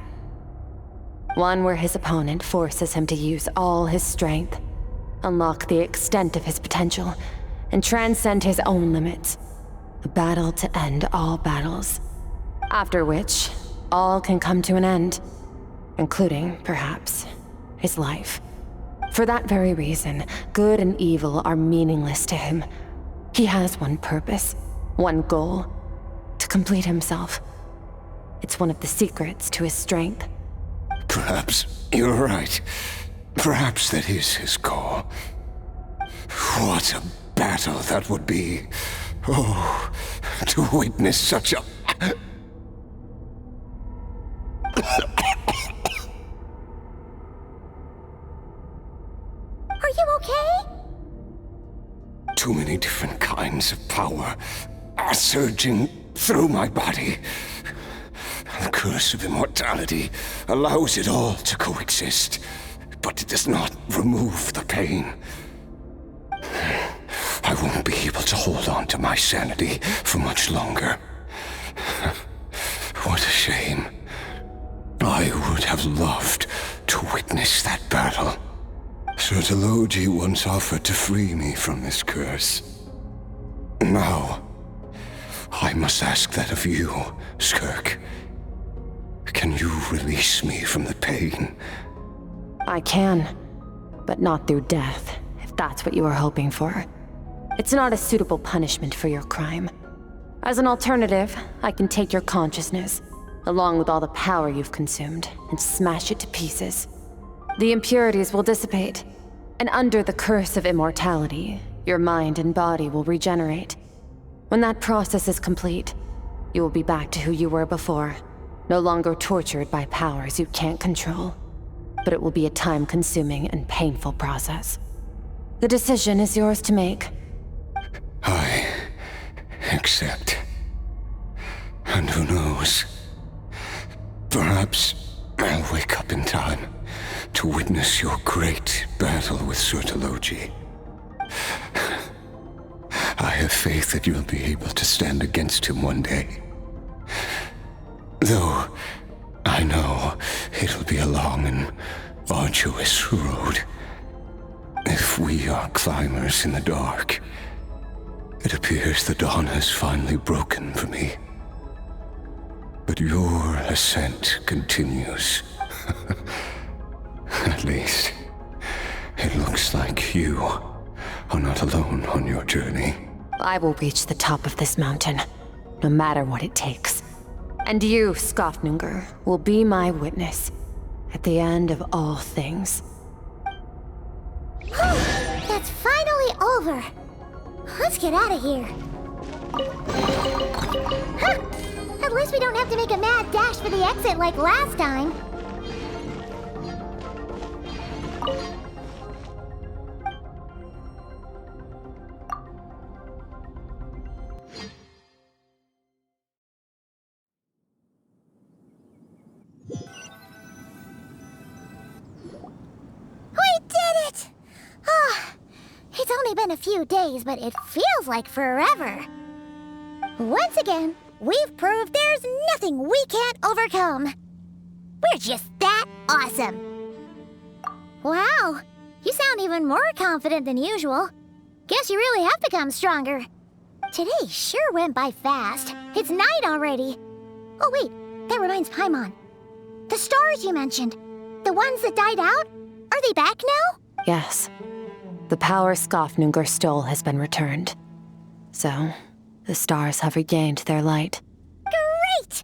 Speaker 4: One where his opponent forces him to use all his strength, unlock the extent of his potential, and transcend his own limits. A battle to end all battles. After which, all can come to an end, including, perhaps, his life. For that very reason, good and evil are meaningless to him. He has one purpose, one goal: to complete himself. It's one of the secrets to his strength.
Speaker 2: Perhaps you're right. Perhaps that is his goal. What a battle that would be. Oh, to witness such a...
Speaker 1: Are you okay?
Speaker 2: Too many different kinds of power are surging through my body. The curse of immortality allows it all to coexist, but it does not remove the pain. I won't be able to hold on to my sanity for much longer. What a shame. I would have loved to witness that battle. Sertologi once offered to free me from this curse. Now, I must ask that of you, Skirk. Can you release me from the pain?
Speaker 4: I can, but not through death, if that's what you were hoping for. It's not a suitable punishment for your crime. As an alternative, I can take your consciousness, along with all the power you've consumed, and smash it to pieces. The impurities will dissipate, and under the curse of immortality, your mind and body will regenerate. When that process is complete, you will be back to who you were before, no longer tortured by powers you can't control. But it will be a time-consuming and painful process. The decision is yours to make.
Speaker 2: I accept. And who knows? Perhaps I'll wake up in time to witness your great battle with Sertologi. I have faith that you'll be able to stand against him one day. Though I know it'll be a long and arduous road. If we are climbers in the dark, It appears the dawn has finally broken for me. But your ascent continues. At least, it looks like you are not alone on your journey.
Speaker 4: I will reach the top of this mountain, no matter what it takes. And you, Skofnungr, will be my witness at the end of all things.
Speaker 1: That's finally over. Let's get out of here. Huh! At least we don't have to make a mad dash for the exit like last time. We did it! It's only been a few days, but it feels like forever. Once again, we've proved there's nothing we can't overcome. We're just that awesome. Wow, you sound even more confident than usual. Guess you really have become stronger. Today sure went by fast. It's night already. Oh wait, that reminds Paimon. The stars you mentioned, the ones that died out, are they back now?
Speaker 4: Yes. The power Skofnungr stole has been returned. So, the stars have regained their light.
Speaker 1: Great!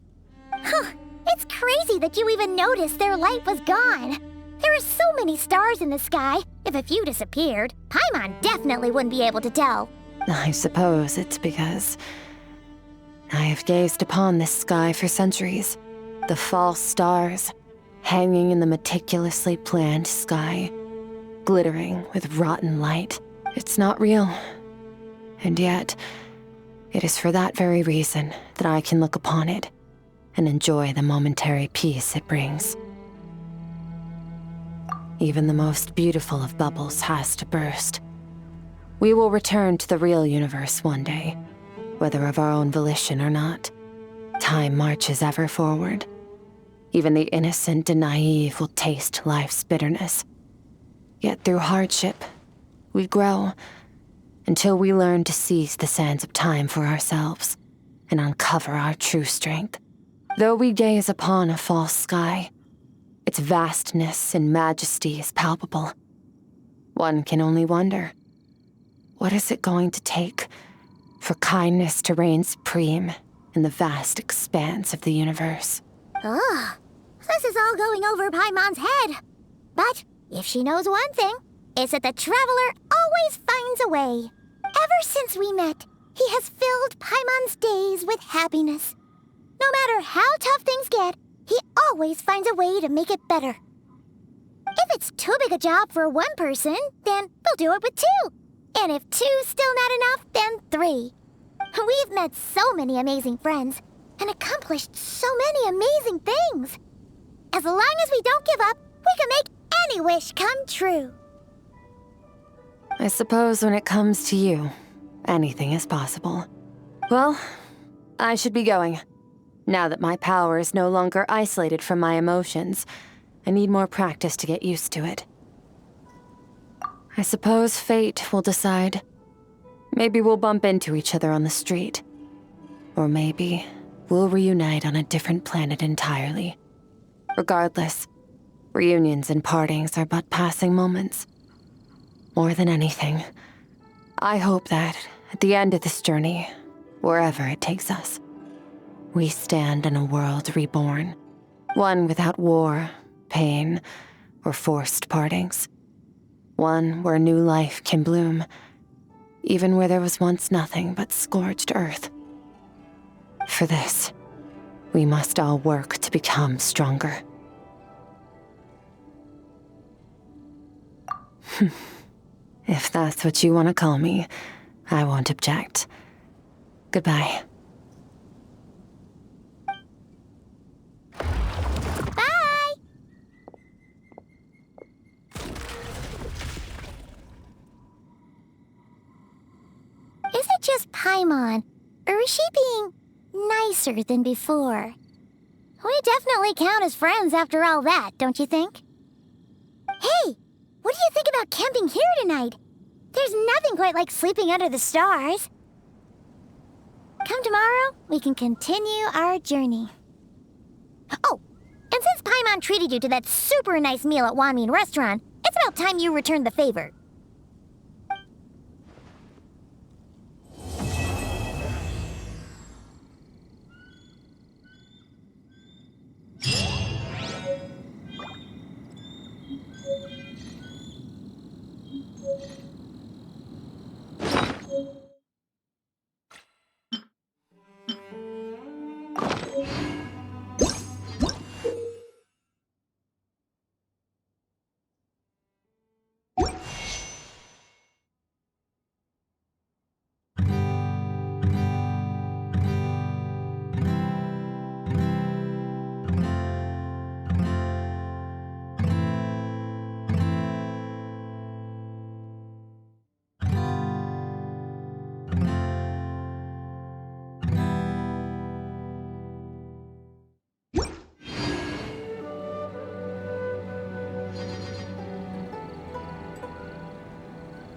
Speaker 1: Huh, it's crazy that you even noticed their light was gone. There are so many stars in the sky. If a few disappeared, Paimon definitely wouldn't be able to tell.
Speaker 4: I suppose it's because I have gazed upon this sky for centuries. The false stars, hanging in the meticulously planned sky, glittering with rotten light. It's not real. And yet, it is for that very reason that I can look upon it and enjoy the momentary peace it brings. Even the most beautiful of bubbles has to burst. We will return to the real universe one day, whether of our own volition or not. Time marches ever forward. Even the innocent and naive will taste life's bitterness. Yet through hardship, we grow until we learn to seize the sands of time for ourselves and uncover our true strength. Though we gaze upon a false sky, its vastness and majesty is palpable. One can only wonder, what is it going to take for kindness to reign supreme in the vast expanse of the universe?
Speaker 1: Ugh, this is all going over Paimon's head. But if she knows one thing, it's that the Traveler always finds a way. Ever since we met, he has filled Paimon's days with happiness. No matter how tough things get, he always finds a way to make it better. If it's too big a job for one person, then we'll do it with two. And if two's still not enough, then three. We've met so many amazing friends and accomplished so many amazing things. As long as we don't give up, we can make any wish come true.
Speaker 4: I suppose when it comes to you, anything is possible. Well, I should be going. Now that my power is no longer isolated from my emotions, I need more practice to get used to it. I suppose fate will decide. Maybe we'll bump into each other on the street. Or maybe we'll reunite on a different planet entirely. Regardless, reunions and partings are but passing moments. More than anything, I hope that at the end of this journey, wherever it takes us, we stand in a world reborn. One without war, pain, or forced partings. One where new life can bloom, even where there was once nothing but scorched earth. For this, we must all work to become stronger. If that's what you want to call me, I won't object. Goodbye.
Speaker 1: Bye! Is it just Paimon, or is she being nicer than before? We definitely count as friends after all that, don't you think? Hey, what do you think about camping here tonight? There's nothing quite like sleeping under the stars. Come tomorrow, we can continue our journey. Oh, and since Paimon treated you to that super nice meal at Wanmin Restaurant, it's about time you returned the favor.